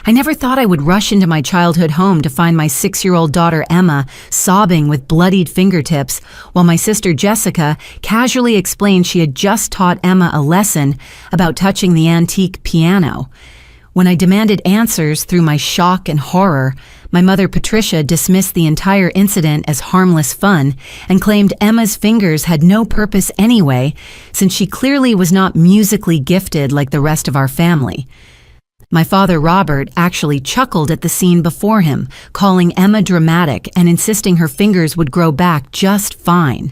I never thought I would rush into my childhood home to find my 6-year-old daughter Emma sobbing with bloodied fingertips, while my sister Jessica casually explained she had just taught Emma a lesson about touching the antique piano. When I demanded answers through my shock and horror, my mother Patricia dismissed the entire incident as harmless fun and claimed Emma's fingers had no purpose anyway, since she clearly was not musically gifted like the rest of our family. My father Robert actually chuckled at the scene before him, calling Emma dramatic and insisting her fingers would grow back just fine.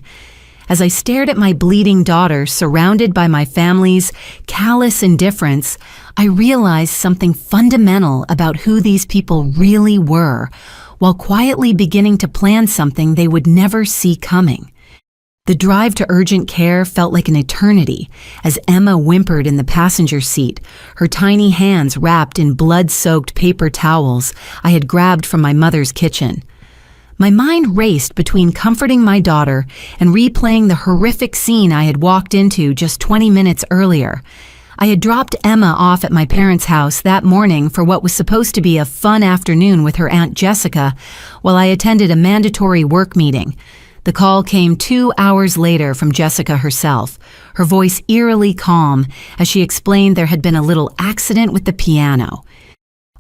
As I stared at my bleeding daughter surrounded by my family's callous indifference, I realized something fundamental about who these people really were, while quietly beginning to plan something they would never see coming. The drive to urgent care felt like an eternity as Emma whimpered in the passenger seat, her tiny hands wrapped in blood-soaked paper towels I had grabbed from my mother's kitchen. My mind raced between comforting my daughter and replaying the horrific scene I had walked into just 20 minutes earlier. I had dropped Emma off at my parents' house that morning for what was supposed to be a fun afternoon with her Aunt Jessica, while I attended a mandatory work meeting. The call came 2 hours later from Jessica herself, her voice eerily calm as she explained there had been a little accident with the piano.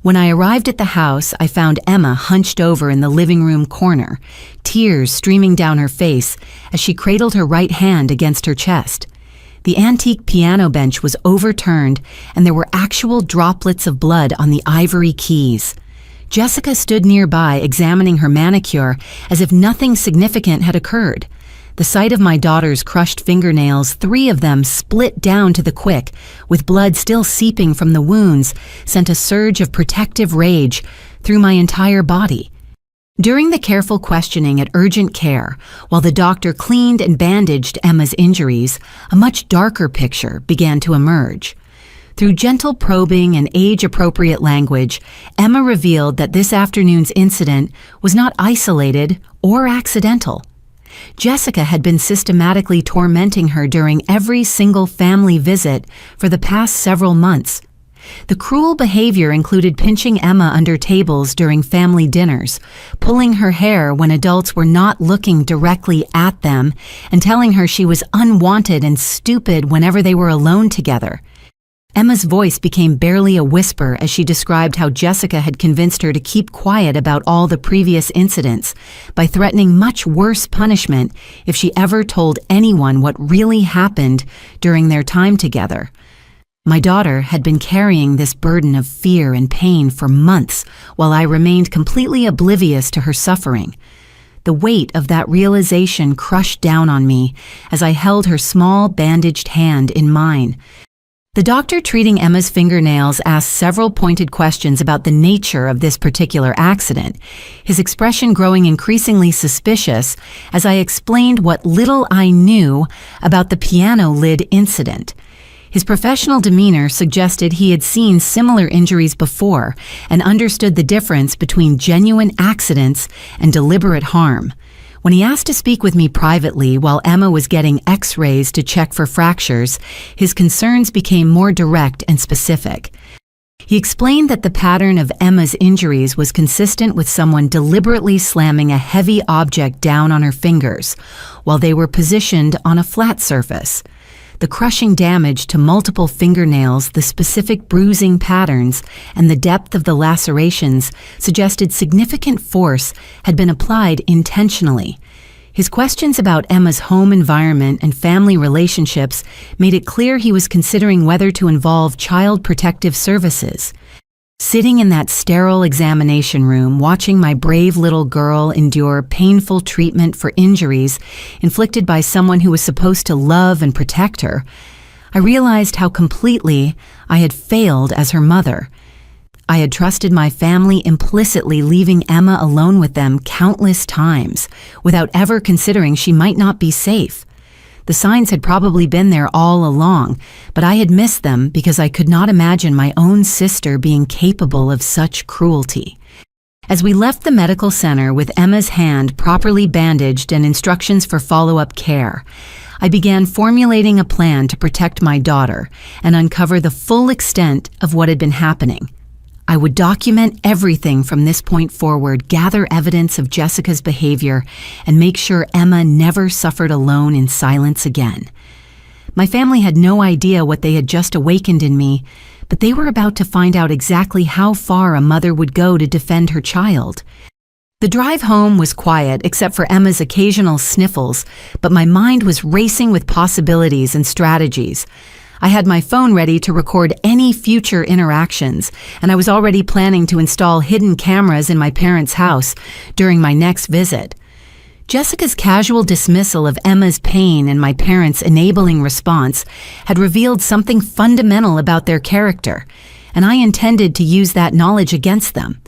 When I arrived at the house, I found Emma hunched over in the living room corner, tears streaming down her face as she cradled her right hand against her chest. The antique piano bench was overturned and there were actual droplets of blood on the ivory keys. Jessica stood nearby examining her manicure as if nothing significant had occurred. The sight of my daughter's crushed fingernails, 3 of them split down to the quick, with blood still seeping from the wounds, sent a surge of protective rage through my entire body. During the careful questioning at urgent care, while the doctor cleaned and bandaged Emma's injuries, a much darker picture began to emerge. Through gentle probing and age-appropriate language, Emma revealed that this afternoon's incident was not isolated or accidental. Jessica had been systematically tormenting her during every single family visit for the past several months. The cruel behavior included pinching Emma under tables during family dinners, pulling her hair when adults were not looking directly at them, and telling her she was unwanted and stupid whenever they were alone together. Emma's voice became barely a whisper as she described how Jessica had convinced her to keep quiet about all the previous incidents by threatening much worse punishment if she ever told anyone what really happened during their time together. My daughter had been carrying this burden of fear and pain for months while I remained completely oblivious to her suffering. The weight of that realization crushed down on me as I held her small bandaged hand in mine. The doctor treating Emma's fingernails asked several pointed questions about the nature of this particular accident, his expression growing increasingly suspicious as I explained what little I knew about the piano lid incident. His professional demeanor suggested he had seen similar injuries before and understood the difference between genuine accidents and deliberate harm. When he asked to speak with me privately while Emma was getting X-rays to check for fractures, his concerns became more direct and specific. He explained that the pattern of Emma's injuries was consistent with someone deliberately slamming a heavy object down on her fingers while they were positioned on a flat surface. The crushing damage to multiple fingernails, the specific bruising patterns, and the depth of the lacerations suggested significant force had been applied intentionally. His questions about Emma's home environment and family relationships made it clear he was considering whether to involve Child Protective Services. Sitting in that sterile examination room, watching my brave little girl endure painful treatment for injuries inflicted by someone who was supposed to love and protect her, I realized how completely I had failed as her mother. I had trusted my family implicitly, leaving Emma alone with them countless times, without ever considering she might not be safe. The signs had probably been there all along, but I had missed them because I could not imagine my own sister being capable of such cruelty. As we left the medical center with Emma's hand properly bandaged and instructions for follow-up care, I began formulating a plan to protect my daughter and uncover the full extent of what had been happening. I would document everything from this point forward, gather evidence of Jessica's behavior, and make sure Emma never suffered alone in silence again. My family had no idea what they had just awakened in me, but they were about to find out exactly how far a mother would go to defend her child. The drive home was quiet except for Emma's occasional sniffles, but my mind was racing with possibilities and strategies. I had my phone ready to record any future interactions, and I was already planning to install hidden cameras in my parents' house during my next visit. Jessica's casual dismissal of Emma's pain and my parents' enabling response had revealed something fundamental about their character, and I intended to use that knowledge against them.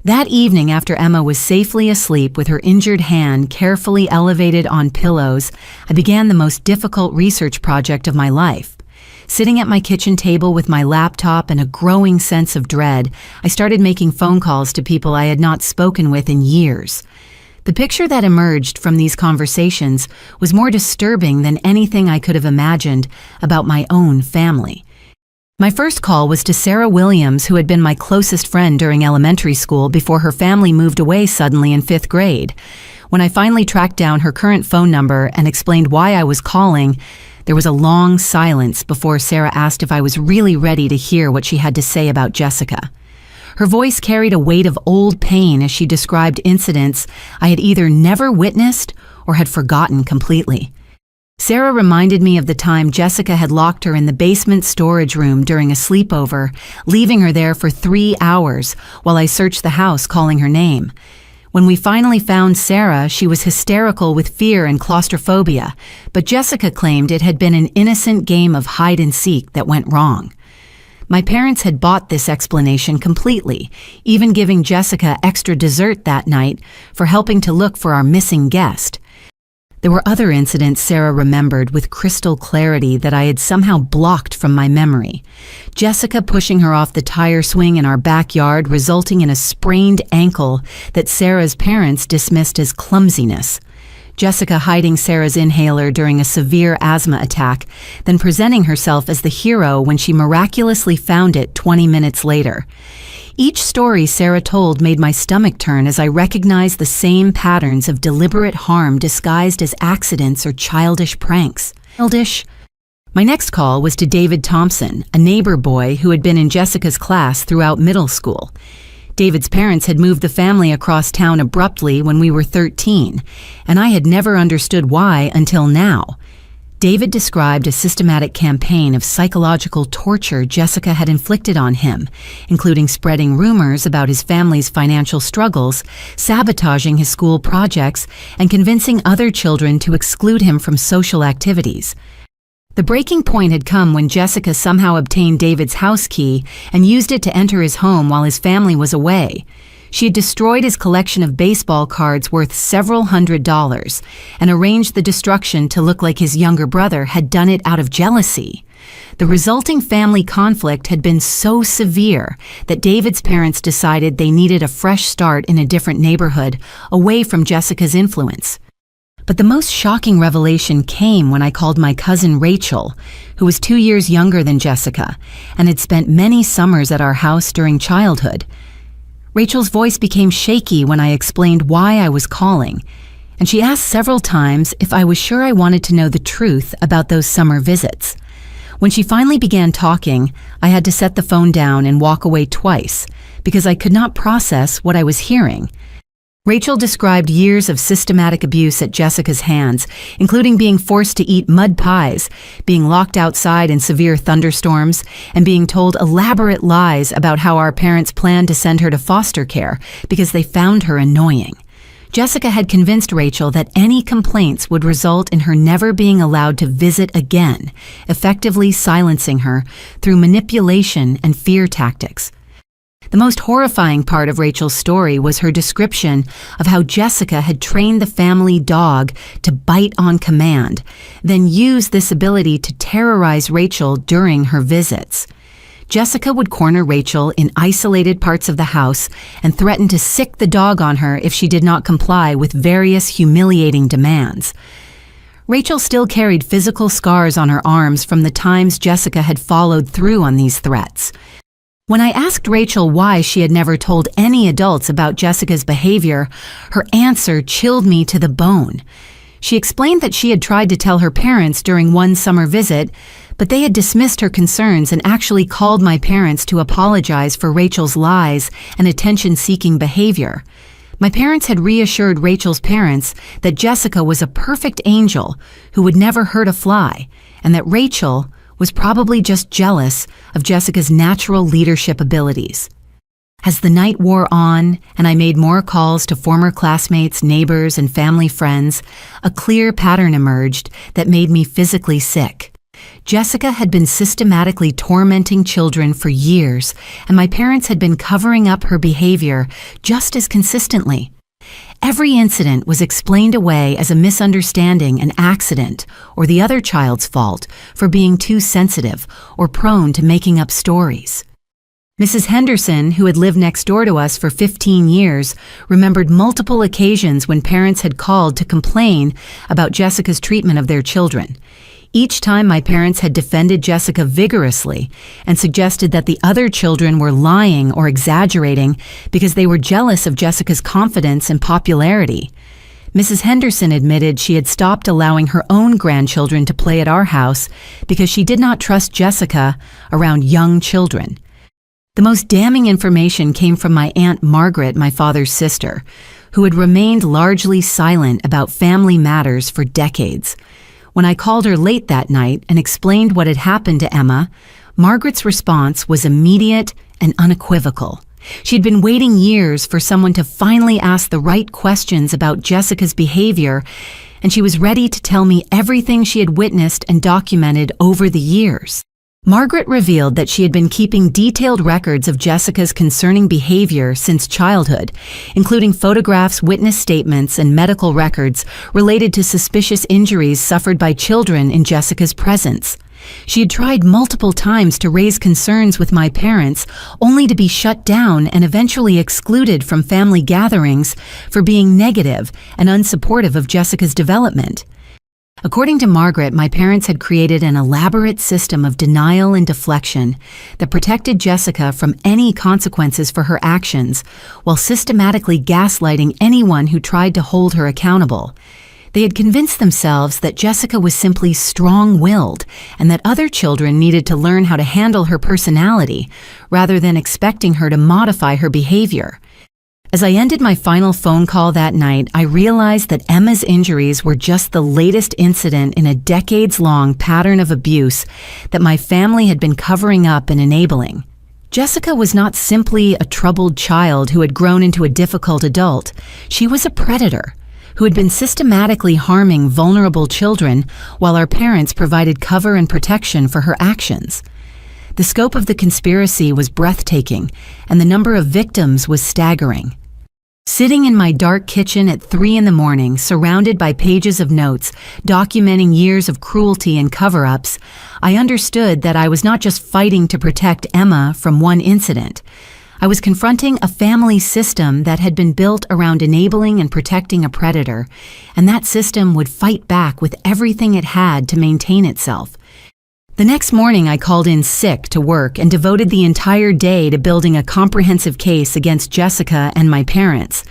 That evening, after Emma was safely asleep with her injured hand carefully elevated on pillows, I began the most difficult research project of my life. Sitting at my kitchen table with my laptop and a growing sense of dread, I started making phone calls to people I had not spoken with in years. The picture that emerged from these conversations was more disturbing than anything I could have imagined about my own family. My first call was to Sarah Williams, who had been my closest friend during elementary school before her family moved away suddenly in 5th grade. When I finally tracked down her current phone number and explained why I was calling, there was a long silence before Sarah asked if I was really ready to hear what she had to say about Jessica. Her voice carried a weight of old pain as she described incidents I had either never witnessed or had forgotten completely. Sarah reminded me of the time Jessica had locked her in the basement storage room during a sleepover, leaving her there for 3 hours while I searched the house calling her name. When we finally found Sarah, she was hysterical with fear and claustrophobia, but Jessica claimed it had been an innocent game of hide-and-seek that went wrong. My parents had bought this explanation completely, even giving Jessica extra dessert that night for helping to look for our missing guest. There were other incidents Sarah remembered with crystal clarity that I had somehow blocked from my memory. Jessica pushing her off the tire swing in our backyard, resulting in a sprained ankle that Sarah's parents dismissed as clumsiness. Jessica hiding Sarah's inhaler during a severe asthma attack, then presenting herself as the hero when she miraculously found it 20 minutes later. Each story Sarah told made my stomach turn as I recognized the same patterns of deliberate harm disguised as accidents or childish pranks. My next call was to David Thompson, a neighbor boy who had been in Jessica's class throughout middle school. David's parents had moved the family across town abruptly when we were 13, and I had never understood why until now. David described a systematic campaign of psychological torture Jessica had inflicted on him, including spreading rumors about his family's financial struggles, sabotaging his school projects, and convincing other children to exclude him from social activities. The breaking point had come when Jessica somehow obtained David's house key and used it to enter his home while his family was away. She had destroyed his collection of baseball cards worth several $100s and arranged the destruction to look like his younger brother had done it out of jealousy. The resulting family conflict had been so severe that David's parents decided they needed a fresh start in a different neighborhood, away from Jessica's influence. But the most shocking revelation came when I called my cousin Rachel, who was 2 years younger than Jessica and had spent many summers at our house during childhood. Rachel's voice became shaky when I explained why I was calling, and she asked several times if I was sure I wanted to know the truth about those summer visits. When she finally began talking, I had to set the phone down and walk away twice because I could not process what I was hearing. Rachel described years of systematic abuse at Jessica's hands, including being forced to eat mud pies, being locked outside in severe thunderstorms, and being told elaborate lies about how our parents planned to send her to foster care because they found her annoying. Jessica had convinced Rachel that any complaints would result in her never being allowed to visit again, effectively silencing her through manipulation and fear tactics. The most horrifying part of Rachel's story was her description of how Jessica had trained the family dog to bite on command, then used this ability to terrorize Rachel during her visits. Jessica would corner Rachel in isolated parts of the house and threaten to sick the dog on her if she did not comply with various humiliating demands. Rachel still carried physical scars on her arms from the times Jessica had followed through on these threats. When I asked Rachel why she had never told any adults about Jessica's behavior, her answer chilled me to the bone. She explained that she had tried to tell her parents during one summer visit, but they had dismissed her concerns and actually called my parents to apologize for Rachel's lies and attention-seeking behavior. My parents had reassured Rachel's parents that Jessica was a perfect angel who would never hurt a fly, and that Rachel was probably just jealous of Jessica's natural leadership abilities. As the night wore on and I made more calls to former classmates, neighbors, and family friends, a clear pattern emerged that made me physically sick. Jessica had been systematically tormenting children for years, and my parents had been covering up her behavior just as consistently. Every incident was explained away as a misunderstanding, an accident, or the other child's fault for being too sensitive or prone to making up stories. Mrs. Henderson, who had lived next door to us for 15 years, remembered multiple occasions when parents had called to complain about Jessica's treatment of their children. Each time my parents had defended Jessica vigorously and suggested that the other children were lying or exaggerating because they were jealous of Jessica's confidence and popularity. Mrs. Henderson admitted she had stopped allowing her own grandchildren to play at our house because she did not trust Jessica around young children. The most damning information came from my Aunt Margaret, my father's sister, who had remained largely silent about family matters for decades. When I called her late that night and explained what had happened to Emma, Margaret's response was immediate and unequivocal. She'd been waiting years for someone to finally ask the right questions about Jessica's behavior, and she was ready to tell me everything she had witnessed and documented over the years. Margaret revealed that she had been keeping detailed records of Jessica's concerning behavior since childhood, including photographs, witness statements, and medical records related to suspicious injuries suffered by children in Jessica's presence. She had tried multiple times to raise concerns with my parents, only to be shut down and eventually excluded from family gatherings for being negative and unsupportive of Jessica's development. According to Margaret, my parents had created an elaborate system of denial and deflection that protected Jessica from any consequences for her actions, while systematically gaslighting anyone who tried to hold her accountable. They had convinced themselves that Jessica was simply strong-willed and that other children needed to learn how to handle her personality rather than expecting her to modify her behavior. As I ended my final phone call that night, I realized that Emma's injuries were just the latest incident in a decades-long pattern of abuse that my family had been covering up and enabling. Jessica was not simply a troubled child who had grown into a difficult adult. She was a predator who had been systematically harming vulnerable children while our parents provided cover and protection for her actions. The scope of the conspiracy was breathtaking, and the number of victims was staggering. Sitting in my dark kitchen at 3 a.m, surrounded by pages of notes documenting years of cruelty and cover-ups, I understood that I was not just fighting to protect Emma from one incident. I was confronting a family system that had been built around enabling and protecting a predator, and that system would fight back with everything it had to maintain itself. The next morning, I called in sick to work and devoted the entire day to building a comprehensive case against Jessica and my parents.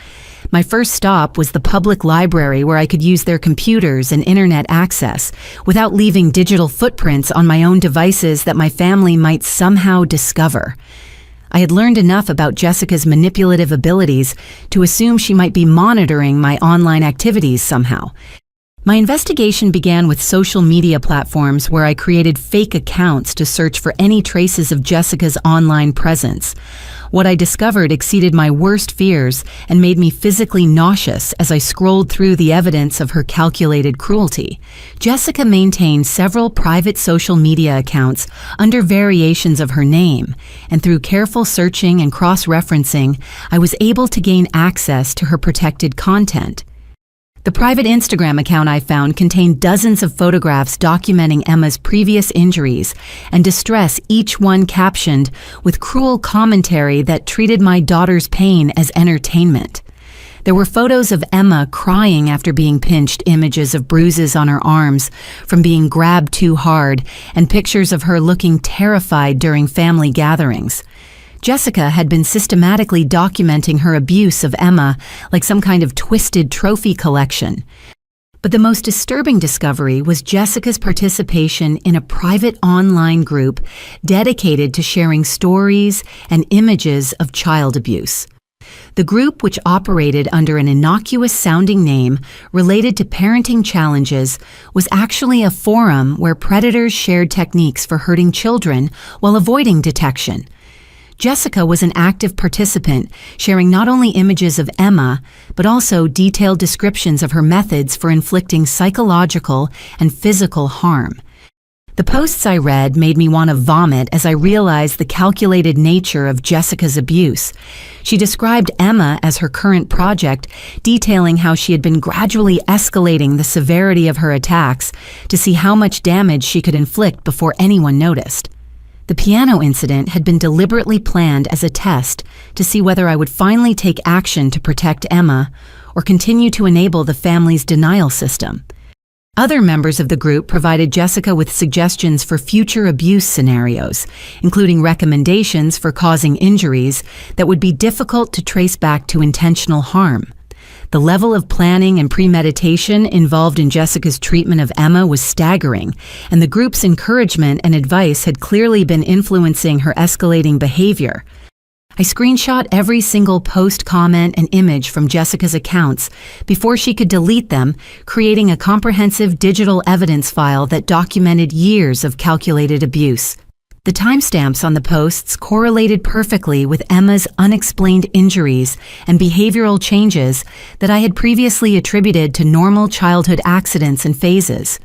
My first stop was the public library, where I could use their computers and internet access without leaving digital footprints on my own devices that my family might somehow discover. I had learned enough about Jessica's manipulative abilities to assume she might be monitoring my online activities somehow. My investigation began with social media platforms where I created fake accounts to search for any traces of Jessica's online presence. What I discovered exceeded my worst fears and made me physically nauseous as I scrolled through the evidence of her calculated cruelty. Jessica maintained several private social media accounts under variations of her name, and through careful searching and cross-referencing, I was able to gain access to her protected content. The private Instagram account I found contained dozens of photographs documenting Emma's previous injuries and distress, each one captioned with cruel commentary that treated my daughter's pain as entertainment. There were photos of Emma crying after being pinched, images of bruises on her arms from being grabbed too hard, and pictures of her looking terrified during family gatherings. Jessica had been systematically documenting her abuse of Emma like some kind of twisted trophy collection. But the most disturbing discovery was Jessica's participation in a private online group dedicated to sharing stories and images of child abuse. The group, which operated under an innocuous-sounding name related to parenting challenges, was actually a forum where predators shared techniques for hurting children while avoiding detection. Jessica was an active participant, sharing not only images of Emma, but also detailed descriptions of her methods for inflicting psychological and physical harm. The posts I read made me want to vomit as I realized the calculated nature of Jessica's abuse. She described Emma as her current project, detailing how she had been gradually escalating the severity of her attacks to see how much damage she could inflict before anyone noticed. The piano incident had been deliberately planned as a test to see whether I would finally take action to protect Emma or continue to enable the family's denial system. Other members of the group provided Jessica with suggestions for future abuse scenarios, including recommendations for causing injuries that would be difficult to trace back to intentional harm. The level of planning and premeditation involved in Jessica's treatment of Emma was staggering, and the group's encouragement and advice had clearly been influencing her escalating behavior. I screenshot every single post, comment, and image from Jessica's accounts before she could delete them, creating a comprehensive digital evidence file that documented years of calculated abuse. The timestamps on the posts correlated perfectly with Emma's unexplained injuries and behavioral changes that I had previously attributed to normal childhood accidents and phases.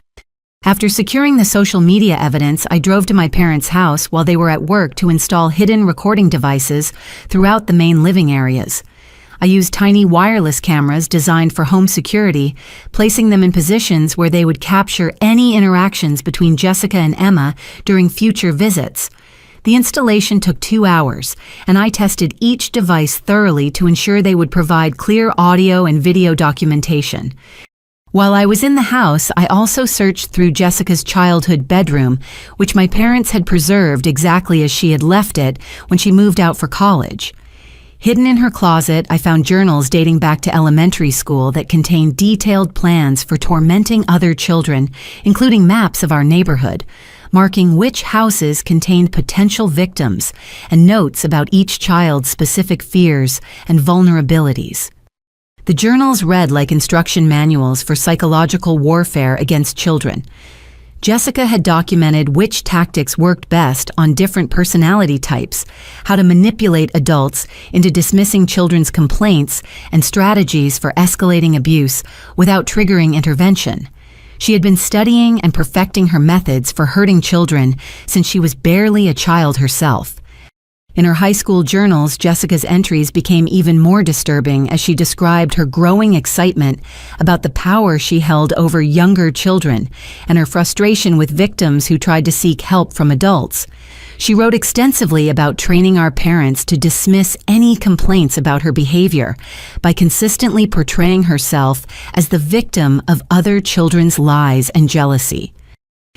After securing the social media evidence, I drove to my parents' house while they were at work to install hidden recording devices throughout the main living areas. I used tiny wireless cameras designed for home security, placing them in positions where they would capture any interactions between Jessica and Emma during future visits. The installation took 2 hours, and I tested each device thoroughly to ensure they would provide clear audio and video documentation. While I was in the house, I also searched through Jessica's childhood bedroom, which my parents had preserved exactly as she had left it when she moved out for college. Hidden in her closet, I found journals dating back to elementary school that contained detailed plans for tormenting other children, including maps of our neighborhood, marking which houses contained potential victims, and notes about each child's specific fears and vulnerabilities. The journals read like instruction manuals for psychological warfare against children. Jessica had documented which tactics worked best on different personality types, how to manipulate adults into dismissing children's complaints, and strategies for escalating abuse without triggering intervention. She had been studying and perfecting her methods for hurting children since she was barely a child herself. In her high school journals, Jessica's entries became even more disturbing as she described her growing excitement about the power she held over younger children and her frustration with victims who tried to seek help from adults. She wrote extensively about training our parents to dismiss any complaints about her behavior by consistently portraying herself as the victim of other children's lies and jealousy.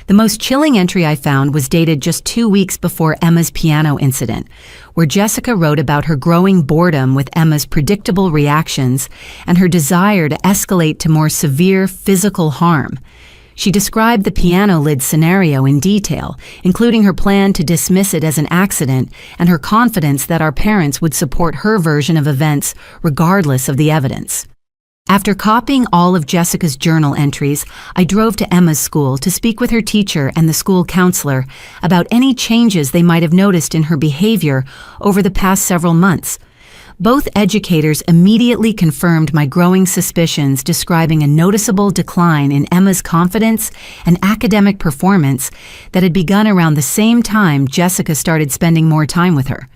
The most chilling entry I found was dated just 2 weeks before Emma's piano incident, where Jessica wrote about her growing boredom with Emma's predictable reactions and her desire to escalate to more severe physical harm. She described the piano lid scenario in detail, including her plan to dismiss it as an accident and her confidence that our parents would support her version of events regardless of the evidence. After copying all of Jessica's journal entries, I drove to Emma's school to speak with her teacher and the school counselor about any changes they might have noticed in her behavior over the past several months. Both educators immediately confirmed my growing suspicions, describing a noticeable decline in Emma's confidence and academic performance that had begun around the same time Jessica started spending more time with her.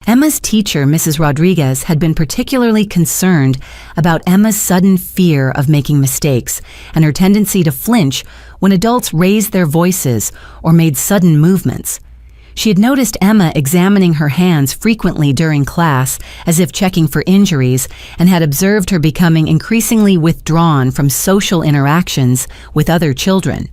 Emma's teacher, Mrs. Rodriguez, had been particularly concerned about Emma's sudden fear of making mistakes and her tendency to flinch when adults raised their voices or made sudden movements. She had noticed Emma examining her hands frequently during class as if checking for injuries and had observed her becoming increasingly withdrawn from social interactions with other children.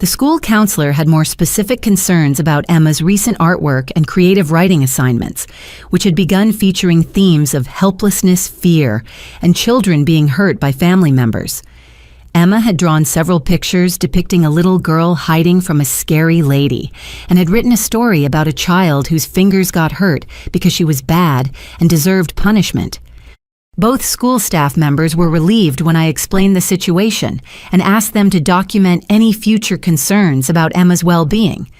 The school counselor had more specific concerns about Emma's recent artwork and creative writing assignments, which had begun featuring themes of helplessness, fear, and children being hurt by family members. Emma had drawn several pictures depicting a little girl hiding from a scary lady, and had written a story about a child whose fingers got hurt because she was bad and deserved punishment. Both school staff members were relieved when I explained the situation and asked them to document any future concerns about Emma's well-being.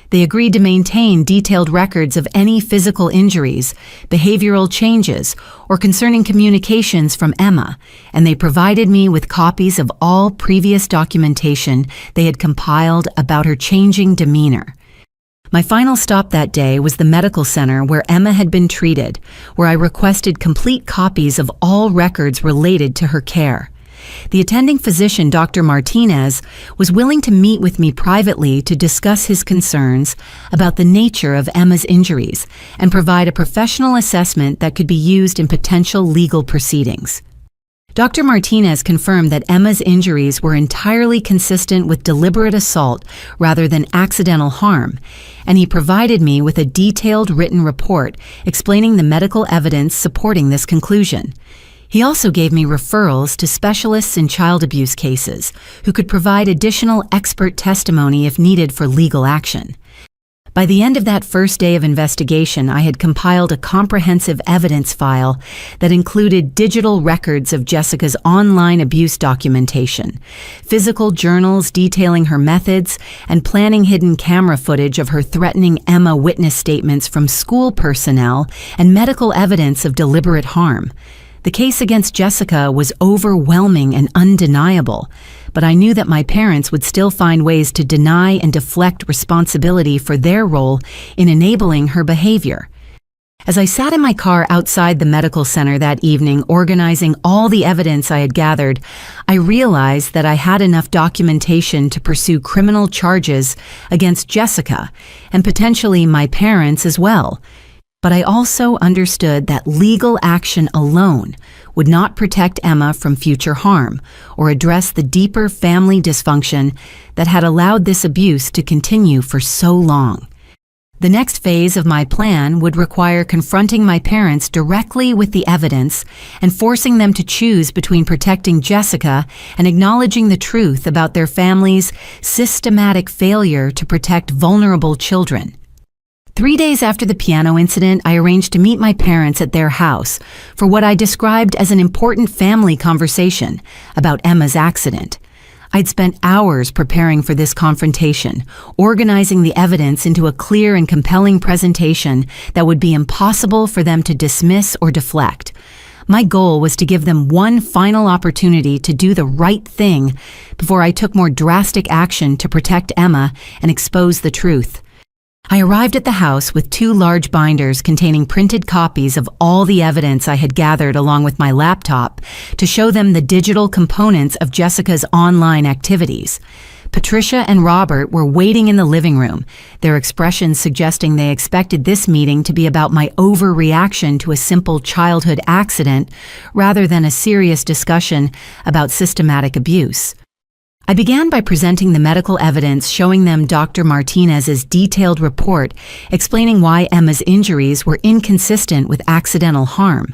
They agreed to maintain detailed records of any physical injuries, behavioral changes, or concerning communications from Emma, and they provided me with copies of all previous documentation they had compiled about her changing demeanor. My final stop that day was the medical center where Emma had been treated, where I requested complete copies of all records related to her care. The attending physician, Dr. Martinez, was willing to meet with me privately to discuss his concerns about the nature of Emma's injuries and provide a professional assessment that could be used in potential legal proceedings. Dr. Martinez confirmed that Emma's injuries were entirely consistent with deliberate assault rather than accidental harm, and he provided me with a detailed written report explaining the medical evidence supporting this conclusion. He also gave me referrals to specialists in child abuse cases who could provide additional expert testimony if needed for legal action. By the end of that first day of investigation, I had compiled a comprehensive evidence file that included digital records of Jessica's online abuse documentation, physical journals detailing her methods, and planning hidden camera footage of her threatening Emma witness statements from school personnel and medical evidence of deliberate harm. The case against Jessica was overwhelming and undeniable, but I knew that my parents would still find ways to deny and deflect responsibility for their role in enabling her behavior. As I sat in my car outside the medical center that evening, organizing all the evidence I had gathered, I realized that I had enough documentation to pursue criminal charges against Jessica and potentially my parents as well. But I also understood that legal action alone would not protect Emma from future harm or address the deeper family dysfunction that had allowed this abuse to continue for so long. The next phase of my plan would require confronting my parents directly with the evidence and forcing them to choose between protecting Jessica and acknowledging the truth about their family's systematic failure to protect vulnerable children. 3 days after the piano incident, I arranged to meet my parents at their house for what I described as an important family conversation about Emma's accident. I'd spent hours preparing for this confrontation, organizing the evidence into a clear and compelling presentation that would be impossible for them to dismiss or deflect. My goal was to give them one final opportunity to do the right thing before I took more drastic action to protect Emma and expose the truth. I arrived at the house with 2 large binders containing printed copies of all the evidence I had gathered along with my laptop to show them the digital components of Jessica's online activities. Patricia and Robert were waiting in the living room, their expressions suggesting they expected this meeting to be about my overreaction to a simple childhood accident rather than a serious discussion about systematic abuse. I began by presenting the medical evidence showing them Dr. Martinez's detailed report explaining why Emma's injuries were inconsistent with accidental harm.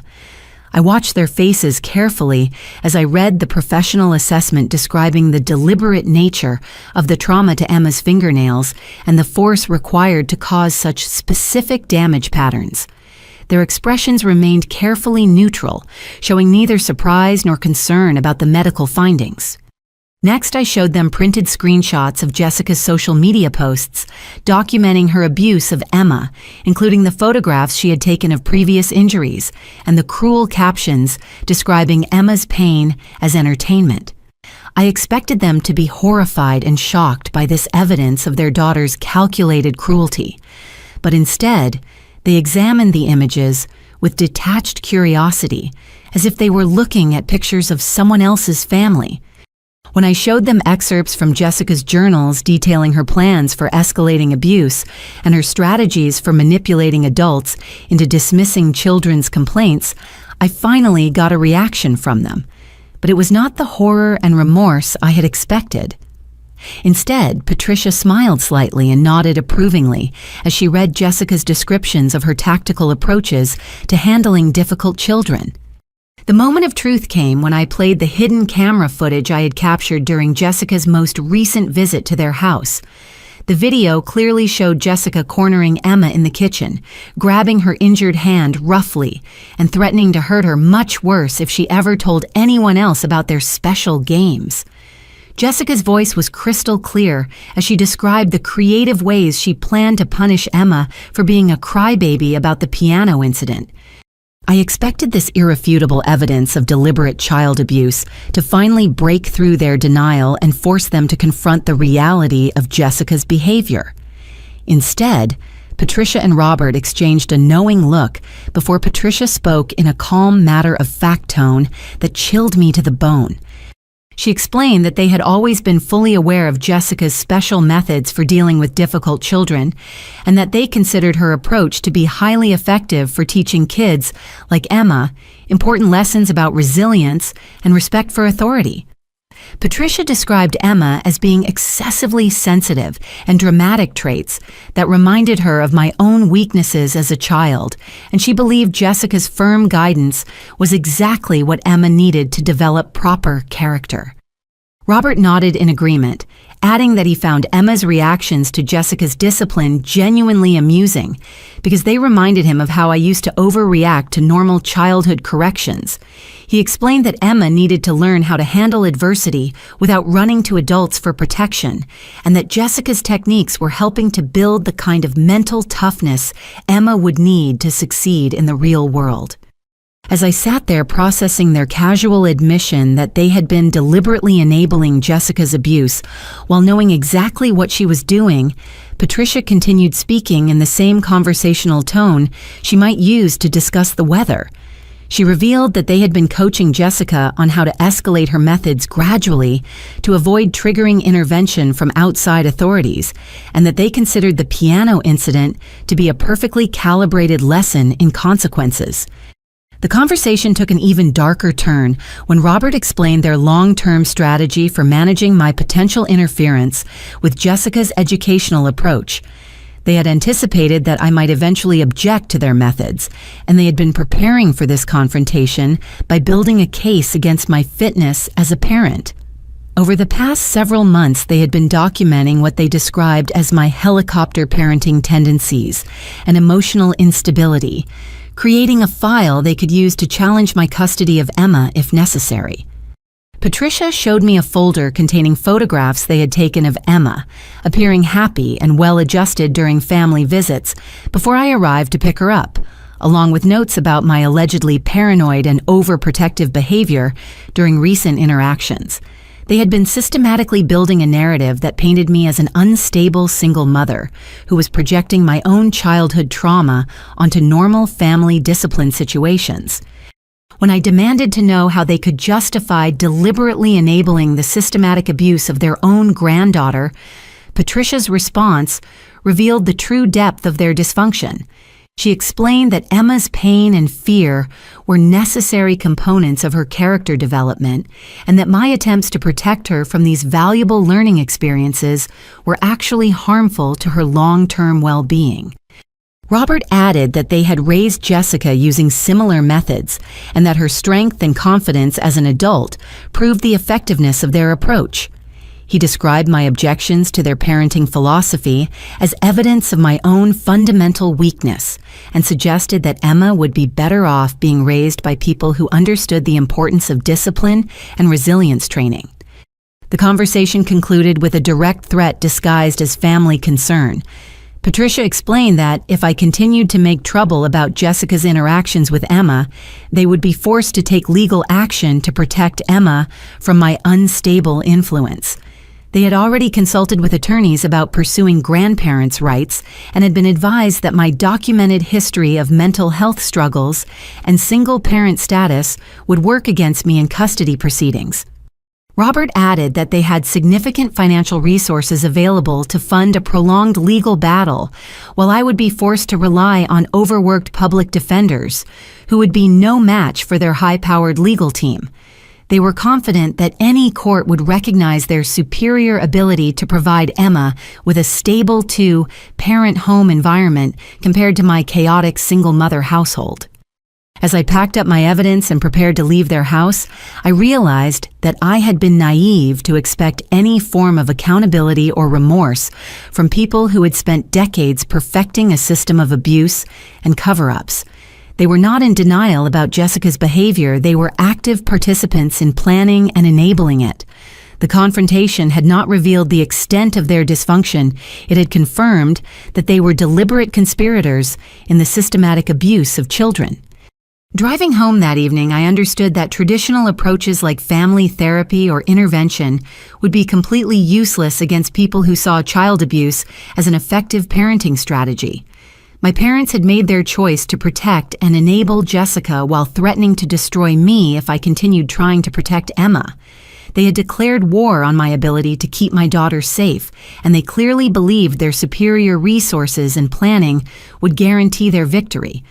I watched their faces carefully as I read the professional assessment describing the deliberate nature of the trauma to Emma's fingernails and the force required to cause such specific damage patterns. Their expressions remained carefully neutral, showing neither surprise nor concern about the medical findings. Next, I showed them printed screenshots of Jessica's social media posts documenting her abuse of Emma, including the photographs she had taken of previous injuries and the cruel captions describing Emma's pain as entertainment. I expected them to be horrified and shocked by this evidence of their daughter's calculated cruelty, but instead, they examined the images with detached curiosity, as if they were looking at pictures of someone else's family. When I showed them excerpts from Jessica's journals detailing her plans for escalating abuse and her strategies for manipulating adults into dismissing children's complaints, I finally got a reaction from them. But it was not the horror and remorse I had expected. Instead, Patricia smiled slightly and nodded approvingly as she read Jessica's descriptions of her tactical approaches to handling difficult children. The moment of truth came when I played the hidden camera footage I had captured during Jessica's most recent visit to their house. The video clearly showed Jessica cornering Emma in the kitchen, grabbing her injured hand roughly, and threatening to hurt her much worse if she ever told anyone else about their special games. Jessica's voice was crystal clear as she described the creative ways she planned to punish Emma for being a crybaby about the piano incident. I expected this irrefutable evidence of deliberate child abuse to finally break through their denial and force them to confront the reality of Jessica's behavior. Instead, Patricia and Robert exchanged a knowing look before Patricia spoke in a calm, matter-of-fact tone that chilled me to the bone. She explained that they had always been fully aware of Jessica's special methods for dealing with difficult children, and that they considered her approach to be highly effective for teaching kids, like Emma, important lessons about resilience and respect for authority. Patricia described Emma as being excessively sensitive and dramatic traits that reminded her of my own weaknesses as a child, and she believed Jessica's firm guidance was exactly what Emma needed to develop proper character. Robert nodded in agreement, adding that he found Emma's reactions to Jessica's discipline genuinely amusing because they reminded him of how I used to overreact to normal childhood corrections. He explained that Emma needed to learn how to handle adversity without running to adults for protection, and that Jessica's techniques were helping to build the kind of mental toughness Emma would need to succeed in the real world. As I sat there processing their casual admission that they had been deliberately enabling Jessica's abuse while knowing exactly what she was doing, Patricia continued speaking in the same conversational tone she might use to discuss the weather. She revealed that they had been coaching Jessica on how to escalate her methods gradually to avoid triggering intervention from outside authorities, and that they considered the piano incident to be a perfectly calibrated lesson in consequences. The conversation took an even darker turn when Robert explained their long-term strategy for managing my potential interference with Jessica's educational approach. They had anticipated that I might eventually object to their methods, and they had been preparing for this confrontation by building a case against my fitness as a parent. Over the past several months, they had been documenting what they described as my helicopter parenting tendencies and emotional instability, creating a file they could use to challenge my custody of Emma if necessary. Patricia showed me a folder containing photographs they had taken of Emma, appearing happy and well-adjusted during family visits before I arrived to pick her up, along with notes about my allegedly paranoid and overprotective behavior during recent interactions. They had been systematically building a narrative that painted me as an unstable single mother who was projecting my own childhood trauma onto normal family discipline situations. When I demanded to know how they could justify deliberately enabling the systematic abuse of their own granddaughter, Patricia's response revealed the true depth of their dysfunction. She explained that Emma's pain and fear were necessary components of her character development, and that my attempts to protect her from these valuable learning experiences were actually harmful to her long-term well-being. Robert added that they had raised Jessica using similar methods, and that her strength and confidence as an adult proved the effectiveness of their approach. He described my objections to their parenting philosophy as evidence of my own fundamental weakness, and suggested that Emma would be better off being raised by people who understood the importance of discipline and resilience training. The conversation concluded with a direct threat disguised as family concern. Patricia explained that if I continued to make trouble about Jessica's interactions with Emma, they would be forced to take legal action to protect Emma from my unstable influence. They had already consulted with attorneys about pursuing grandparents' rights and had been advised that my documented history of mental health struggles and single-parent status would work against me in custody proceedings. Robert added that they had significant financial resources available to fund a prolonged legal battle, while I would be forced to rely on overworked public defenders, who would be no match for their high-powered legal team. They were confident that any court would recognize their superior ability to provide Emma with a stable two-parent home environment compared to my chaotic single-mother household. As I packed up my evidence and prepared to leave their house, I realized that I had been naive to expect any form of accountability or remorse from people who had spent decades perfecting a system of abuse and cover-ups. They were not in denial about Jessica's behavior. They were active participants in planning and enabling it. The confrontation had not revealed the extent of their dysfunction. It had confirmed that they were deliberate conspirators in the systematic abuse of children. Driving home that evening, I understood that traditional approaches like family therapy or intervention would be completely useless against people who saw child abuse as an effective parenting strategy. My parents had made their choice to protect and enable Jessica while threatening to destroy me if I continued trying to protect Emma. They had declared war on my ability to keep my daughter safe, and they clearly believed their superior resources and planning would guarantee their victory.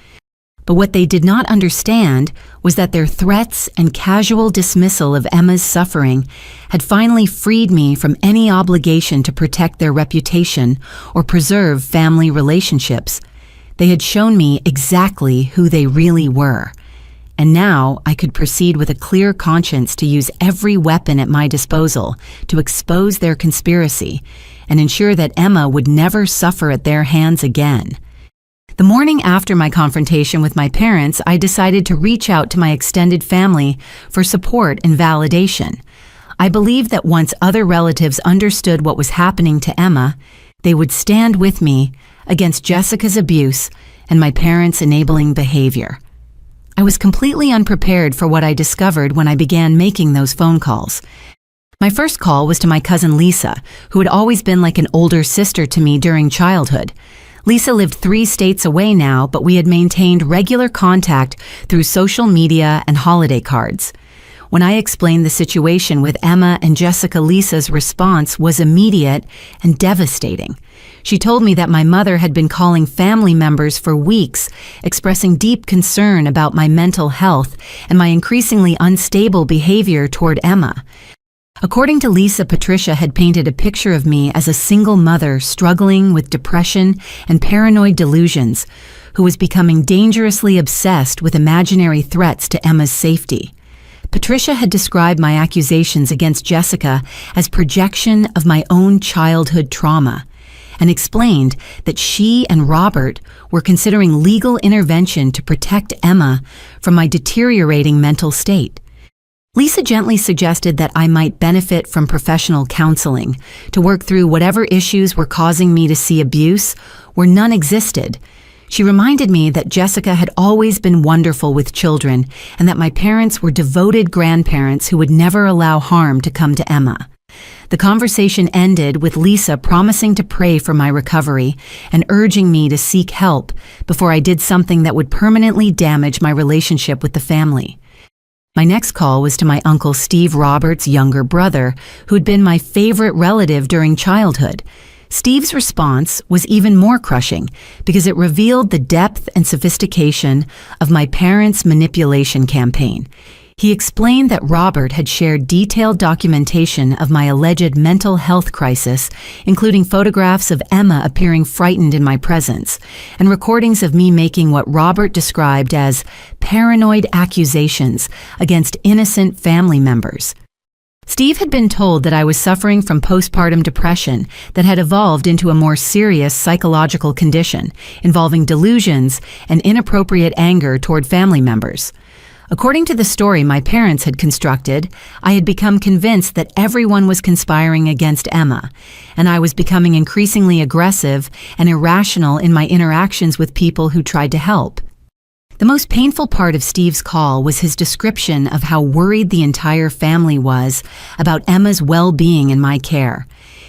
But what they did not understand was that their threats and casual dismissal of Emma's suffering had finally freed me from any obligation to protect their reputation or preserve family relationships. They had shown me exactly who they really were, and now I could proceed with a clear conscience to use every weapon at my disposal to expose their conspiracy and ensure that Emma would never suffer at their hands again. The morning after my confrontation with my parents, I decided to reach out to my extended family for support and validation. I believed that once other relatives understood what was happening to Emma, they would stand with me against Jessica's abuse and my parents' enabling behavior. I was completely unprepared for what I discovered when I began making those phone calls. My first call was to my cousin Lisa, who had always been like an older sister to me during childhood. Lisa lived 3 states away now, but we had maintained regular contact through social media and holiday cards. When I explained the situation with Emma and Jessica, Lisa's response was immediate and devastating. She told me that my mother had been calling family members for weeks, expressing deep concern about my mental health and my increasingly unstable behavior toward Emma. According to Lisa, Patricia had painted a picture of me as a single mother struggling with depression and paranoid delusions, who was becoming dangerously obsessed with imaginary threats to Emma's safety. Patricia had described my accusations against Jessica as projection of my own childhood trauma, and explained that she and Robert were considering legal intervention to protect Emma from my deteriorating mental state. Lisa gently suggested that I might benefit from professional counseling to work through whatever issues were causing me to see abuse where none existed. She reminded me that Jessica had always been wonderful with children and that my parents were devoted grandparents who would never allow harm to come to Emma. The conversation ended with Lisa promising to pray for my recovery and urging me to seek help before I did something that would permanently damage my relationship with the family. My next call was to my uncle Steve, Robert's younger brother, who had been my favorite relative during childhood. Steve's response was even more crushing because it revealed the depth and sophistication of my parents' manipulation campaign. He explained that Robert had shared detailed documentation of my alleged mental health crisis, including photographs of Emma appearing frightened in my presence, and recordings of me making what Robert described as paranoid accusations against innocent family members. Steve had been told that I was suffering from postpartum depression that had evolved into a more serious psychological condition involving delusions and inappropriate anger toward family members. According to the story my parents had constructed, I had become convinced that everyone was conspiring against Emma, and I was becoming increasingly aggressive and irrational in my interactions with people who tried to help. The most painful part of Steve's call was his description of how worried the entire family was about Emma's well-being in my care.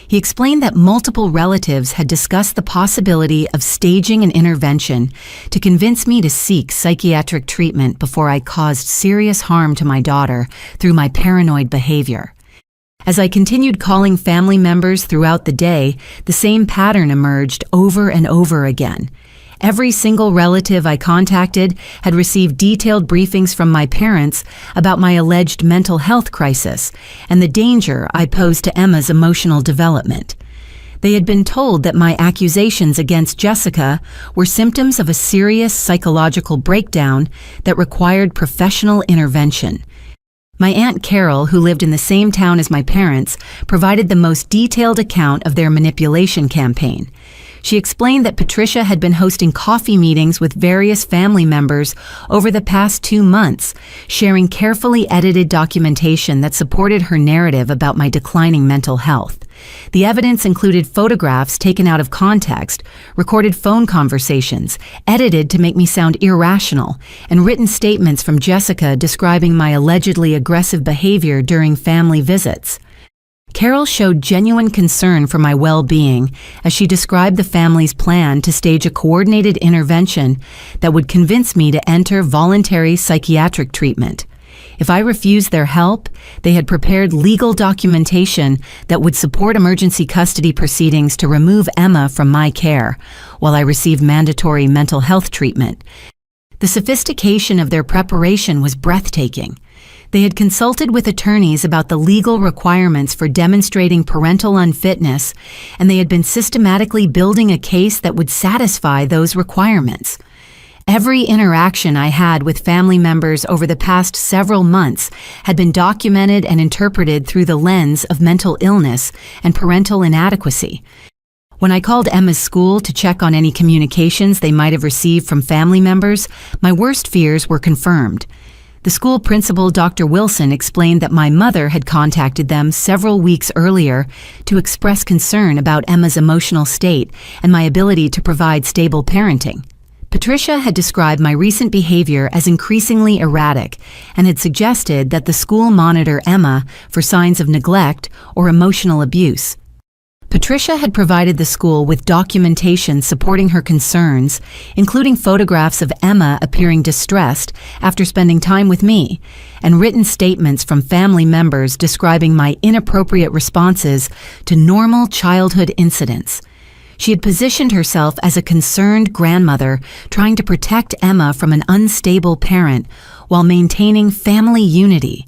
He explained that multiple relatives had discussed the possibility of staging an intervention to convince me to seek psychiatric treatment before I caused serious harm to my daughter through my paranoid behavior. As I continued calling family members throughout the day, the same pattern emerged over and over again. Every single relative I contacted had received detailed briefings from my parents about my alleged mental health crisis and the danger I posed to Emma's emotional development. They had been told that my accusations against Jessica were symptoms of a serious psychological breakdown that required professional intervention. My Aunt Carol, who lived in the same town as my parents, provided the most detailed account of their manipulation campaign. She explained that Patricia had been hosting coffee meetings with various family members over the past 2 months, sharing carefully edited documentation that supported her narrative about my declining mental health. The evidence included photographs taken out of context, recorded phone conversations, edited to make me sound irrational, and written statements from Jessica describing my allegedly aggressive behavior during family visits. Carol showed genuine concern for my well-being as she described the family's plan to stage a coordinated intervention that would convince me to enter voluntary psychiatric treatment. If I refused their help, they had prepared legal documentation that would support emergency custody proceedings to remove Emma from my care, while I received mandatory mental health treatment. The sophistication of their preparation was breathtaking. They had consulted with attorneys about the legal requirements for demonstrating parental unfitness, and they had been systematically building a case that would satisfy those requirements. Every interaction I had with family members over the past several months had been documented and interpreted through the lens of mental illness and parental inadequacy. When I called Emma's school to check on any communications they might have received from family members, my worst fears were confirmed. The school principal, Dr. Wilson, explained that my mother had contacted them several weeks earlier to express concern about Emma's emotional state and my ability to provide stable parenting. Patricia had described my recent behavior as increasingly erratic and had suggested that the school monitor Emma for signs of neglect or emotional abuse. Patricia had provided the school with documentation supporting her concerns, including photographs of Emma appearing distressed after spending time with me, and written statements from family members describing my inappropriate responses to normal childhood incidents. She had positioned herself as a concerned grandmother trying to protect Emma from an unstable parent while maintaining family unity.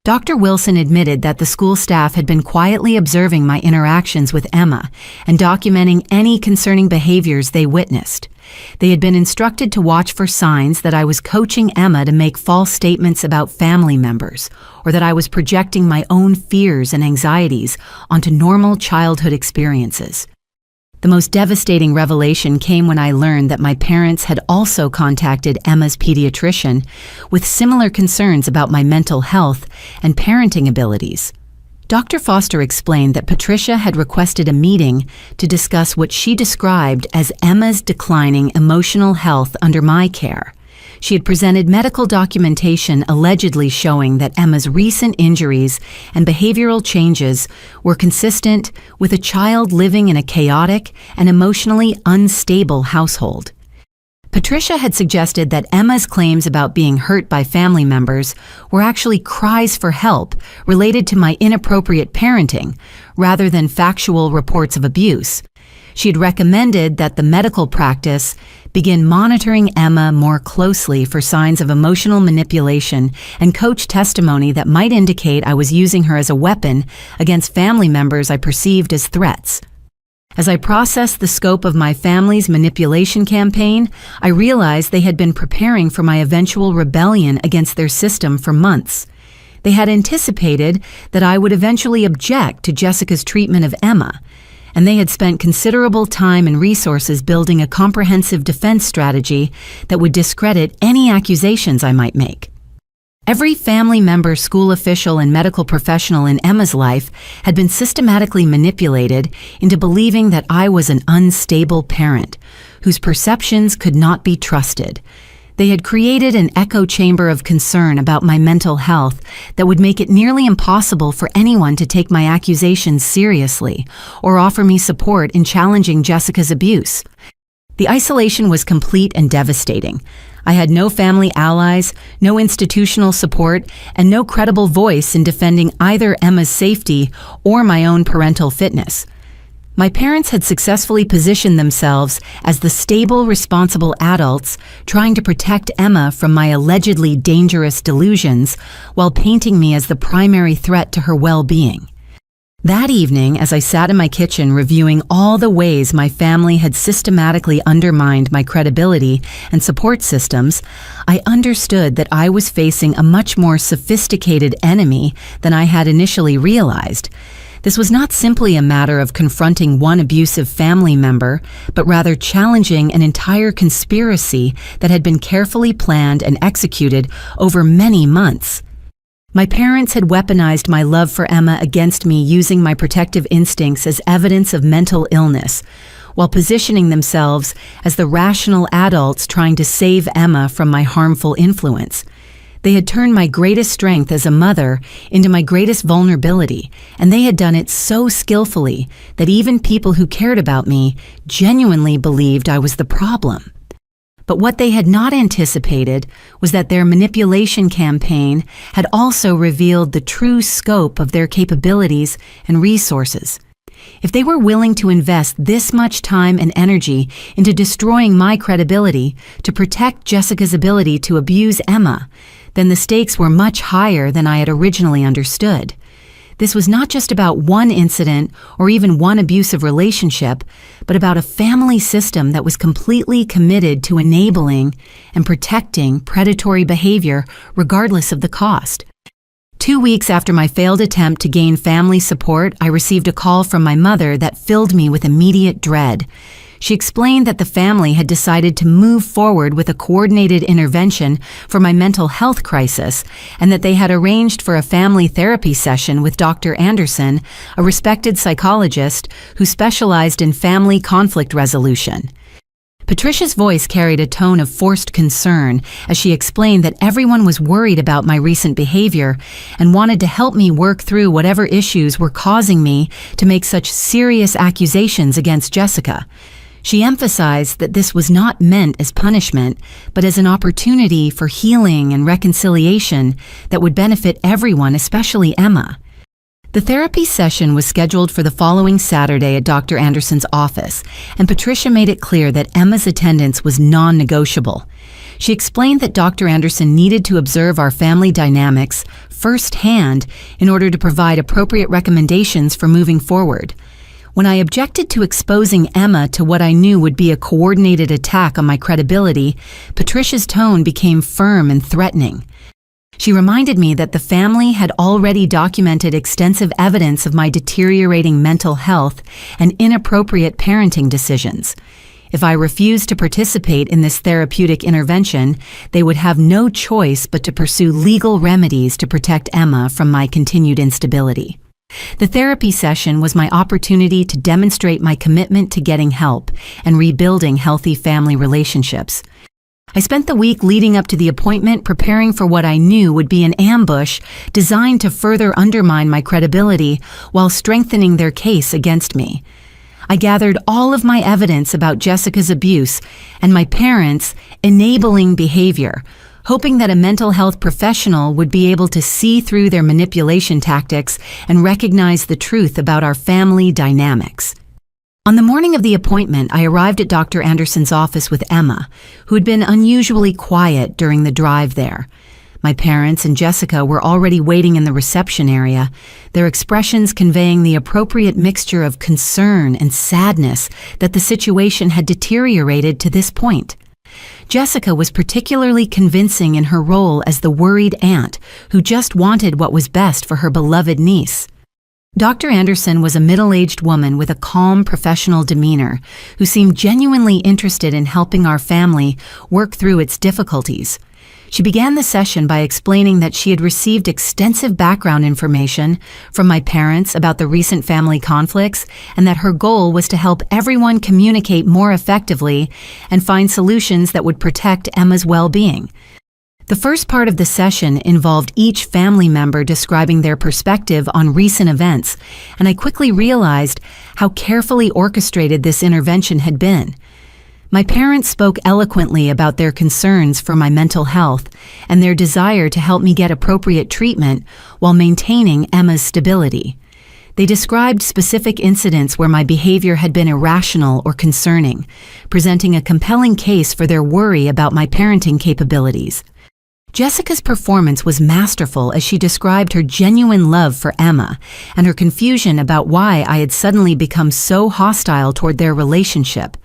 Dr. Wilson admitted that the school staff had been quietly observing my interactions with Emma and documenting any concerning behaviors they witnessed. They had been instructed to watch for signs that I was coaching Emma to make false statements about family members, or that I was projecting my own fears and anxieties onto normal childhood experiences. The most devastating revelation came when I learned that my parents had also contacted Emma's pediatrician with similar concerns about my mental health and parenting abilities. Dr. Foster explained that Patricia had requested a meeting to discuss what she described as Emma's declining emotional health under my care. She had presented medical documentation allegedly showing that Emma's recent injuries and behavioral changes were consistent with a child living in a chaotic and emotionally unstable household. Patricia had suggested that Emma's claims about being hurt by family members were actually cries for help related to my inappropriate parenting, rather than factual reports of abuse. She had recommended that the medical practice begin monitoring Emma more closely for signs of emotional manipulation and coach testimony that might indicate I was using her as a weapon against family members I perceived as threats. As I processed the scope of my family's manipulation campaign, I realized they had been preparing for my eventual rebellion against their system for months. They had anticipated that I would eventually object to Jessica's treatment of Emma, and they had spent considerable time and resources building a comprehensive defense strategy that would discredit any accusations I might make. Every family member, school official, and medical professional in Emma's life had been systematically manipulated into believing that I was an unstable parent, whose perceptions could not be trusted. They had created an echo chamber of concern about my mental health that would make it nearly impossible for anyone to take my accusations seriously or offer me support in challenging Jessica's abuse. The isolation was complete and devastating. I had no family allies, no institutional support, and no credible voice in defending either Emma's safety or my own parental fitness. My parents had successfully positioned themselves as the stable, responsible adults trying to protect Emma from my allegedly dangerous delusions while painting me as the primary threat to her well-being. That evening, as I sat in my kitchen reviewing all the ways my family had systematically undermined my credibility and support systems, I understood that I was facing a much more sophisticated enemy than I had initially realized. This was not simply a matter of confronting one abusive family member, but rather challenging an entire conspiracy that had been carefully planned and executed over many months. My parents had weaponized my love for Emma against me using my protective instincts as evidence of mental illness, while positioning themselves as the rational adults trying to save Emma from my harmful influence. They had turned my greatest strength as a mother into my greatest vulnerability, and they had done it so skillfully that even people who cared about me genuinely believed I was the problem. But what they had not anticipated was that their manipulation campaign had also revealed the true scope of their capabilities and resources. If they were willing to invest this much time and energy into destroying my credibility to protect Jessica's ability to abuse Emma, then the stakes were much higher than I had originally understood. This was not just about one incident or even one abusive relationship, but about a family system that was completely committed to enabling and protecting predatory behavior regardless of the cost. 2 weeks after my failed attempt to gain family support, I received a call from my mother that filled me with immediate dread. She explained that the family had decided to move forward with a coordinated intervention for my mental health crisis, and that they had arranged for a family therapy session with Dr. Anderson, a respected psychologist who specialized in family conflict resolution. Patricia's voice carried a tone of forced concern as she explained that everyone was worried about my recent behavior and wanted to help me work through whatever issues were causing me to make such serious accusations against Jessica. She emphasized that this was not meant as punishment, but as an opportunity for healing and reconciliation that would benefit everyone, especially Emma. The therapy session was scheduled for the following Saturday at Dr. Anderson's office, and Patricia made it clear that Emma's attendance was non-negotiable. She explained that Dr. Anderson needed to observe our family dynamics firsthand in order to provide appropriate recommendations for moving forward. When I objected to exposing Emma to what I knew would be a coordinated attack on my credibility, Patricia's tone became firm and threatening. She reminded me that the family had already documented extensive evidence of my deteriorating mental health and inappropriate parenting decisions. If I refused to participate in this therapeutic intervention, they would have no choice but to pursue legal remedies to protect Emma from my continued instability. The therapy session was my opportunity to demonstrate my commitment to getting help and rebuilding healthy family relationships. I spent the week leading up to the appointment preparing for what I knew would be an ambush designed to further undermine my credibility while strengthening their case against me. I gathered all of my evidence about Jessica's abuse and my parents' enabling behavior, hoping that a mental health professional would be able to see through their manipulation tactics and recognize the truth about our family dynamics. On the morning of the appointment, I arrived at Dr. Anderson's office with Emma, who had been unusually quiet during the drive there. My parents and Jessica were already waiting in the reception area, their expressions conveying the appropriate mixture of concern and sadness that the situation had deteriorated to this point. Jessica was particularly convincing in her role as the worried aunt who just wanted what was best for her beloved niece. Dr. Anderson was a middle-aged woman with a calm professional demeanor who seemed genuinely interested in helping our family work through its difficulties. She began the session by explaining that she had received extensive background information from my parents about the recent family conflicts and that her goal was to help everyone communicate more effectively and find solutions that would protect Emma's well-being. The first part of the session involved each family member describing their perspective on recent events, and I quickly realized how carefully orchestrated this intervention had been. My parents spoke eloquently about their concerns for my mental health and their desire to help me get appropriate treatment while maintaining Emma's stability. They described specific incidents where my behavior had been irrational or concerning, presenting a compelling case for their worry about my parenting capabilities. Jessica's performance was masterful as she described her genuine love for Emma and her confusion about why I had suddenly become so hostile toward their relationship.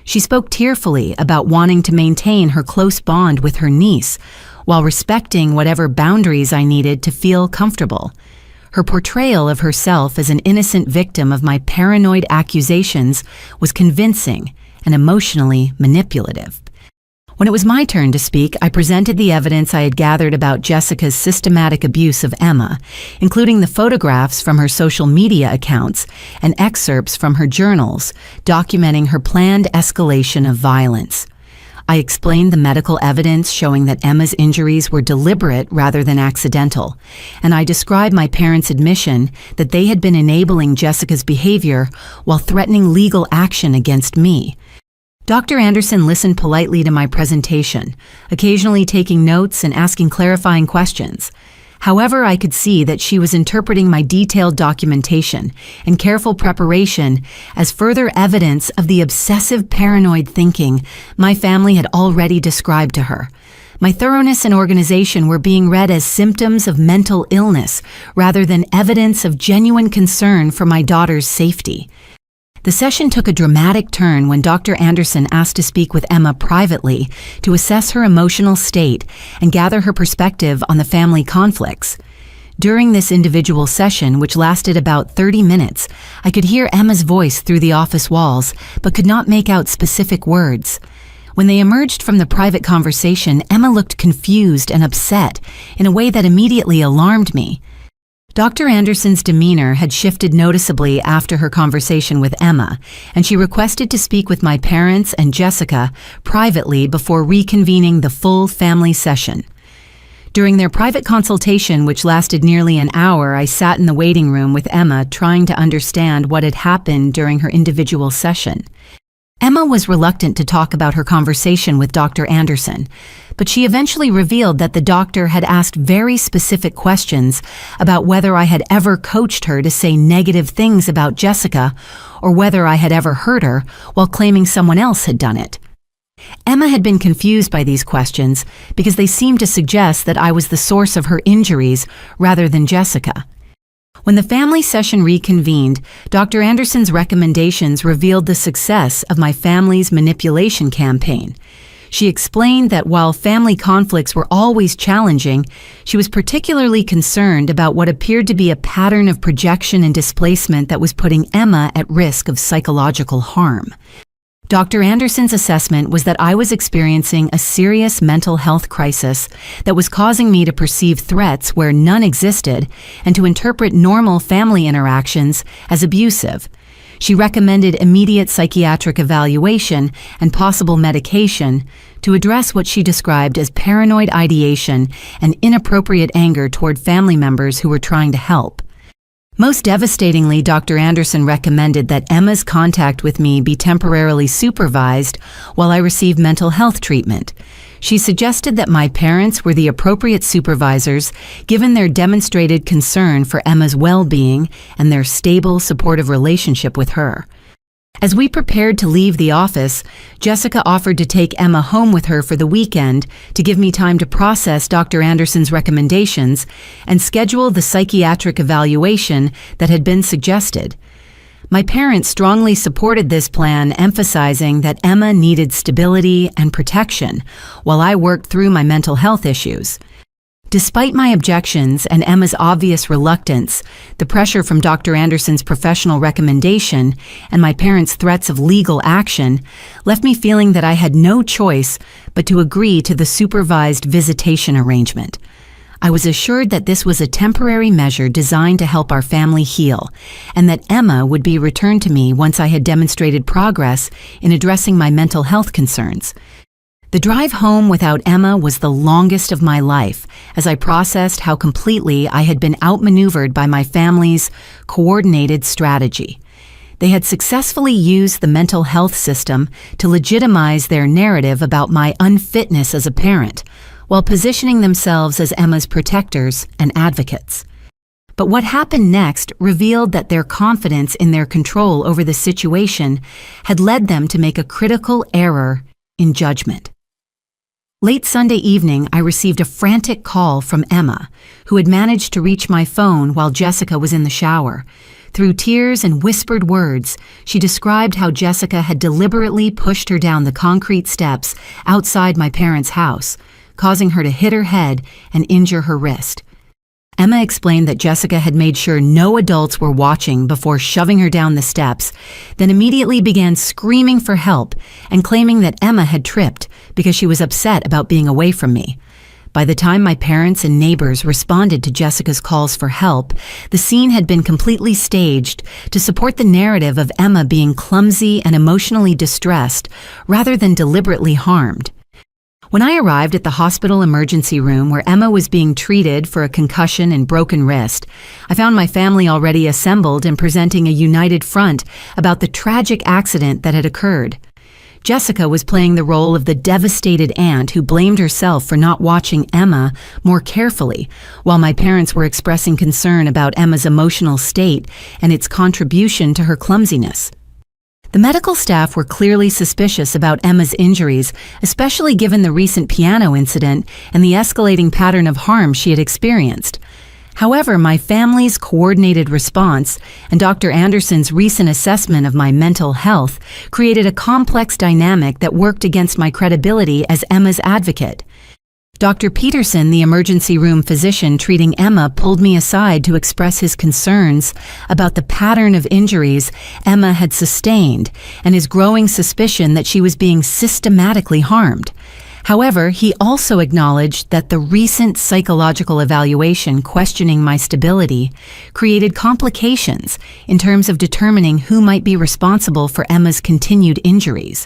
She spoke tearfully about wanting to maintain her close bond with her niece, while respecting whatever boundaries I needed to feel comfortable. Her portrayal of herself as an innocent victim of my paranoid accusations was convincing and emotionally manipulative. When it was my turn to speak, I presented the evidence I had gathered about Jessica's systematic abuse of Emma, including the photographs from her social media accounts and excerpts from her journals documenting her planned escalation of violence. I explained the medical evidence showing that Emma's injuries were deliberate rather than accidental, and I described my parents' admission that they had been enabling Jessica's behavior while threatening legal action against me. Dr. Anderson listened politely to my presentation, occasionally taking notes and asking clarifying questions. However, I could see that she was interpreting my detailed documentation and careful preparation as further evidence of the obsessive paranoid thinking my family had already described to her. My thoroughness and organization were being read as symptoms of mental illness rather than evidence of genuine concern for my daughter's safety. The session took a dramatic turn when Dr. Anderson asked to speak with Emma privately to assess her emotional state and gather her perspective on the family conflicts. During this individual session, which lasted about 30 minutes, I could hear Emma's voice through the office walls, but could not make out specific words. When they emerged from the private conversation, Emma looked confused and upset in a way that immediately alarmed me. Dr. Anderson's demeanor had shifted noticeably after her conversation with Emma, and she requested to speak with my parents and Jessica privately before reconvening the full family session. During their private consultation, which lasted nearly an hour, I sat in the waiting room with Emma trying to understand what had happened during her individual session. Emma was reluctant to talk about her conversation with Dr. Anderson, but she eventually revealed that the doctor had asked very specific questions about whether I had ever coached her to say negative things about Jessica or whether I had ever hurt her while claiming someone else had done it. Emma had been confused by these questions because they seemed to suggest that I was the source of her injuries rather than Jessica. When the family session reconvened, Dr. Anderson's recommendations revealed the success of my family's manipulation campaign. She explained that while family conflicts were always challenging, she was particularly concerned about what appeared to be a pattern of projection and displacement that was putting Emma at risk of psychological harm. Dr. Anderson's assessment was that I was experiencing a serious mental health crisis that was causing me to perceive threats where none existed and to interpret normal family interactions as abusive. She recommended immediate psychiatric evaluation and possible medication to address what she described as paranoid ideation and inappropriate anger toward family members who were trying to help. Most devastatingly, Dr. Anderson recommended that Emma's contact with me be temporarily supervised while I received mental health treatment. She suggested that my parents were the appropriate supervisors given their demonstrated concern for Emma's well-being and their stable, supportive relationship with her. As we prepared to leave the office, Jessica offered to take Emma home with her for the weekend to give me time to process Dr. Anderson's recommendations and schedule the psychiatric evaluation that had been suggested. My parents strongly supported this plan, emphasizing that Emma needed stability and protection while I worked through my mental health issues. Despite my objections and Emma's obvious reluctance, the pressure from Dr. Anderson's professional recommendation and my parents' threats of legal action left me feeling that I had no choice but to agree to the supervised visitation arrangement. I was assured that this was a temporary measure designed to help our family heal, and that Emma would be returned to me once I had demonstrated progress in addressing my mental health concerns. The drive home without Emma was the longest of my life as I processed how completely I had been outmaneuvered by my family's coordinated strategy. They had successfully used the mental health system to legitimize their narrative about my unfitness as a parent, while positioning themselves as Emma's protectors and advocates. But what happened next revealed that their confidence in their control over the situation had led them to make a critical error in judgment. Late Sunday evening, I received a frantic call from Emma, who had managed to reach my phone while Jessica was in the shower. Through tears and whispered words, she described how Jessica had deliberately pushed her down the concrete steps outside my parents' house, causing her to hit her head and injure her wrist. Emma explained that Jessica had made sure no adults were watching before shoving her down the steps, then immediately began screaming for help and claiming that Emma had tripped because she was upset about being away from me. By the time my parents and neighbors responded to Jessica's calls for help, the scene had been completely staged to support the narrative of Emma being clumsy and emotionally distressed rather than deliberately harmed. When I arrived at the hospital emergency room where Emma was being treated for a concussion and broken wrist, I found my family already assembled and presenting a united front about the tragic accident that had occurred. Jessica was playing the role of the devastated aunt who blamed herself for not watching Emma more carefully, while my parents were expressing concern about Emma's emotional state and its contribution to her clumsiness. The medical staff were clearly suspicious about Emma's injuries, especially given the recent piano incident and the escalating pattern of harm she had experienced. However, my family's coordinated response and Dr. Anderson's recent assessment of my mental health created a complex dynamic that worked against my credibility as Emma's advocate. Dr. Peterson, the emergency room physician treating Emma, pulled me aside to express his concerns about the pattern of injuries Emma had sustained and his growing suspicion that she was being systematically harmed. However, he also acknowledged that the recent psychological evaluation questioning my stability created complications in terms of determining who might be responsible for Emma's continued injuries.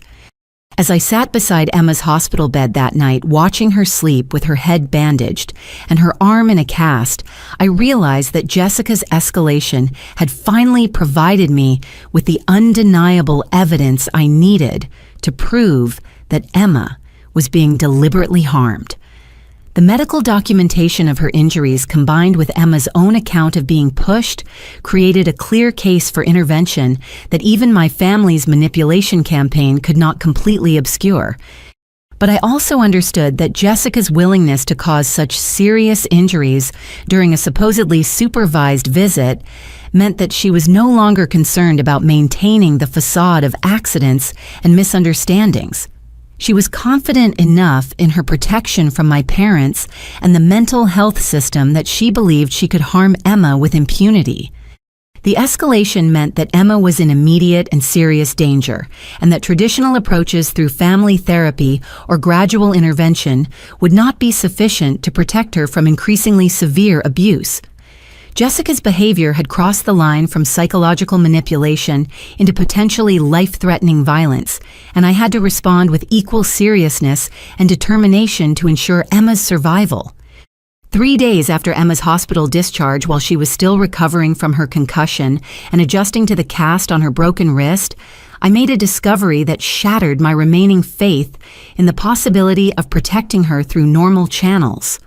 As I sat beside Emma's hospital bed that night, watching her sleep with her head bandaged and her arm in a cast, I realized that Jessica's escalation had finally provided me with the undeniable evidence I needed to prove that Emma was being deliberately harmed. The medical documentation of her injuries combined with Emma's own account of being pushed created a clear case for intervention that even my family's manipulation campaign could not completely obscure. But I also understood that Jessica's willingness to cause such serious injuries during a supposedly supervised visit meant that she was no longer concerned about maintaining the facade of accidents and misunderstandings. She was confident enough in her protection from my parents and the mental health system that she believed she could harm Emma with impunity. The escalation meant that Emma was in immediate and serious danger, and that traditional approaches through family therapy or gradual intervention would not be sufficient to protect her from increasingly severe abuse. Jessica's behavior had crossed the line from psychological manipulation into potentially life-threatening violence, and I had to respond with equal seriousness and determination to ensure Emma's survival. 3 days after Emma's hospital discharge, while she was still recovering from her concussion and adjusting to the cast on her broken wrist, I made a discovery that shattered my remaining faith in the possibility of protecting her through normal channels.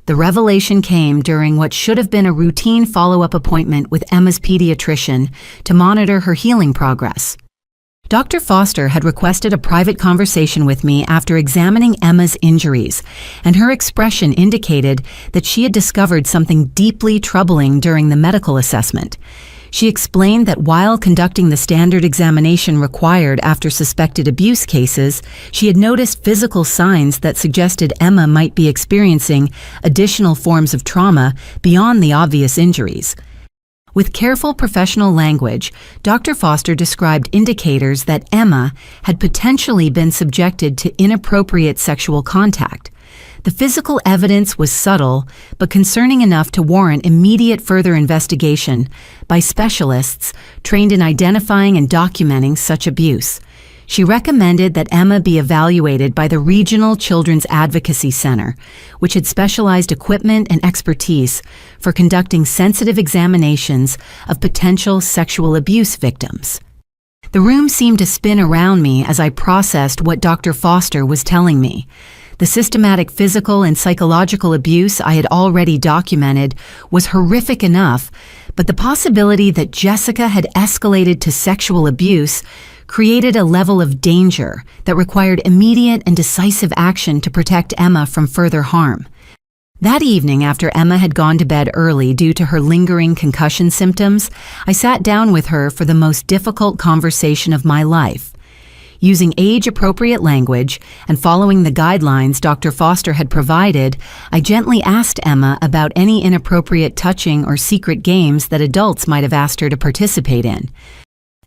The revelation came during what should have been a routine follow-up appointment with Emma's pediatrician to monitor her healing progress. Dr. Foster had requested a private conversation with me after examining Emma's injuries, and her expression indicated that she had discovered something deeply troubling during the medical assessment. She explained that while conducting the standard examination required after suspected abuse cases, she had noticed physical signs that suggested Emma might be experiencing additional forms of trauma beyond the obvious injuries. With careful professional language, Dr. Foster described indicators that Emma had potentially been subjected to inappropriate sexual contact. The physical evidence was subtle, but concerning enough to warrant immediate further investigation by specialists trained in identifying and documenting such abuse. She recommended that Emma be evaluated by the Regional Children's Advocacy Center, which had specialized equipment and expertise for conducting sensitive examinations of potential sexual abuse victims. The room seemed to spin around me as I processed what Dr. Foster was telling me. The systematic physical and psychological abuse I had already documented was horrific enough, but the possibility that Jessica had escalated to sexual abuse created a level of danger that required immediate and decisive action to protect Emma from further harm. That evening, after Emma had gone to bed early due to her lingering concussion symptoms, I sat down with her for the most difficult conversation of my life. Using age-appropriate language and following the guidelines Dr. Foster had provided, I gently asked Emma about any inappropriate touching or secret games that adults might have asked her to participate in.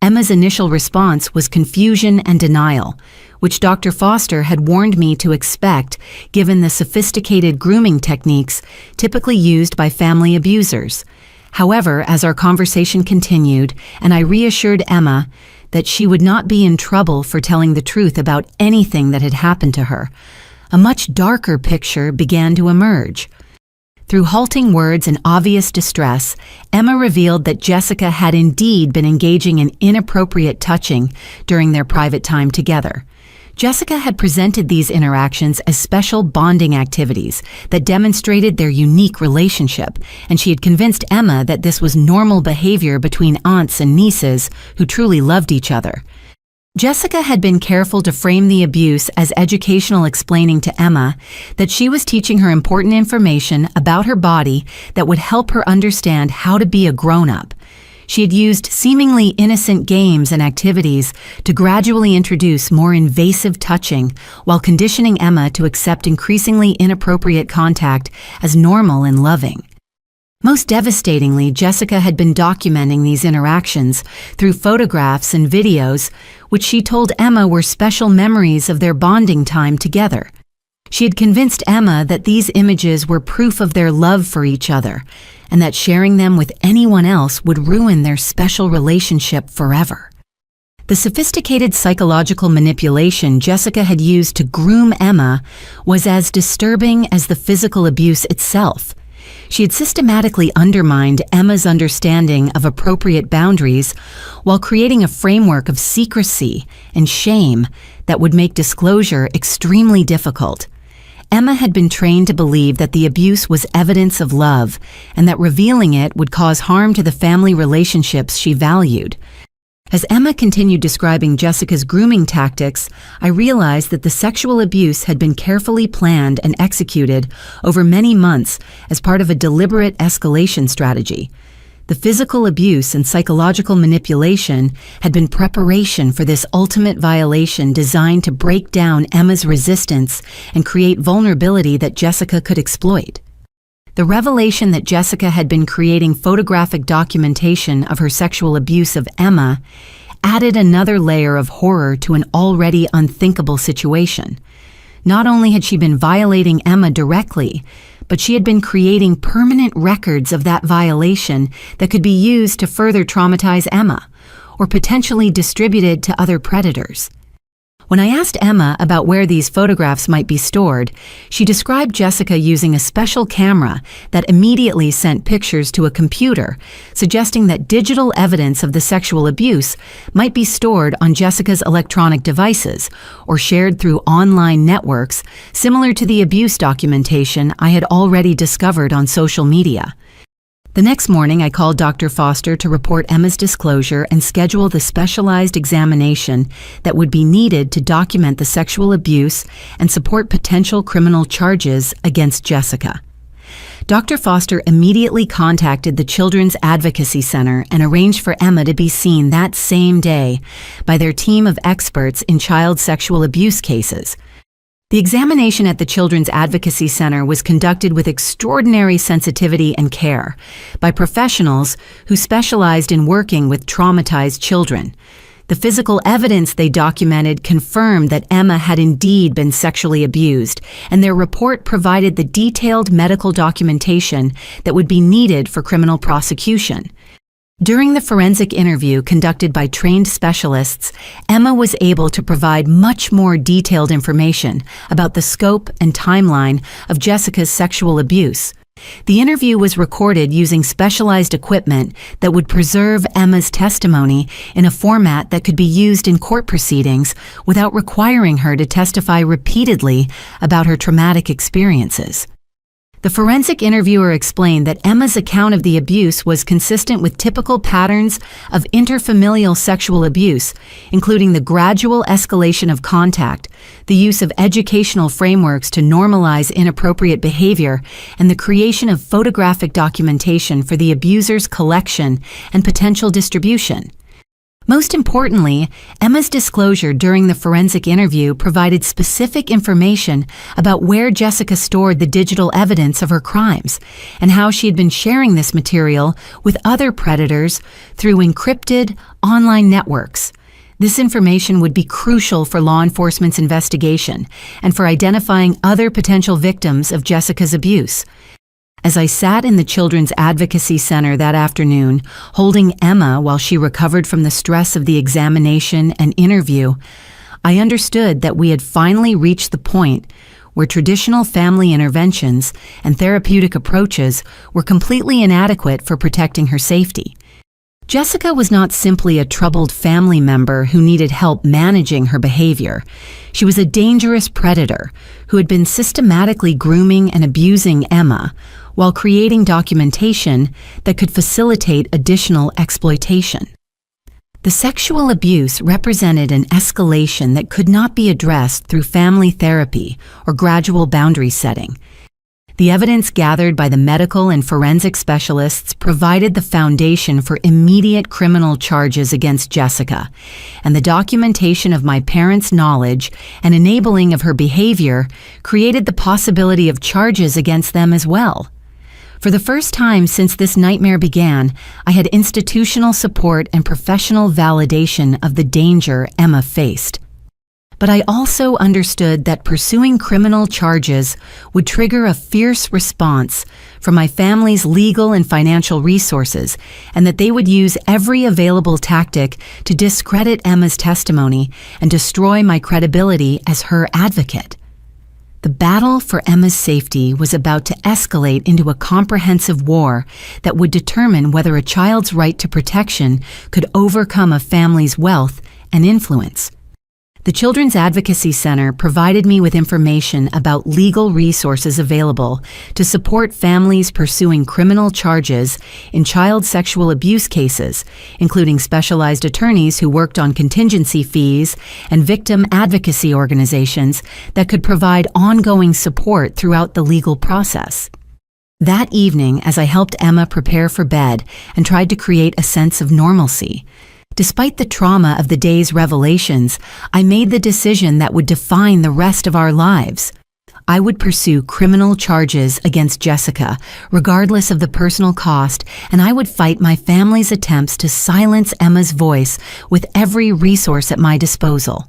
Emma's initial response was confusion and denial, which Dr. Foster had warned me to expect given the sophisticated grooming techniques typically used by family abusers. However, as our conversation continued and I reassured Emma that she would not be in trouble for telling the truth about anything that had happened to her, a much darker picture began to emerge. Through halting words and obvious distress, Emma revealed that Jessica had indeed been engaging in inappropriate touching during their private time together. Jessica had presented these interactions as special bonding activities that demonstrated their unique relationship, and she had convinced Emma that this was normal behavior between aunts and nieces who truly loved each other. Jessica had been careful to frame the abuse as educational, explaining to Emma that she was teaching her important information about her body that would help her understand how to be a grown-up. She had used seemingly innocent games and activities to gradually introduce more invasive touching while conditioning Emma to accept increasingly inappropriate contact as normal and loving. Most devastatingly, Jessica had been documenting these interactions through photographs and videos, which she told Emma were special memories of their bonding time together. She had convinced Emma that these images were proof of their love for each other, and that sharing them with anyone else would ruin their special relationship forever. The sophisticated psychological manipulation Jessica had used to groom Emma was as disturbing as the physical abuse itself. She had systematically undermined Emma's understanding of appropriate boundaries while creating a framework of secrecy and shame that would make disclosure extremely difficult. Emma had been trained to believe that the abuse was evidence of love and that revealing it would cause harm to the family relationships she valued. As Emma continued describing Jessica's grooming tactics, I realized that the sexual abuse had been carefully planned and executed over many months as part of a deliberate escalation strategy. The physical abuse and psychological manipulation had been preparation for this ultimate violation designed to break down Emma's resistance and create vulnerability that Jessica could exploit. The revelation that Jessica had been creating photographic documentation of her sexual abuse of Emma added another layer of horror to an already unthinkable situation. Not only had she been violating Emma directly, but she had been creating permanent records of that violation that could be used to further traumatize Emma, or potentially distributed to other predators. When I asked Emma about where these photographs might be stored, she described Jessica using a special camera that immediately sent pictures to a computer, suggesting that digital evidence of the sexual abuse might be stored on Jessica's electronic devices or shared through online networks similar to the abuse documentation I had already discovered on social media. The next morning, I called Dr. Foster to report Emma's disclosure and schedule the specialized examination that would be needed to document the sexual abuse and support potential criminal charges against Jessica. Dr. Foster immediately contacted the Children's Advocacy Center and arranged for Emma to be seen that same day by their team of experts in child sexual abuse cases. The examination at the Children's Advocacy Center was conducted with extraordinary sensitivity and care by professionals who specialized in working with traumatized children. The physical evidence they documented confirmed that Emma had indeed been sexually abused, and their report provided the detailed medical documentation that would be needed for criminal prosecution. During the forensic interview conducted by trained specialists, Emma was able to provide much more detailed information about the scope and timeline of Jessica's sexual abuse. The interview was recorded using specialized equipment that would preserve Emma's testimony in a format that could be used in court proceedings without requiring her to testify repeatedly about her traumatic experiences. The forensic interviewer explained that Emma's account of the abuse was consistent with typical patterns of interfamilial sexual abuse, including the gradual escalation of contact, the use of educational frameworks to normalize inappropriate behavior, and the creation of photographic documentation for the abuser's collection and potential distribution. Most importantly, Emma's disclosure during the forensic interview provided specific information about where Jessica stored the digital evidence of her crimes and how she had been sharing this material with other predators through encrypted online networks. This information would be crucial for law enforcement's investigation and for identifying other potential victims of Jessica's abuse. As I sat in the Children's Advocacy Center that afternoon, holding Emma while she recovered from the stress of the examination and interview, I understood that we had finally reached the point where traditional family interventions and therapeutic approaches were completely inadequate for protecting her safety. Jessica was not simply a troubled family member who needed help managing her behavior. She was a dangerous predator who had been systematically grooming and abusing Emma while creating documentation that could facilitate additional exploitation. The sexual abuse represented an escalation that could not be addressed through family therapy or gradual boundary setting. The evidence gathered by the medical and forensic specialists provided the foundation for immediate criminal charges against Jessica, and the documentation of my parents' knowledge and enabling of her behavior created the possibility of charges against them as well. For the first time since this nightmare began, I had institutional support and professional validation of the danger Emma faced. But I also understood that pursuing criminal charges would trigger a fierce response from my family's legal and financial resources, and that they would use every available tactic to discredit Emma's testimony and destroy my credibility as her advocate. The battle for Emma's safety was about to escalate into a comprehensive war that would determine whether a child's right to protection could overcome a family's wealth and influence. The Children's Advocacy Center provided me with information about legal resources available to support families pursuing criminal charges in child sexual abuse cases, including specialized attorneys who worked on contingency fees and victim advocacy organizations that could provide ongoing support throughout the legal process. That evening, as I helped Emma prepare for bed and tried to create a sense of normalcy, despite the trauma of the day's revelations, I made the decision that would define the rest of our lives. I would pursue criminal charges against Jessica, regardless of the personal cost, and I would fight my family's attempts to silence Emma's voice with every resource at my disposal.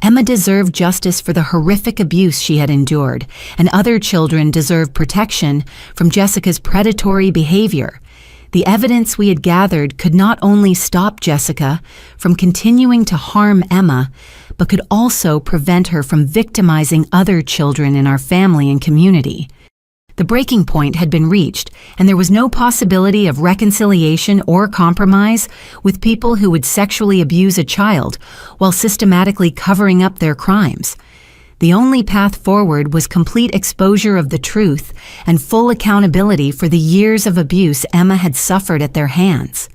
Emma deserved justice for the horrific abuse she had endured, and other children deserved protection from Jessica's predatory behavior. The evidence we had gathered could not only stop Jessica from continuing to harm Emma, but could also prevent her from victimizing other children in our family and community. The breaking point had been reached, and there was no possibility of reconciliation or compromise with people who would sexually abuse a child while systematically covering up their crimes. The only path forward was complete exposure of the truth and full accountability for the years of abuse Emma had suffered at their hands.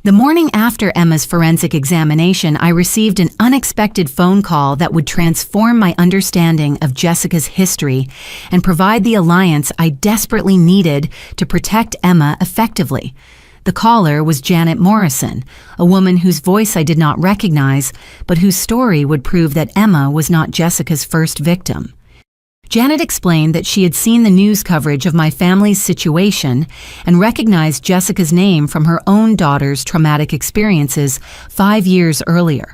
The morning after Emma's forensic examination, I received an unexpected phone call that would transform my understanding of Jessica's history and provide the alliance I desperately needed to protect Emma effectively. The caller was Janet Morrison, a woman whose voice I did not recognize, but whose story would prove that Emma was not Jessica's first victim. Janet explained that she had seen the news coverage of my family's situation and recognized Jessica's name from her own daughter's traumatic experiences 5 years earlier.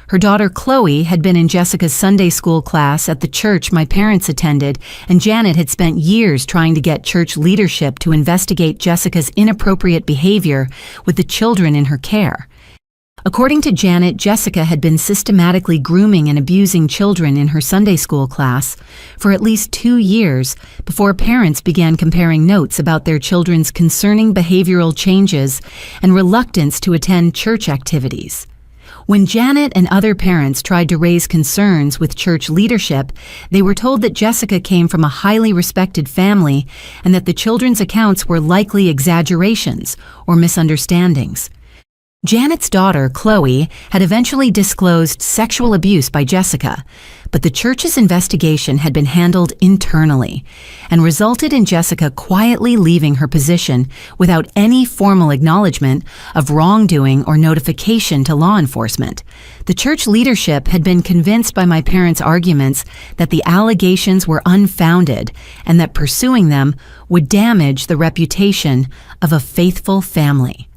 Her daughter Chloe had been in Jessica's Sunday school class at the church my parents attended, and Janet had spent years trying to get church leadership to investigate Jessica's inappropriate behavior with the children in her care. According to Janet, Jessica had been systematically grooming and abusing children in her Sunday school class for at least 2 years before parents began comparing notes about their children's concerning behavioral changes and reluctance to attend church activities. When Janet and other parents tried to raise concerns with church leadership, they were told that Jessica came from a highly respected family and that the children's accounts were likely exaggerations or misunderstandings. Janet's daughter, Chloe, had eventually disclosed sexual abuse by Jessica, but the church's investigation had been handled internally and resulted in Jessica quietly leaving her position without any formal acknowledgement of wrongdoing or notification to law enforcement. The church leadership had been convinced by my parents' arguments that the allegations were unfounded and that pursuing them would damage the reputation of a faithful family.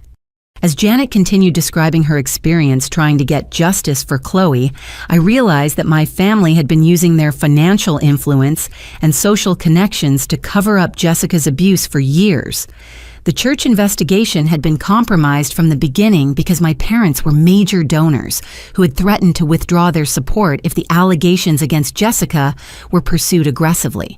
As Janet continued describing her experience trying to get justice for Chloe, I realized that my family had been using their financial influence and social connections to cover up Jessica's abuse for years. The church investigation had been compromised from the beginning because my parents were major donors who had threatened to withdraw their support if the allegations against Jessica were pursued aggressively.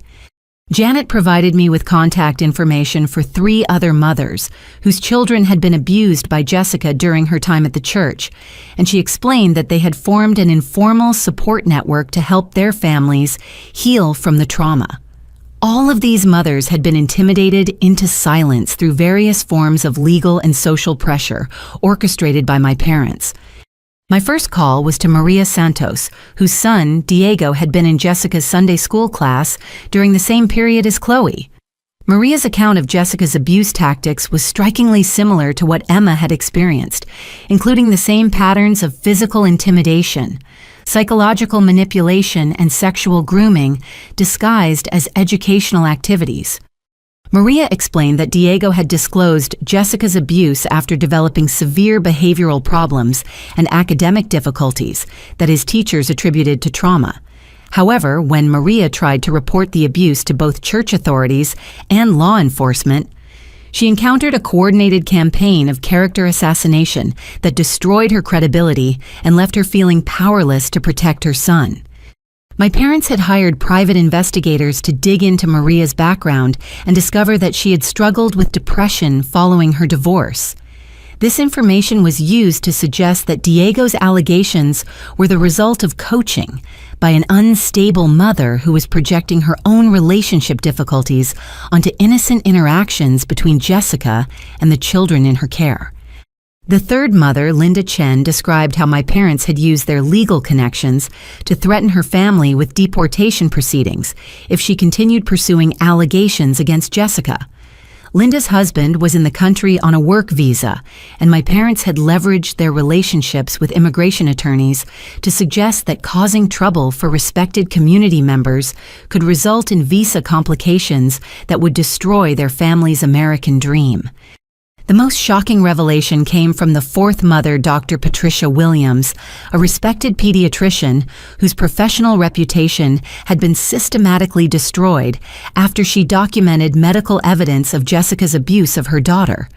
Janet provided me with contact information for 3 other mothers whose children had been abused by Jessica during her time at the church, and she explained that they had formed an informal support network to help their families heal from the trauma. All of these mothers had been intimidated into silence through various forms of legal and social pressure orchestrated by my parents. My first call was to Maria Santos, whose son, Diego, had been in Jessica's Sunday school class during the same period as Chloe. Maria's account of Jessica's abuse tactics was strikingly similar to what Emma had experienced, including the same patterns of physical intimidation, psychological manipulation, and sexual grooming disguised as educational activities. Maria explained that Diego had disclosed Jessica's abuse after developing severe behavioral problems and academic difficulties that his teachers attributed to trauma. However, when Maria tried to report the abuse to both church authorities and law enforcement, she encountered a coordinated campaign of character assassination that destroyed her credibility and left her feeling powerless to protect her son. My parents had hired private investigators to dig into Maria's background and discover that she had struggled with depression following her divorce. This information was used to suggest that Diego's allegations were the result of coaching by an unstable mother who was projecting her own relationship difficulties onto innocent interactions between Jessica and the children in her care. The third mother, Linda Chen, described how my parents had used their legal connections to threaten her family with deportation proceedings if she continued pursuing allegations against Jessica. Linda's husband was in the country on a work visa, and my parents had leveraged their relationships with immigration attorneys to suggest that causing trouble for respected community members could result in visa complications that would destroy their family's American dream. The most shocking revelation came from the fourth mother, Dr. Patricia Williams, a respected pediatrician whose professional reputation had been systematically destroyed after she documented medical evidence of Jessica's abuse of her daughter.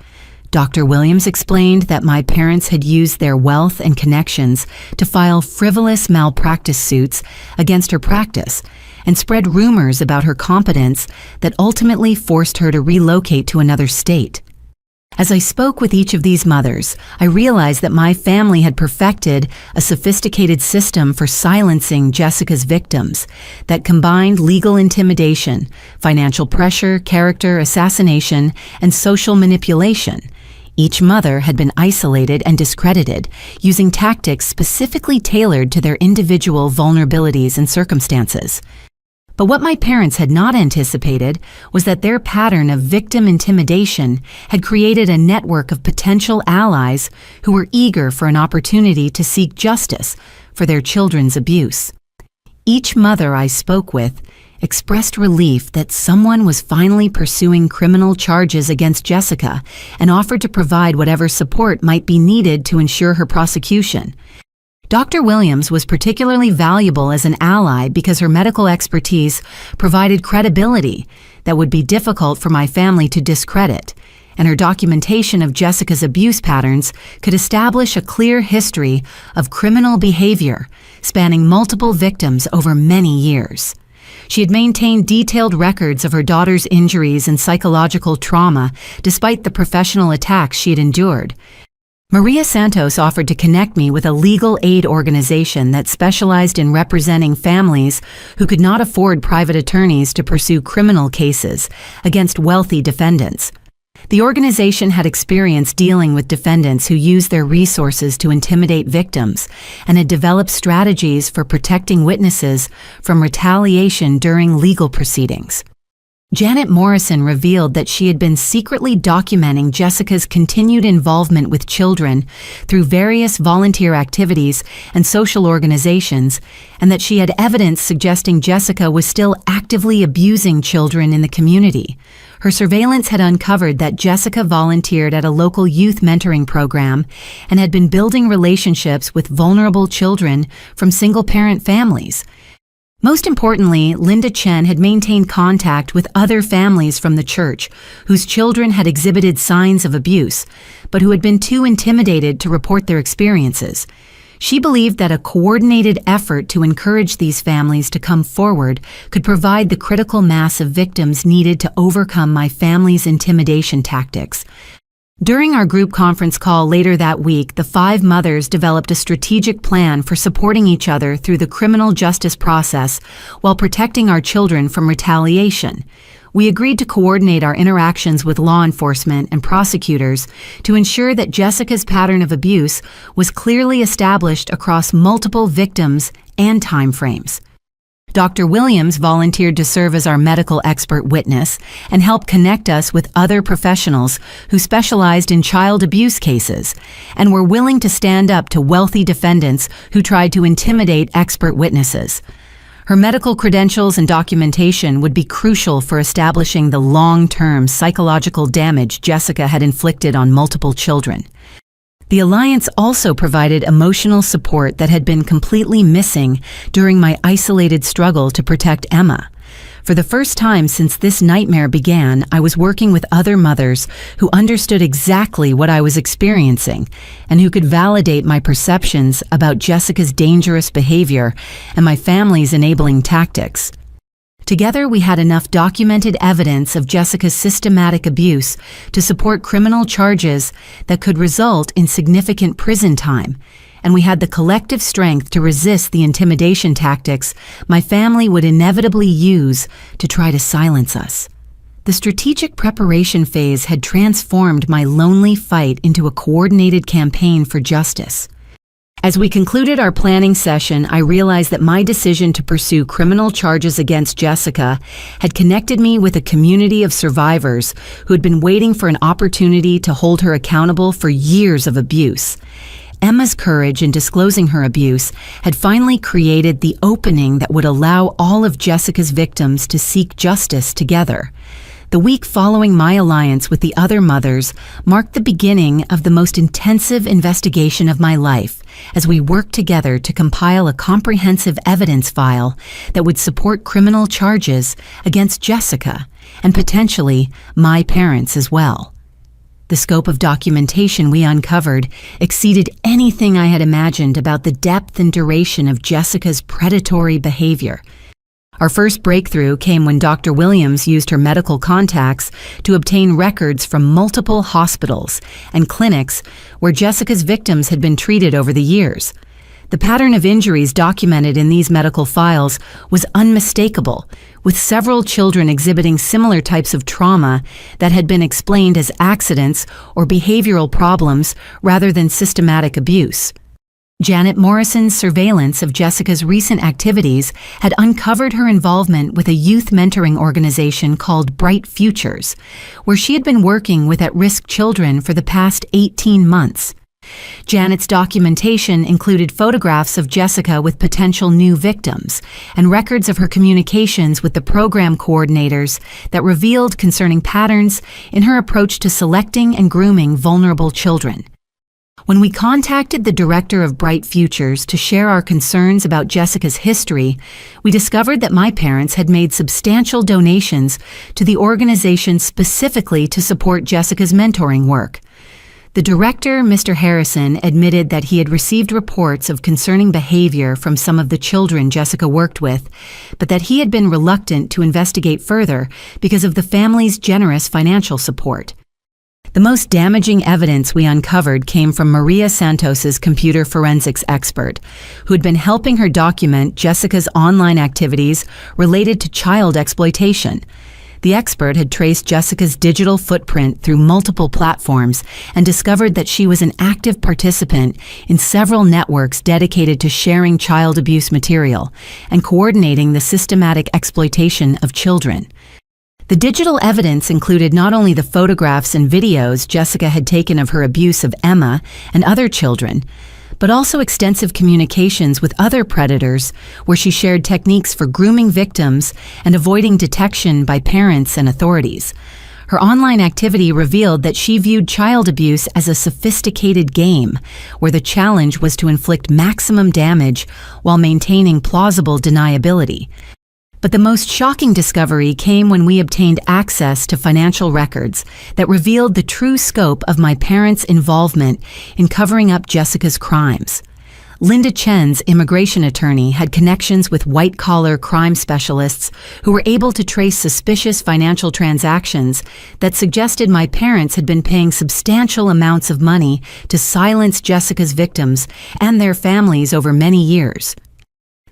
Dr. Williams explained that my parents had used their wealth and connections to file frivolous malpractice suits against her practice and spread rumors about her competence that ultimately forced her to relocate to another state. As I spoke with each of these mothers, I realized that my family had perfected a sophisticated system for silencing Jessica's victims that combined legal intimidation, financial pressure, character assassination, and social manipulation. Each mother had been isolated and discredited, using tactics specifically tailored to their individual vulnerabilities and circumstances. But what my parents had not anticipated was that their pattern of victim intimidation had created a network of potential allies who were eager for an opportunity to seek justice for their children's abuse. Each mother I spoke with expressed relief that someone was finally pursuing criminal charges against Jessica and offered to provide whatever support might be needed to ensure her prosecution. Dr. Williams was particularly valuable as an ally because her medical expertise provided credibility that would be difficult for my family to discredit, and her documentation of Jessica's abuse patterns could establish a clear history of criminal behavior spanning multiple victims over many years. She had maintained detailed records of her daughter's injuries and psychological trauma despite the professional attacks she had endured. Maria Santos offered to connect me with a legal aid organization that specialized in representing families who could not afford private attorneys to pursue criminal cases against wealthy defendants. The organization had experience dealing with defendants who used their resources to intimidate victims and had developed strategies for protecting witnesses from retaliation during legal proceedings. Janet Morrison revealed that she had been secretly documenting Jessica's continued involvement with children through various volunteer activities and social organizations, and that she had evidence suggesting Jessica was still actively abusing children in the community. Her surveillance had uncovered that Jessica volunteered at a local youth mentoring program and had been building relationships with vulnerable children from single-parent families. Most importantly, Linda Chen had maintained contact with other families from the church whose children had exhibited signs of abuse, but who had been too intimidated to report their experiences. She believed that a coordinated effort to encourage these families to come forward could provide the critical mass of victims needed to overcome my family's intimidation tactics. During our group conference call later that week, the 5 mothers developed a strategic plan for supporting each other through the criminal justice process while protecting our children from retaliation. We agreed to coordinate our interactions with law enforcement and prosecutors to ensure that Jessica's pattern of abuse was clearly established across multiple victims and timeframes. Dr. Williams volunteered to serve as our medical expert witness and help connect us with other professionals who specialized in child abuse cases and were willing to stand up to wealthy defendants who tried to intimidate expert witnesses. Her medical credentials and documentation would be crucial for establishing the long-term psychological damage Jessica had inflicted on multiple children. The Alliance also provided emotional support that had been completely missing during my isolated struggle to protect Emma. For the first time since this nightmare began, I was working with other mothers who understood exactly what I was experiencing and who could validate my perceptions about Jessica's dangerous behavior and my family's enabling tactics. Together, we had enough documented evidence of Jessica's systematic abuse to support criminal charges that could result in significant prison time, and we had the collective strength to resist the intimidation tactics my family would inevitably use to try to silence us. The strategic preparation phase had transformed my lonely fight into a coordinated campaign for justice. As we concluded our planning session, I realized that my decision to pursue criminal charges against Jessica had connected me with a community of survivors who had been waiting for an opportunity to hold her accountable for years of abuse. Emma's courage in disclosing her abuse had finally created the opening that would allow all of Jessica's victims to seek justice together. The week following my alliance with the other mothers marked the beginning of the most intensive investigation of my life as we worked together to compile a comprehensive evidence file that would support criminal charges against Jessica and potentially my parents as well. The scope of documentation we uncovered exceeded anything I had imagined about the depth and duration of Jessica's predatory behavior. Our first breakthrough came when Dr. Williams used her medical contacts to obtain records from multiple hospitals and clinics where Jessica's victims had been treated over the years. The pattern of injuries documented in these medical files was unmistakable, with several children exhibiting similar types of trauma that had been explained as accidents or behavioral problems rather than systematic abuse. Janet Morrison's surveillance of Jessica's recent activities had uncovered her involvement with a youth mentoring organization called Bright Futures, where she had been working with at-risk children for the past 18 months. Janet's documentation included photographs of Jessica with potential new victims and records of her communications with the program coordinators that revealed concerning patterns in her approach to selecting and grooming vulnerable children. When we contacted the director of Bright Futures to share our concerns about Jessica's history, we discovered that my parents had made substantial donations to the organization specifically to support Jessica's mentoring work. The director, Mr. Harrison, admitted that he had received reports of concerning behavior from some of the children Jessica worked with, but that he had been reluctant to investigate further because of the family's generous financial support. The most damaging evidence we uncovered came from Maria Santos's computer forensics expert, who had been helping her document Jessica's online activities related to child exploitation. The expert had traced Jessica's digital footprint through multiple platforms and discovered that she was an active participant in several networks dedicated to sharing child abuse material and coordinating the systematic exploitation of children. The digital evidence included not only the photographs and videos Jessica had taken of her abuse of Emma and other children, but also extensive communications with other predators where she shared techniques for grooming victims and avoiding detection by parents and authorities. Her online activity revealed that she viewed child abuse as a sophisticated game, where the challenge was to inflict maximum damage while maintaining plausible deniability. But the most shocking discovery came when we obtained access to financial records that revealed the true scope of my parents' involvement in covering up Jessica's crimes. Linda Chen's immigration attorney had connections with white-collar crime specialists who were able to trace suspicious financial transactions that suggested my parents had been paying substantial amounts of money to silence Jessica's victims and their families over many years.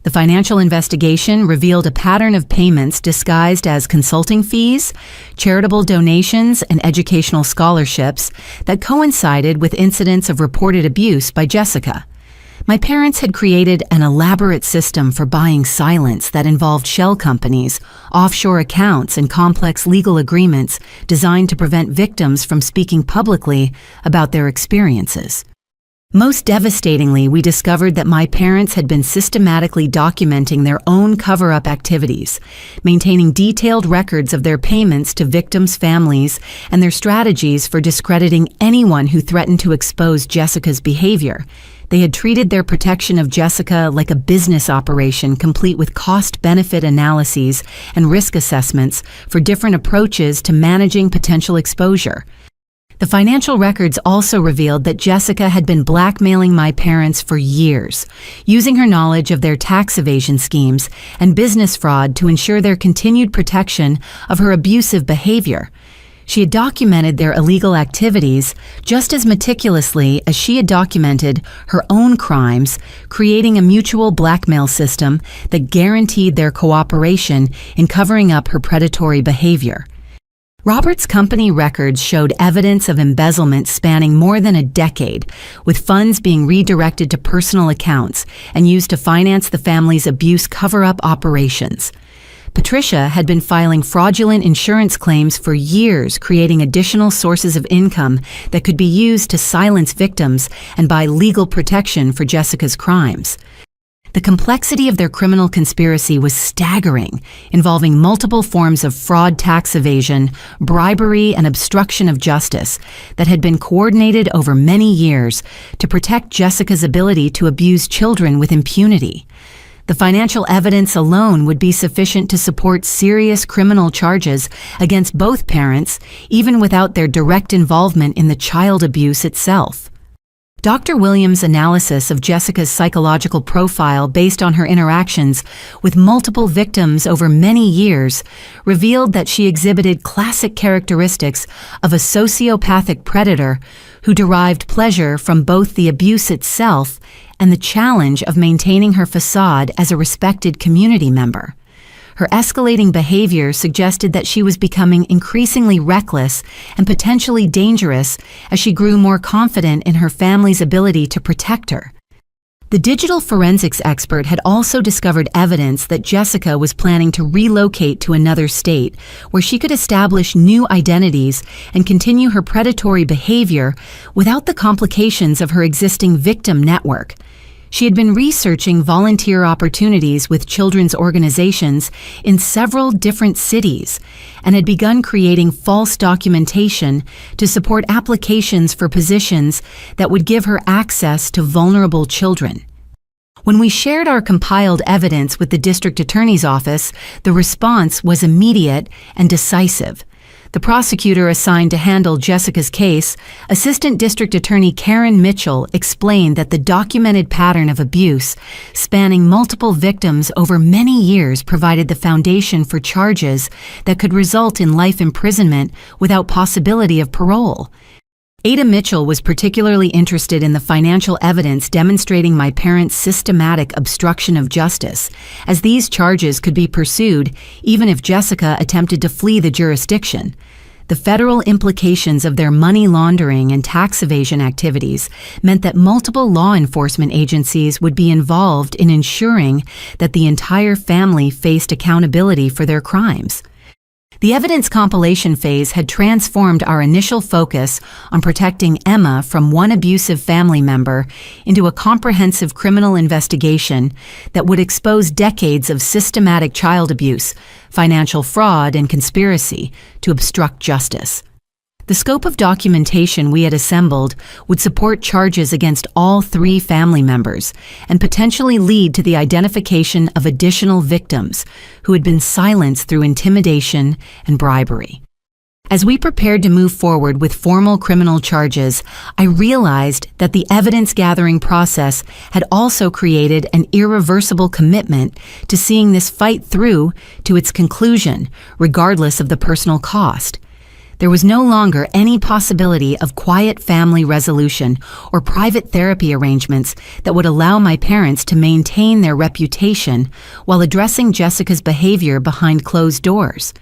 The financial investigation revealed a pattern of payments disguised as consulting fees, charitable donations, and educational scholarships that coincided with incidents of reported abuse by Jessica. My parents had created an elaborate system for buying silence that involved shell companies, offshore accounts, and complex legal agreements designed to prevent victims from speaking publicly about their experiences. Most devastatingly, we discovered that my parents had been systematically documenting their own cover-up activities, maintaining detailed records of their payments to victims' families and their strategies for discrediting anyone who threatened to expose Jessica's behavior. They had treated their protection of Jessica like a business operation complete with cost-benefit analyses and risk assessments for different approaches to managing potential exposure. The financial records also revealed that Jessica had been blackmailing my parents for years, using her knowledge of their tax evasion schemes and business fraud to ensure their continued protection of her abusive behavior. She had documented their illegal activities just as meticulously as she had documented her own crimes, creating a mutual blackmail system that guaranteed their cooperation in covering up her predatory behavior. Robert's company records showed evidence of embezzlement spanning more than a decade, with funds being redirected to personal accounts and used to finance the family's abuse cover-up operations. Patricia had been filing fraudulent insurance claims for years, creating additional sources of income that could be used to silence victims and buy legal protection for Jessica's crimes. The complexity of their criminal conspiracy was staggering, involving multiple forms of fraud, tax evasion, bribery, and obstruction of justice that had been coordinated over many years to protect Jessica's ability to abuse children with impunity. The financial evidence alone would be sufficient to support serious criminal charges against both parents, even without their direct involvement in the child abuse itself. Dr. Williams' analysis of Jessica's psychological profile based on her interactions with multiple victims over many years revealed that she exhibited classic characteristics of a sociopathic predator who derived pleasure from both the abuse itself and the challenge of maintaining her facade as a respected community member. Her escalating behavior suggested that she was becoming increasingly reckless and potentially dangerous as she grew more confident in her family's ability to protect her. The digital forensics expert had also discovered evidence that Jessica was planning to relocate to another state where she could establish new identities and continue her predatory behavior without the complications of her existing victim network. She had been researching volunteer opportunities with children's organizations in several different cities and had begun creating false documentation to support applications for positions that would give her access to vulnerable children. When we shared our compiled evidence with the district attorney's office, the response was immediate and decisive. The prosecutor assigned to handle Jessica's case, Assistant District Attorney Karen Mitchell, explained that the documented pattern of abuse, spanning multiple victims over many years, provided the foundation for charges that could result in life imprisonment without possibility of parole. Ada Mitchell was particularly interested in the financial evidence demonstrating my parents' systematic obstruction of justice, as these charges could be pursued even if Jessica attempted to flee the jurisdiction. The federal implications of their money laundering and tax evasion activities meant that multiple law enforcement agencies would be involved in ensuring that the entire family faced accountability for their crimes. The evidence compilation phase had transformed our initial focus on protecting Emma from one abusive family member into a comprehensive criminal investigation that would expose decades of systematic child abuse, financial fraud, and conspiracy to obstruct justice. The scope of documentation we had assembled would support charges against all 3 family members and potentially lead to the identification of additional victims who had been silenced through intimidation and bribery. As we prepared to move forward with formal criminal charges, I realized that the evidence-gathering process had also created an irreversible commitment to seeing this fight through to its conclusion, regardless of the personal cost. There was no longer any possibility of quiet family resolution or private therapy arrangements that would allow my parents to maintain their reputation while addressing Jessica's behavior behind closed doors.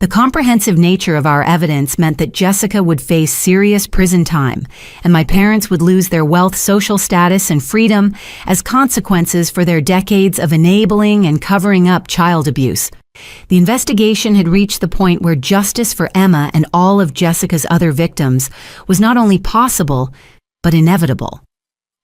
The comprehensive nature of our evidence meant that Jessica would face serious prison time, and my parents would lose their wealth, social status, and freedom as consequences for their decades of enabling and covering up child abuse. The investigation had reached the point where justice for Emma and all of Jessica's other victims was not only possible, but inevitable.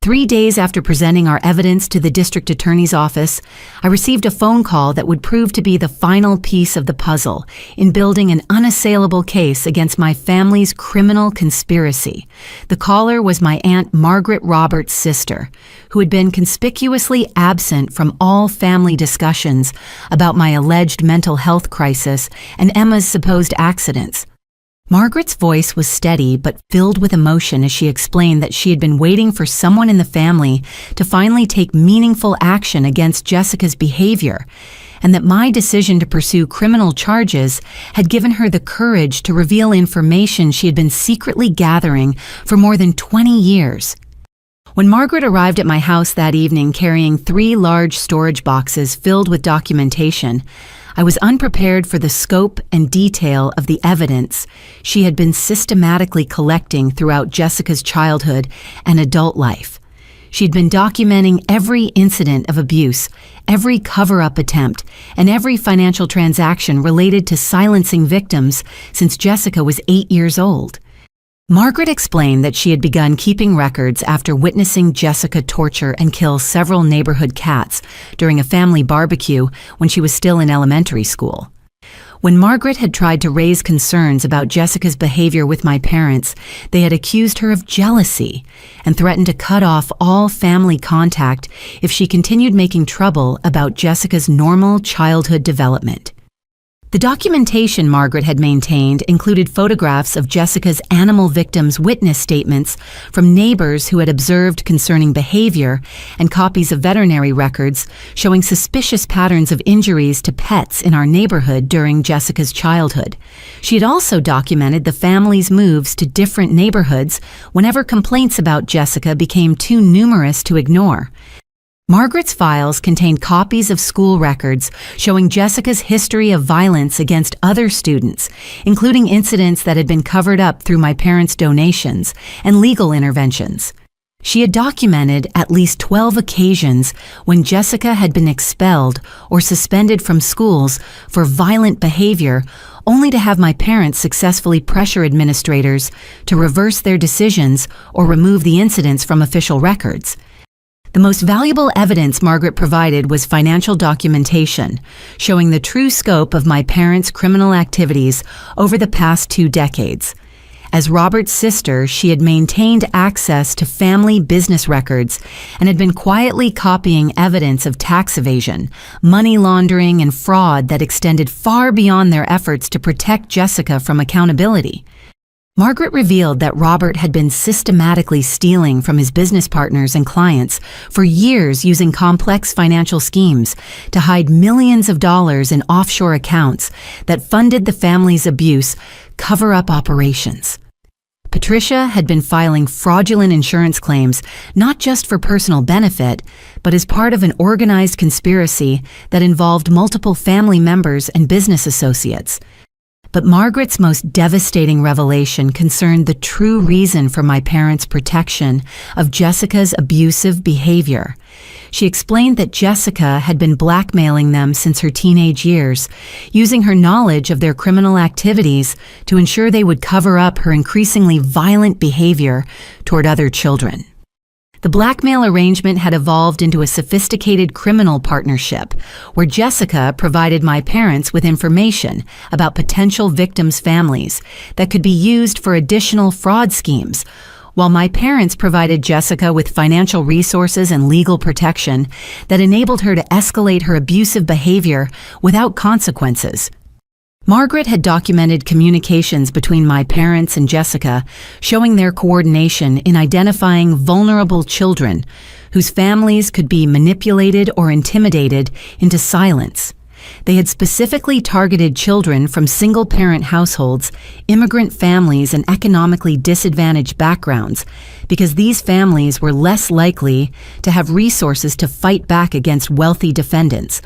3 days after presenting our evidence to the district attorney's office, I received a phone call that would prove to be the final piece of the puzzle in building an unassailable case against my family's criminal conspiracy. The caller was my Aunt Margaret Roberts' sister, who had been conspicuously absent from all family discussions about my alleged mental health crisis and Emma's supposed accidents. Margaret's voice was steady but filled with emotion as she explained that she had been waiting for someone in the family to finally take meaningful action against Jessica's behavior, and that my decision to pursue criminal charges had given her the courage to reveal information she had been secretly gathering for more than 20 years. When Margaret arrived at my house that evening carrying 3 large storage boxes filled with documentation, I was unprepared for the scope and detail of the evidence she had been systematically collecting throughout Jessica's childhood and adult life. She'd been documenting every incident of abuse, every cover-up attempt, and every financial transaction related to silencing victims since Jessica was 8 years old. Margaret explained that she had begun keeping records after witnessing Jessica torture and kill several neighborhood cats during a family barbecue when she was still in elementary school. When Margaret had tried to raise concerns about Jessica's behavior with my parents, they had accused her of jealousy and threatened to cut off all family contact if she continued making trouble about Jessica's normal childhood development. The documentation Margaret had maintained included photographs of Jessica's animal victims' witness statements from neighbors who had observed concerning behavior and copies of veterinary records showing suspicious patterns of injuries to pets in our neighborhood during Jessica's childhood. She had also documented the family's moves to different neighborhoods whenever complaints about Jessica became too numerous to ignore. Margaret's files contained copies of school records showing Jessica's history of violence against other students, including incidents that had been covered up through my parents' donations and legal interventions. She had documented at least 12 occasions when Jessica had been expelled or suspended from schools for violent behavior, only to have my parents successfully pressure administrators to reverse their decisions or remove the incidents from official records. The most valuable evidence Margaret provided was financial documentation, showing the true scope of my parents' criminal activities over the past 2 decades. As Robert's sister, she had maintained access to family business records and had been quietly copying evidence of tax evasion, money laundering, and fraud that extended far beyond their efforts to protect Jessica from accountability. Margaret revealed that Robert had been systematically stealing from his business partners and clients for years, using complex financial schemes to hide millions of dollars in offshore accounts that funded the family's abuse cover-up operations. Patricia had been filing fraudulent insurance claims not just for personal benefit, but as part of an organized conspiracy that involved multiple family members and business associates. But Margaret's most devastating revelation concerned the true reason for my parents' protection of Jessica's abusive behavior. She explained that Jessica had been blackmailing them since her teenage years, using her knowledge of their criminal activities to ensure they would cover up her increasingly violent behavior toward other children. The blackmail arrangement had evolved into a sophisticated criminal partnership, where Jessica provided my parents with information about potential victims' families that could be used for additional fraud schemes, while my parents provided Jessica with financial resources and legal protection that enabled her to escalate her abusive behavior without consequences. Margaret had documented communications between my parents and Jessica, showing their coordination in identifying vulnerable children whose families could be manipulated or intimidated into silence. They had specifically targeted children from single-parent households, immigrant families, and economically disadvantaged backgrounds, because these families were less likely to have resources to fight back against wealthy defendants.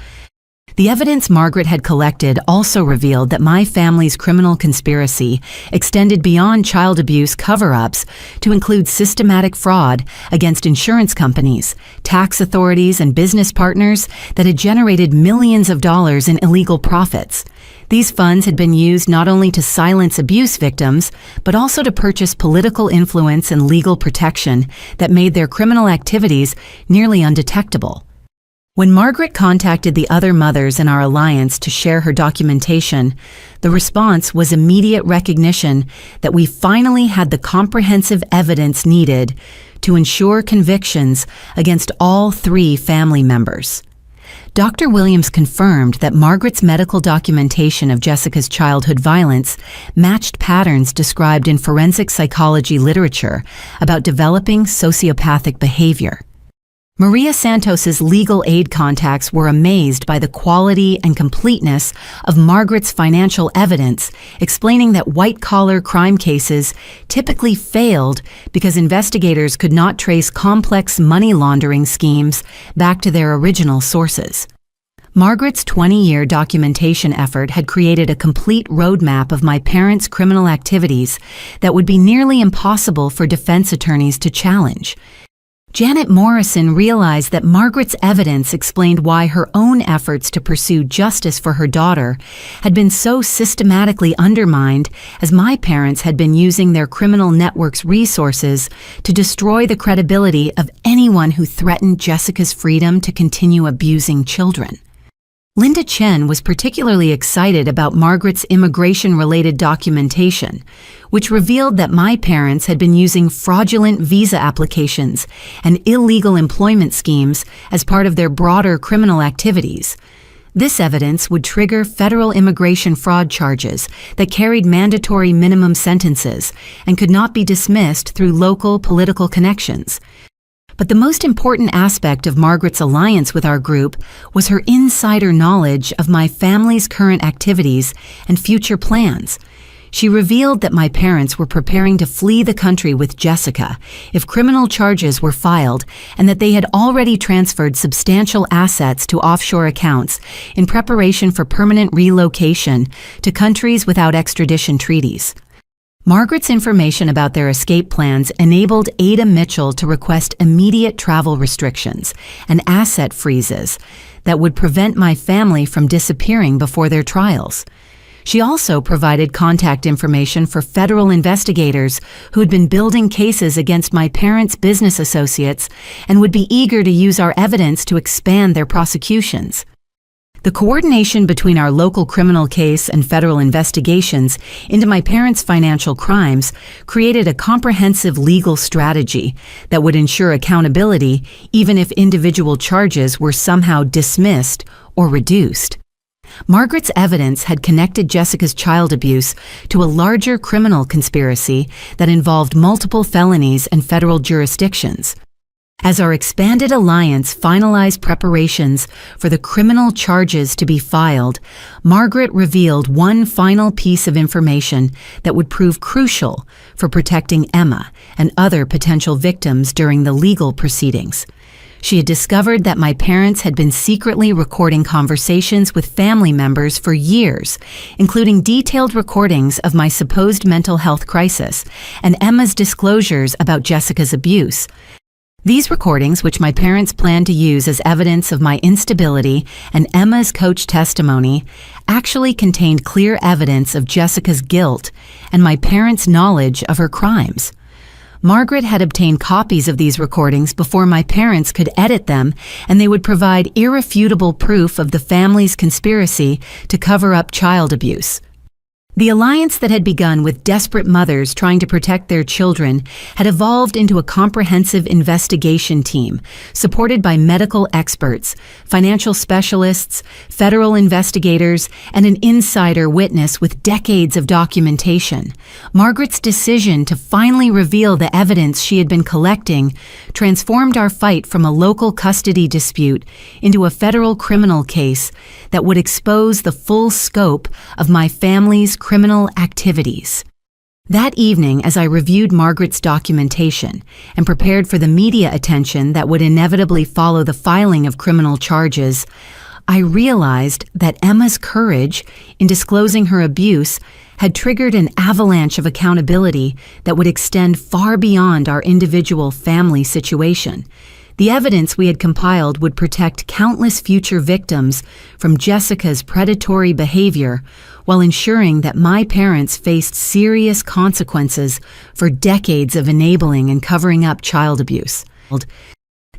The evidence Margaret had collected also revealed that my family's criminal conspiracy extended beyond child abuse cover-ups to include systematic fraud against insurance companies, tax authorities, and business partners that had generated millions of dollars in illegal profits. These funds had been used not only to silence abuse victims, but also to purchase political influence and legal protection that made their criminal activities nearly undetectable. When Margaret contacted the other mothers in our alliance to share her documentation, the response was immediate recognition that we finally had the comprehensive evidence needed to ensure convictions against all 3 family members. Dr. Williams confirmed that Margaret's medical documentation of Jessica's childhood violence matched patterns described in forensic psychology literature about developing sociopathic behavior. Maria Santos's legal aid contacts were amazed by the quality and completeness of Margaret's financial evidence, explaining that white-collar crime cases typically failed because investigators could not trace complex money laundering schemes back to their original sources. Margaret's 20-year documentation effort had created a complete roadmap of my parents' criminal activities that would be nearly impossible for defense attorneys to challenge. Janet Morrison realized that Margaret's evidence explained why her own efforts to pursue justice for her daughter had been so systematically undermined, as my parents had been using their criminal network's resources to destroy the credibility of anyone who threatened Jessica's freedom to continue abusing children. Linda Chen was particularly excited about Margaret's immigration-related documentation, which revealed that my parents had been using fraudulent visa applications and illegal employment schemes as part of their broader criminal activities. This evidence would trigger federal immigration fraud charges that carried mandatory minimum sentences and could not be dismissed through local political connections. But the most important aspect of Margaret's alliance with our group was her insider knowledge of my family's current activities and future plans. She revealed that my parents were preparing to flee the country with Jessica if criminal charges were filed, and that they had already transferred substantial assets to offshore accounts in preparation for permanent relocation to countries without extradition treaties. Margaret's information about their escape plans enabled Ada Mitchell to request immediate travel restrictions and asset freezes that would prevent my family from disappearing before their trials. She also provided contact information for federal investigators who had been building cases against my parents' business associates and would be eager to use our evidence to expand their prosecutions. The coordination between our local criminal case and federal investigations into my parents' financial crimes created a comprehensive legal strategy that would ensure accountability even if individual charges were somehow dismissed or reduced. Margaret's evidence had connected Jessica's child abuse to a larger criminal conspiracy that involved multiple felonies and federal jurisdictions. As our expanded alliance finalized preparations for the criminal charges to be filed, Margaret revealed one final piece of information that would prove crucial for protecting Emma and other potential victims during the legal proceedings. She had discovered that my parents had been secretly recording conversations with family members for years, including detailed recordings of my supposed mental health crisis and Emma's disclosures about Jessica's abuse. These recordings, which my parents planned to use as evidence of my instability and Emma's coach testimony, actually contained clear evidence of Jessica's guilt and my parents' knowledge of her crimes. Margaret had obtained copies of these recordings before my parents could edit them, and they would provide irrefutable proof of the family's conspiracy to cover up child abuse. The alliance that had begun with desperate mothers trying to protect their children had evolved into a comprehensive investigation team, supported by medical experts, financial specialists, federal investigators, and an insider witness with decades of documentation. Margaret's decision to finally reveal the evidence she had been collecting transformed our fight from a local custody dispute into a federal criminal case that would expose the full scope of my family's criminal activities. That evening, as I reviewed Margaret's documentation and prepared for the media attention that would inevitably follow the filing of criminal charges, I realized that Emma's courage in disclosing her abuse had triggered an avalanche of accountability that would extend far beyond our individual family situation. The evidence we had compiled would protect countless future victims from Jessica's predatory behavior while ensuring that my parents faced serious consequences for decades of enabling and covering up child abuse.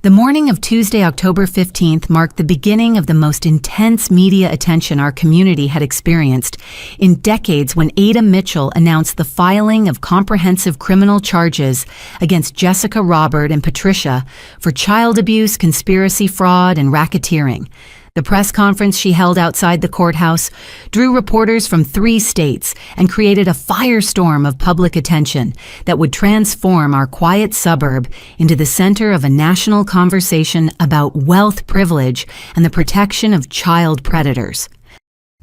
The morning of Tuesday, October 15th, marked the beginning of the most intense media attention our community had experienced in decades when Ada Mitchell announced the filing of comprehensive criminal charges against Jessica, Robert, and Patricia for child abuse, conspiracy, fraud, and racketeering. The press conference she held outside the courthouse drew reporters from 3 states and created a firestorm of public attention that would transform our quiet suburb into the center of a national conversation about wealth privilege and the protection of child predators.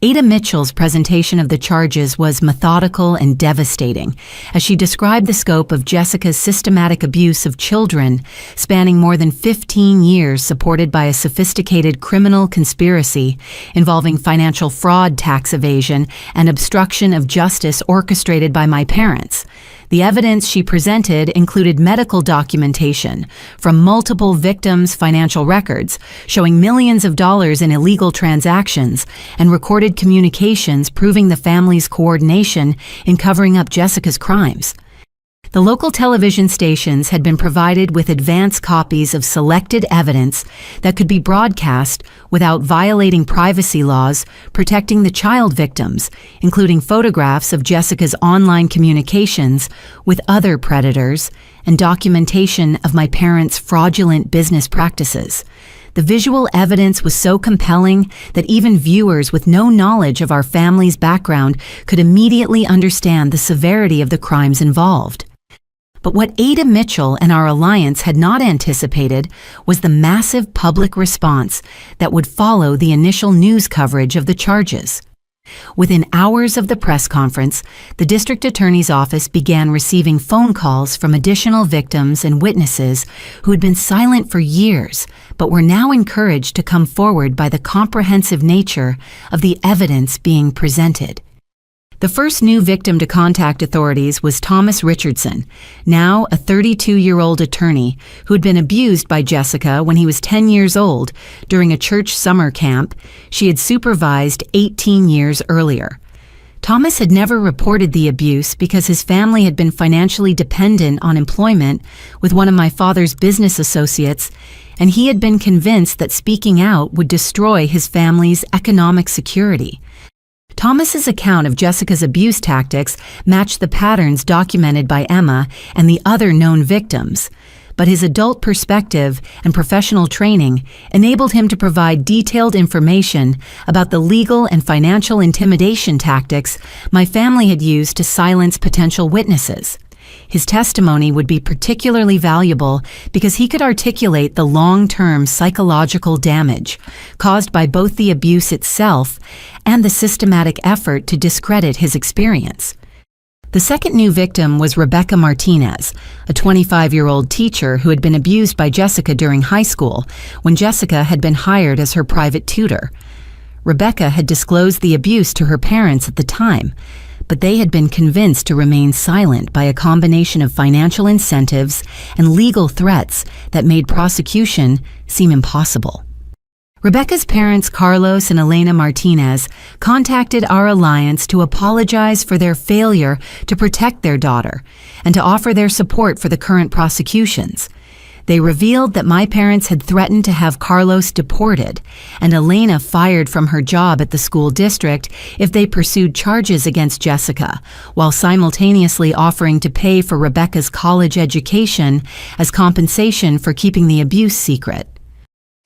Ada Mitchell's presentation of the charges was methodical and devastating, as she described the scope of Jessica's systematic abuse of children, spanning more than 15 years, supported by a sophisticated criminal conspiracy involving financial fraud, tax evasion, and obstruction of justice orchestrated by my parents. The evidence she presented included medical documentation from multiple victims' financial records, showing millions of dollars in illegal transactions, and recorded communications proving the family's coordination in covering up Jessica's crimes. The local television stations had been provided with advance copies of selected evidence that could be broadcast without violating privacy laws protecting the child victims, including photographs of Jessica's online communications with other predators and documentation of my parents' fraudulent business practices. The visual evidence was so compelling that even viewers with no knowledge of our family's background could immediately understand the severity of the crimes involved. But what Ada Mitchell and our alliance had not anticipated was the massive public response that would follow the initial news coverage of the charges. Within hours of the press conference, the district attorney's office began receiving phone calls from additional victims and witnesses who had been silent for years, but were now encouraged to come forward by the comprehensive nature of the evidence being presented. The first new victim to contact authorities was Thomas Richardson, now a 32-year-old attorney who had been abused by Jessica when he was 10 years old during a church summer camp she had supervised 18 years earlier. Thomas had never reported the abuse because his family had been financially dependent on employment with one of my father's business associates, and he had been convinced that speaking out would destroy his family's economic security. Thomas's account of Jessica's abuse tactics matched the patterns documented by Emma and the other known victims, but his adult perspective and professional training enabled him to provide detailed information about the legal and financial intimidation tactics my family had used to silence potential witnesses. His testimony would be particularly valuable because he could articulate the long-term psychological damage caused by both the abuse itself and the systematic effort to discredit his experience. The second new victim was Rebecca Martinez, a 25-year-old teacher who had been abused by Jessica during high school when Jessica had been hired as her private tutor. Rebecca had disclosed the abuse to her parents at the time, but they had been convinced to remain silent by a combination of financial incentives and legal threats that made prosecution seem impossible. Rebecca's parents, Carlos and Elena Martinez, contacted our alliance to apologize for their failure to protect their daughter and to offer their support for the current prosecutions. They revealed that my parents had threatened to have Carlos deported and Elena fired from her job at the school district if they pursued charges against Jessica, while simultaneously offering to pay for Rebecca's college education as compensation for keeping the abuse secret.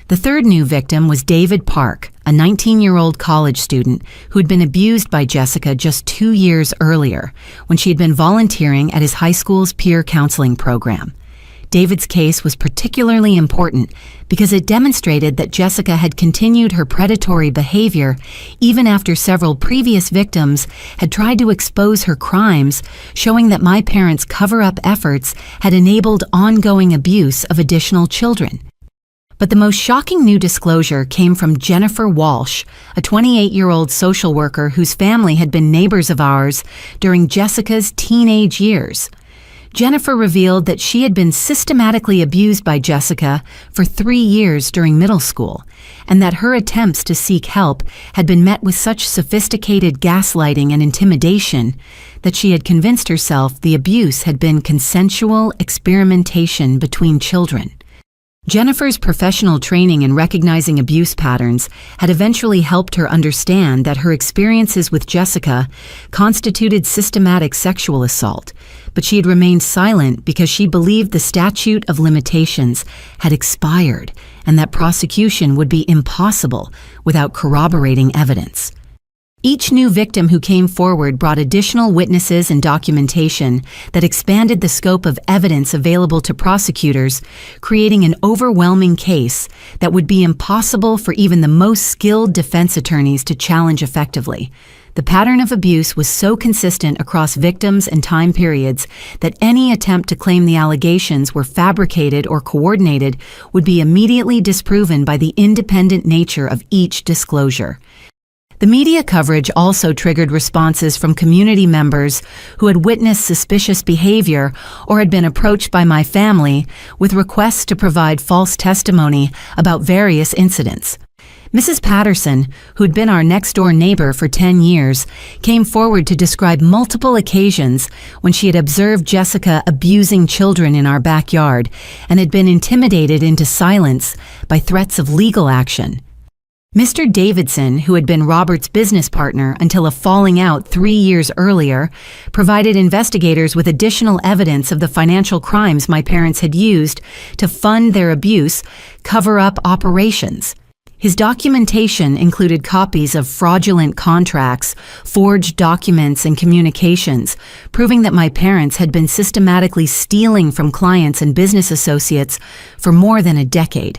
The third new victim was David Park, a 19-year-old college student who had been abused by Jessica just 2 years earlier when she had been volunteering at his high school's peer counseling program. David's case was particularly important because it demonstrated that Jessica had continued her predatory behavior even after several previous victims had tried to expose her crimes, showing that my parents' cover-up efforts had enabled ongoing abuse of additional children. But the most shocking new disclosure came from Jennifer Walsh, a 28-year-old social worker whose family had been neighbors of ours during Jessica's teenage years. Jennifer revealed that she had been systematically abused by Jessica for 3 years during middle school, and that her attempts to seek help had been met with such sophisticated gaslighting and intimidation that she had convinced herself the abuse had been consensual experimentation between children. Jennifer's professional training in recognizing abuse patterns had eventually helped her understand that her experiences with Jessica constituted systematic sexual assault, but she had remained silent because she believed the statute of limitations had expired and that prosecution would be impossible without corroborating evidence. Each new victim who came forward brought additional witnesses and documentation that expanded the scope of evidence available to prosecutors, creating an overwhelming case that would be impossible for even the most skilled defense attorneys to challenge effectively. The pattern of abuse was so consistent across victims and time periods that any attempt to claim the allegations were fabricated or coordinated would be immediately disproven by the independent nature of each disclosure. The media coverage also triggered responses from community members who had witnessed suspicious behavior or had been approached by my family with requests to provide false testimony about various incidents. Mrs. Patterson, who'd been our next-door neighbor for 10 years, came forward to describe multiple occasions when she had observed Jessica abusing children in our backyard and had been intimidated into silence by threats of legal action. Mr. Davidson, who had been Robert's business partner until a falling out 3 years earlier, provided investigators with additional evidence of the financial crimes my parents had used to fund their abuse, cover-up operations. His documentation included copies of fraudulent contracts, forged documents, and communications, proving that my parents had been systematically stealing from clients and business associates for more than a decade.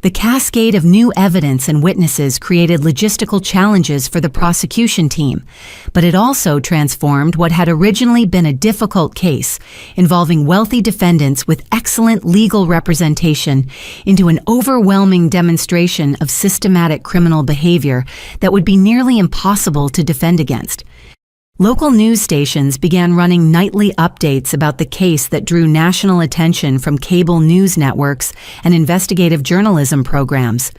The cascade of new evidence and witnesses created logistical challenges for the prosecution team, but it also transformed what had originally been a difficult case involving wealthy defendants with excellent legal representation into an overwhelming demonstration of systematic criminal behavior that would be nearly impossible to defend against. Local news stations began running nightly updates about the case that drew national attention from cable news networks and investigative journalism programs.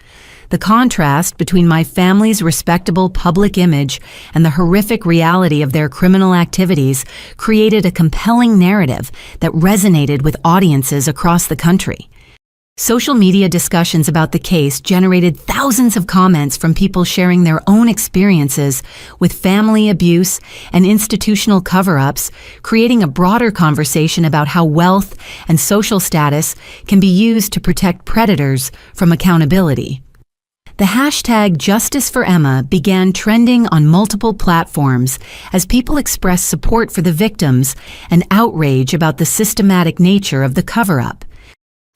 The contrast between my family's respectable public image and the horrific reality of their criminal activities created a compelling narrative that resonated with audiences across the country. Social media discussions about the case generated thousands of comments from people sharing their own experiences with family abuse and institutional cover-ups, creating a broader conversation about how wealth and social status can be used to protect predators from accountability. The hashtag Justice for Emma began trending on multiple platforms as people expressed support for the victims and outrage about the systematic nature of the cover-up.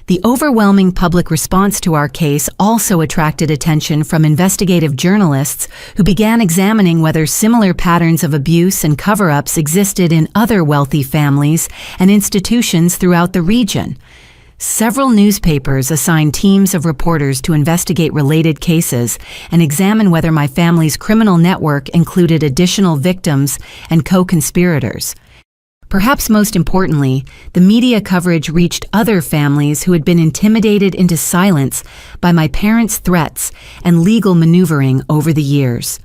The overwhelming public response to our case also attracted attention from investigative journalists who began examining whether similar patterns of abuse and cover-ups existed in other wealthy families and institutions throughout the region. Several newspapers assigned teams of reporters to investigate related cases and examine whether my family's criminal network included additional victims and co-conspirators. Perhaps most importantly, the media coverage reached other families who had been intimidated into silence by my parents' threats and legal maneuvering over the years.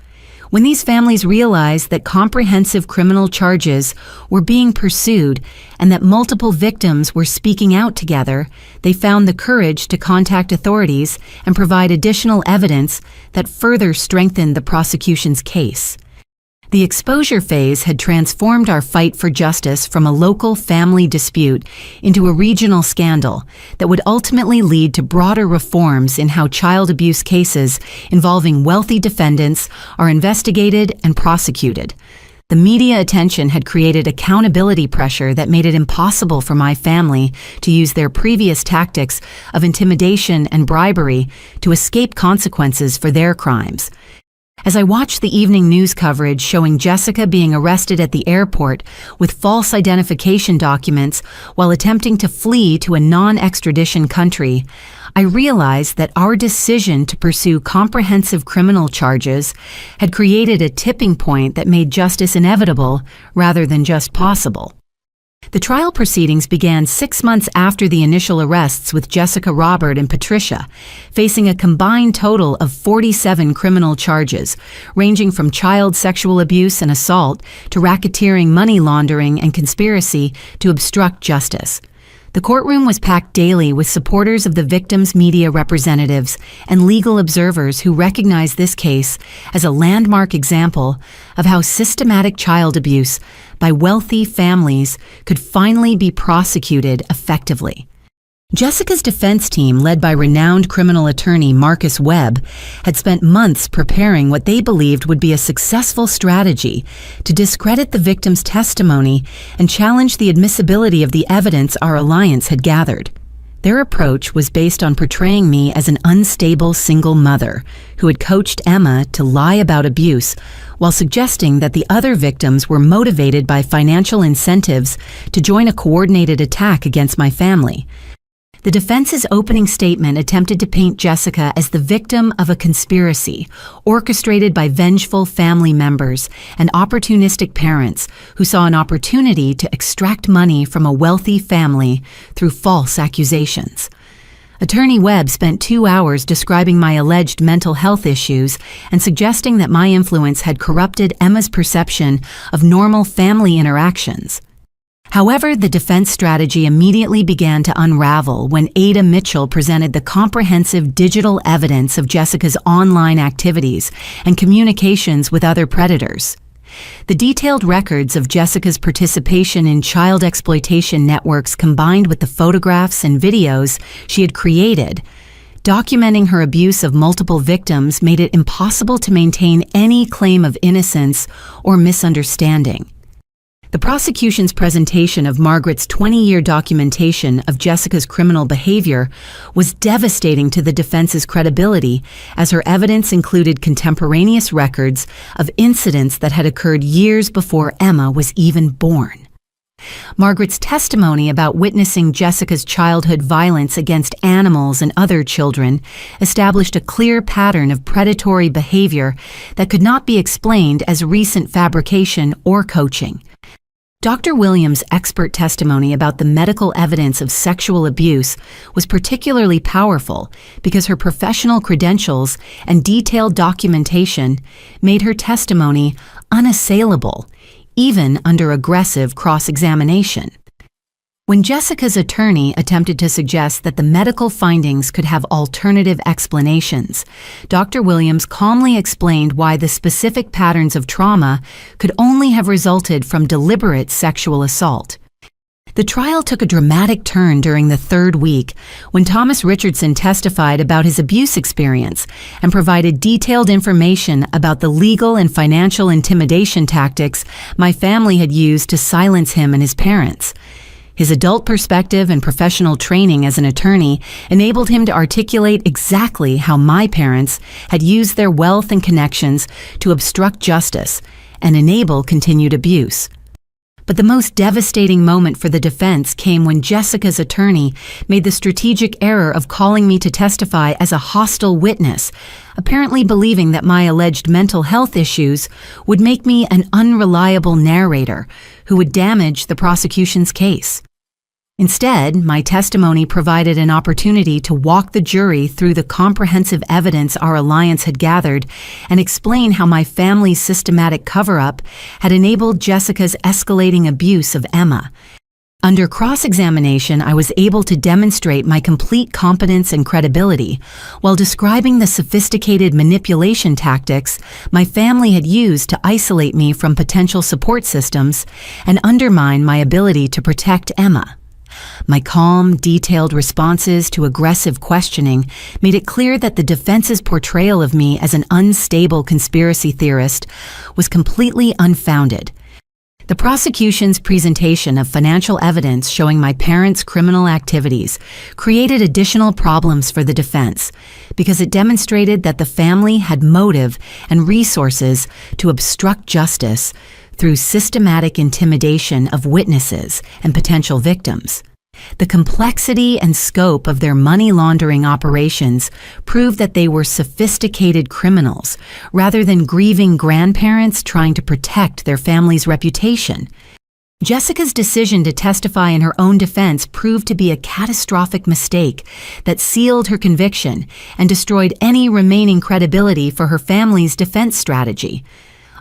When these families realized that comprehensive criminal charges were being pursued and that multiple victims were speaking out together, they found the courage to contact authorities and provide additional evidence that further strengthened the prosecution's case. The exposure phase had transformed our fight for justice from a local family dispute into a regional scandal that would ultimately lead to broader reforms in how child abuse cases involving wealthy defendants are investigated and prosecuted. The media attention had created accountability pressure that made it impossible for my family to use their previous tactics of intimidation and bribery to escape consequences for their crimes. As I watched the evening news coverage showing Jessica being arrested at the airport with false identification documents while attempting to flee to a non-extradition country, I realized that our decision to pursue comprehensive criminal charges had created a tipping point that made justice inevitable rather than just possible. The trial proceedings began 6 months after the initial arrests with Jessica, Robert, and Patricia, facing a combined total of 47 criminal charges, ranging from child sexual abuse and assault to racketeering, money laundering, and conspiracy to obstruct justice. The courtroom was packed daily with supporters of the victims' media representatives and legal observers who recognized this case as a landmark example of how systematic child abuse by wealthy families could finally be prosecuted effectively. Jessica's defense team, led by renowned criminal attorney Marcus Webb, had spent months preparing what they believed would be a successful strategy to discredit the victim's testimony and challenge the admissibility of the evidence our alliance had gathered. Their approach was based on portraying me as an unstable single mother who had coached Emma to lie about abuse while suggesting that the other victims were motivated by financial incentives to join a coordinated attack against my family. The defense's opening statement attempted to paint Jessica as the victim of a conspiracy orchestrated by vengeful family members and opportunistic parents who saw an opportunity to extract money from a wealthy family through false accusations. Attorney Webb spent 2 hours describing my alleged mental health issues and suggesting that my influence had corrupted Emma's perception of normal family interactions. However, the defense strategy immediately began to unravel when Ada Mitchell presented the comprehensive digital evidence of Jessica's online activities and communications with other predators. The detailed records of Jessica's participation in child exploitation networks combined with the photographs and videos she had created, documenting her abuse of multiple victims, made it impossible to maintain any claim of innocence or misunderstanding. The prosecution's presentation of Margaret's 20-year documentation of Jessica's criminal behavior was devastating to the defense's credibility, as her evidence included contemporaneous records of incidents that had occurred years before Emma was even born. Margaret's testimony about witnessing Jessica's childhood violence against animals and other children established a clear pattern of predatory behavior that could not be explained as recent fabrication or coaching. Dr. Williams' expert testimony about the medical evidence of sexual abuse was particularly powerful because her professional credentials and detailed documentation made her testimony unassailable, even under aggressive cross-examination. When Jessica's attorney attempted to suggest that the medical findings could have alternative explanations, Dr. Williams calmly explained why the specific patterns of trauma could only have resulted from deliberate sexual assault. The trial took a dramatic turn during the third week when Thomas Richardson testified about his abuse experience and provided detailed information about the legal and financial intimidation tactics my family had used to silence him and his parents. His adult perspective and professional training as an attorney enabled him to articulate exactly how my parents had used their wealth and connections to obstruct justice and enable continued abuse. But the most devastating moment for the defense came when Jessica's attorney made the strategic error of calling me to testify as a hostile witness, apparently believing that my alleged mental health issues would make me an unreliable narrator who would damage the prosecution's case. Instead, my testimony provided an opportunity to walk the jury through the comprehensive evidence our alliance had gathered and explain how my family's systematic cover-up had enabled Jessica's escalating abuse of Emma. Under cross-examination, I was able to demonstrate my complete competence and credibility while describing the sophisticated manipulation tactics my family had used to isolate me from potential support systems and undermine my ability to protect Emma. My calm, detailed responses to aggressive questioning made it clear that the defense's portrayal of me as an unstable conspiracy theorist was completely unfounded. The prosecution's presentation of financial evidence showing my parents' criminal activities created additional problems for the defense because it demonstrated that the family had motive and resources to obstruct justice through systematic intimidation of witnesses and potential victims. The complexity and scope of their money laundering operations proved that they were sophisticated criminals rather than grieving grandparents trying to protect their family's reputation. Jessica's decision to testify in her own defense proved to be a catastrophic mistake that sealed her conviction and destroyed any remaining credibility for her family's defense strategy.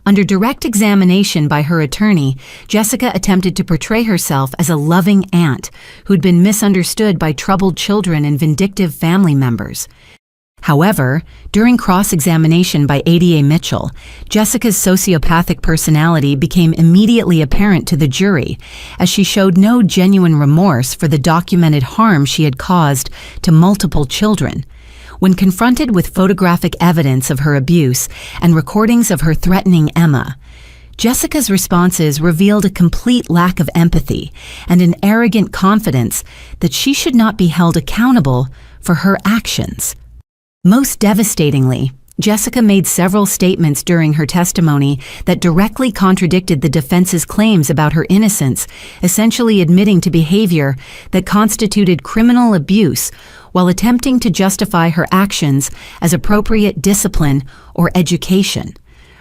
Under direct examination by her attorney, Jessica attempted to portray herself as a loving aunt who'd been misunderstood by troubled children and vindictive family members. However, during cross-examination by Ada Mitchell, Jessica's sociopathic personality became immediately apparent to the jury, as she showed no genuine remorse for the documented harm she had caused to multiple children. When confronted with photographic evidence of her abuse and recordings of her threatening Emma, Jessica's responses revealed a complete lack of empathy and an arrogant confidence that she should not be held accountable for her actions. Most devastatingly, Jessica made several statements during her testimony that directly contradicted the defense's claims about her innocence, essentially admitting to behavior that constituted criminal abuse while attempting to justify her actions as appropriate discipline or education.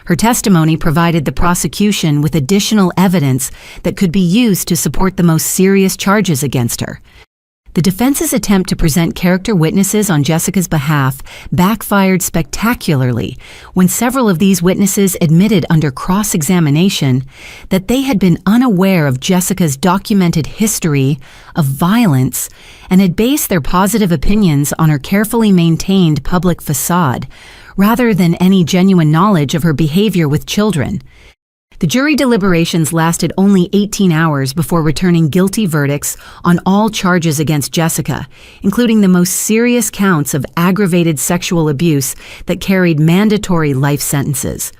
Her testimony provided the prosecution with additional evidence that could be used to support the most serious charges against her. The defense's attempt to present character witnesses on Jessica's behalf backfired spectacularly when several of these witnesses admitted under cross-examination that they had been unaware of Jessica's documented history of violence and had based their positive opinions on her carefully maintained public facade, rather than any genuine knowledge of her behavior with children. The jury deliberations lasted only 18 hours before returning guilty verdicts on all charges against Jessica, including the most serious counts of aggravated sexual abuse that carried mandatory life sentences.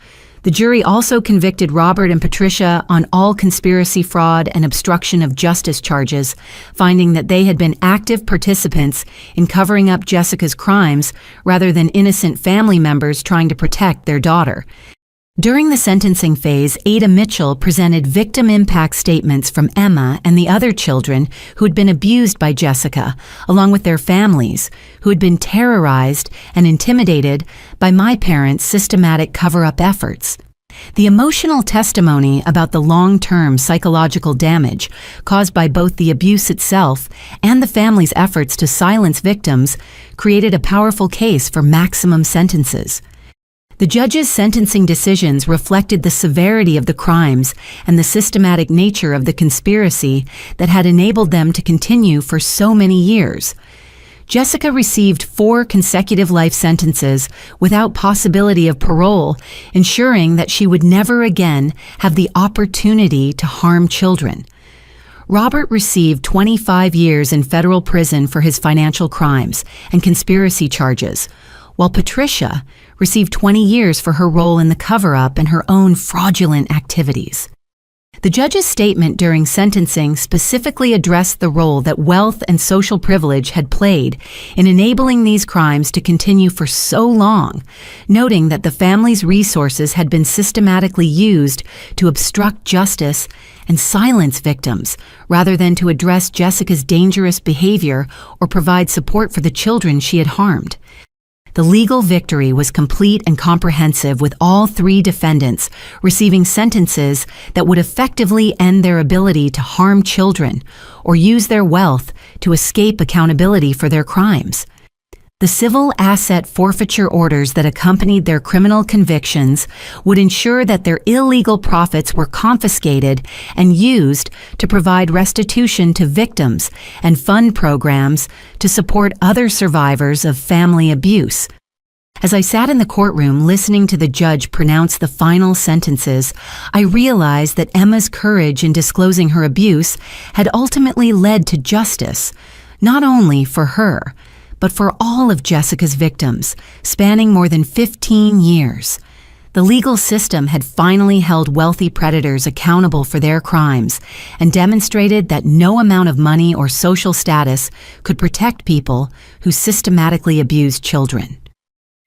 The jury also convicted Robert and Patricia on all conspiracy, fraud, and obstruction of justice charges, finding that they had been active participants in covering up Jessica's crimes rather than innocent family members trying to protect their daughter. During the sentencing phase, Ada Mitchell presented victim impact statements from Emma and the other children who had been abused by Jessica, along with their families, who had been terrorized and intimidated by my parents' systematic cover-up efforts. The emotional testimony about the long-term psychological damage caused by both the abuse itself and the family's efforts to silence victims created a powerful case for maximum sentences. The judge's sentencing decisions reflected the severity of the crimes and the systematic nature of the conspiracy that had enabled them to continue for so many years. Jessica received 4 consecutive life sentences without possibility of parole, ensuring that she would never again have the opportunity to harm children. Robert received 25 years in federal prison for his financial crimes and conspiracy charges, while Patricia received 20 years for her role in the cover-up and her own fraudulent activities. The judge's statement during sentencing specifically addressed the role that wealth and social privilege had played in enabling these crimes to continue for so long, noting that the family's resources had been systematically used to obstruct justice and silence victims, rather than to address Jessica's dangerous behavior or provide support for the children she had harmed. The legal victory was complete and comprehensive, with all 3 defendants receiving sentences that would effectively end their ability to harm children or use their wealth to escape accountability for their crimes. The civil asset forfeiture orders that accompanied their criminal convictions would ensure that their illegal profits were confiscated and used to provide restitution to victims and fund programs to support other survivors of family abuse. As I sat in the courtroom listening to the judge pronounce the final sentences, I realized that Emma's courage in disclosing her abuse had ultimately led to justice, not only for her, but for all of Jessica's victims, spanning more than 15 years. The legal system had finally held wealthy predators accountable for their crimes and demonstrated that no amount of money or social status could protect people who systematically abused children.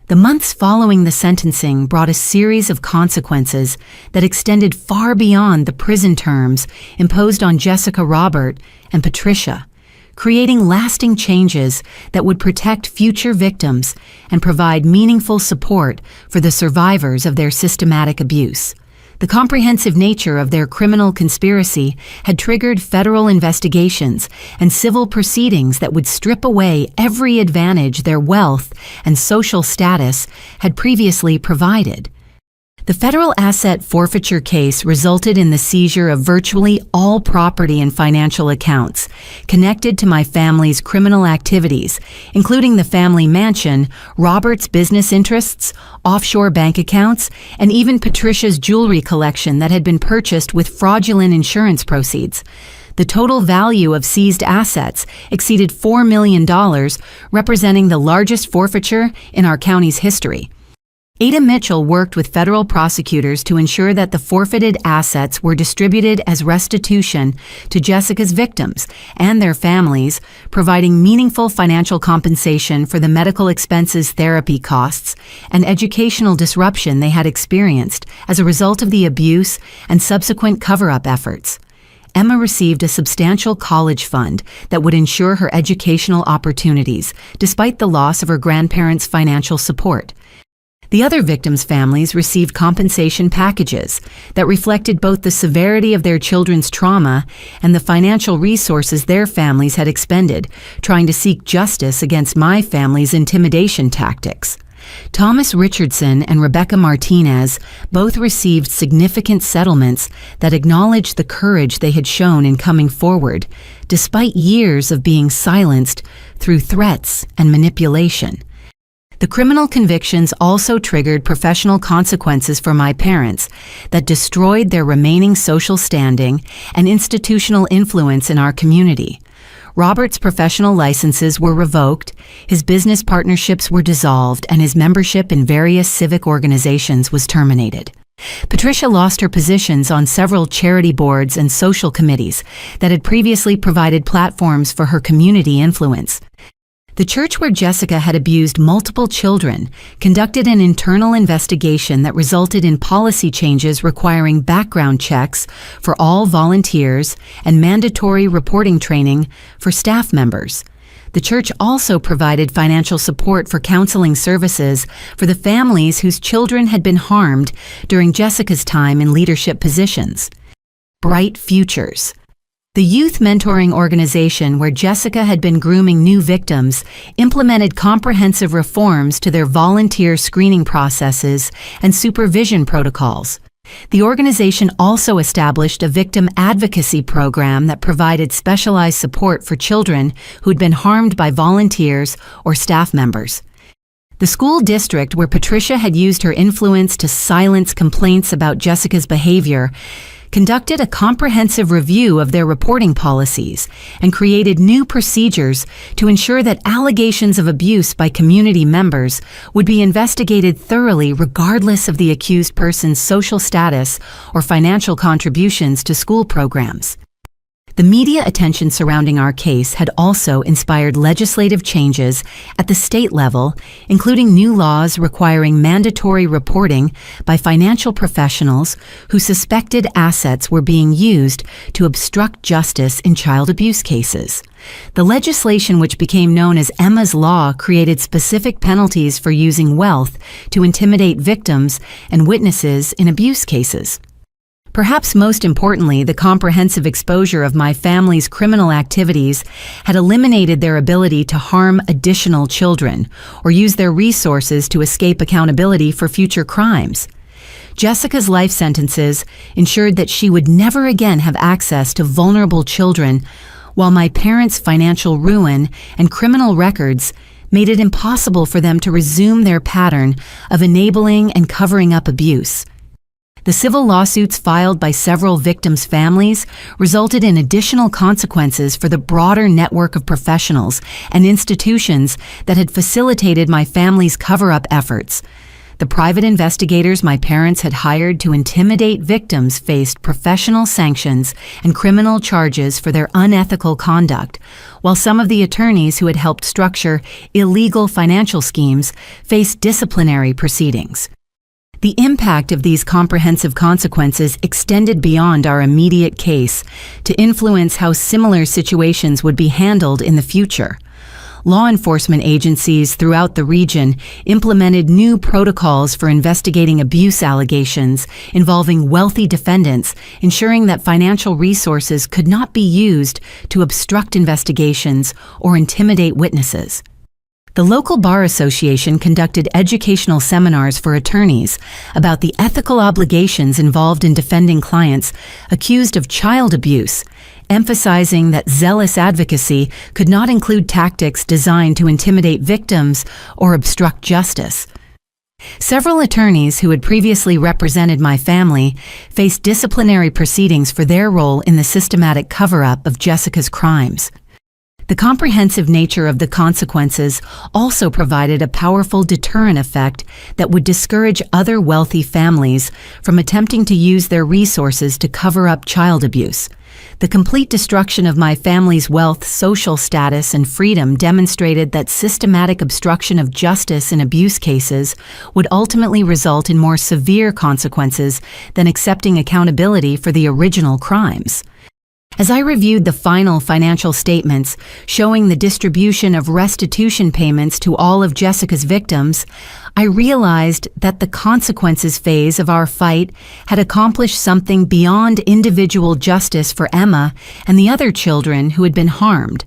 The months following the sentencing brought a series of consequences that extended far beyond the prison terms imposed on Jessica, Robert, and Patricia, creating lasting changes that would protect future victims and provide meaningful support for the survivors of their systematic abuse. The comprehensive nature of their criminal conspiracy had triggered federal investigations and civil proceedings that would strip away every advantage their wealth and social status had previously provided. The federal asset forfeiture case resulted in the seizure of virtually all property and financial accounts connected to my family's criminal activities, including the family mansion, Robert's business interests, offshore bank accounts, and even Patricia's jewelry collection that had been purchased with fraudulent insurance proceeds. The total value of seized assets exceeded $4 million, representing the largest forfeiture in our county's history. Ada Mitchell worked with federal prosecutors to ensure that the forfeited assets were distributed as restitution to Jessica's victims and their families, providing meaningful financial compensation for the medical expenses, therapy costs, and educational disruption they had experienced as a result of the abuse and subsequent cover-up efforts. Emma received a substantial college fund that would ensure her educational opportunities, despite the loss of her grandparents' financial support. The other victims' families received compensation packages that reflected both the severity of their children's trauma and the financial resources their families had expended trying to seek justice against my family's intimidation tactics. Thomas Richardson and Rebecca Martinez both received significant settlements that acknowledged the courage they had shown in coming forward, despite years of being silenced through threats and manipulation. The criminal convictions also triggered professional consequences for my parents that destroyed their remaining social standing and institutional influence in our community. Robert's professional licenses were revoked, his business partnerships were dissolved, and his membership in various civic organizations was terminated. Patricia lost her positions on several charity boards and social committees that had previously provided platforms for her community influence. The church where Jessica had abused multiple children conducted an internal investigation that resulted in policy changes requiring background checks for all volunteers and mandatory reporting training for staff members. The church also provided financial support for counseling services for the families whose children had been harmed during Jessica's time in leadership positions. Bright Futures. The youth mentoring organization where Jessica had been grooming new victims implemented comprehensive reforms to their volunteer screening processes and supervision protocols. The organization also established a victim advocacy program that provided specialized support for children who'd been harmed by volunteers or staff members. The school district where Patricia had used her influence to silence complaints about Jessica's behavior conducted a comprehensive review of their reporting policies and created new procedures to ensure that allegations of abuse by community members would be investigated thoroughly regardless of the accused person's social status or financial contributions to school programs. The media attention surrounding our case had also inspired legislative changes at the state level, including new laws requiring mandatory reporting by financial professionals who suspected assets were being used to obstruct justice in child abuse cases. The legislation, which became known as Emma's Law, created specific penalties for using wealth to intimidate victims and witnesses in abuse cases. Perhaps most importantly, the comprehensive exposure of my family's criminal activities had eliminated their ability to harm additional children or use their resources to escape accountability for future crimes. Jessica's life sentences ensured that she would never again have access to vulnerable children, while my parents' financial ruin and criminal records made it impossible for them to resume their pattern of enabling and covering up abuse. The civil lawsuits filed by several victims' families resulted in additional consequences for the broader network of professionals and institutions that had facilitated my family's cover-up efforts. The private investigators my parents had hired to intimidate victims faced professional sanctions and criminal charges for their unethical conduct, while some of the attorneys who had helped structure illegal financial schemes faced disciplinary proceedings. The impact of these comprehensive consequences extended beyond our immediate case to influence how similar situations would be handled in the future. Law enforcement agencies throughout the region implemented new protocols for investigating abuse allegations involving wealthy defendants, ensuring that financial resources could not be used to obstruct investigations or intimidate witnesses. The local bar association conducted educational seminars for attorneys about the ethical obligations involved in defending clients accused of child abuse, emphasizing that zealous advocacy could not include tactics designed to intimidate victims or obstruct justice. Several attorneys who had previously represented my family faced disciplinary proceedings for their role in the systematic cover-up of Jessica's crimes. The comprehensive nature of the consequences also provided a powerful deterrent effect that would discourage other wealthy families from attempting to use their resources to cover up child abuse. The complete destruction of my family's wealth, social status, and freedom demonstrated that systematic obstruction of justice in abuse cases would ultimately result in more severe consequences than accepting accountability for the original crimes. As I reviewed the final financial statements showing the distribution of restitution payments to all of Jessica's victims, I realized that the consequences phase of our fight had accomplished something beyond individual justice for Emma and the other children who had been harmed.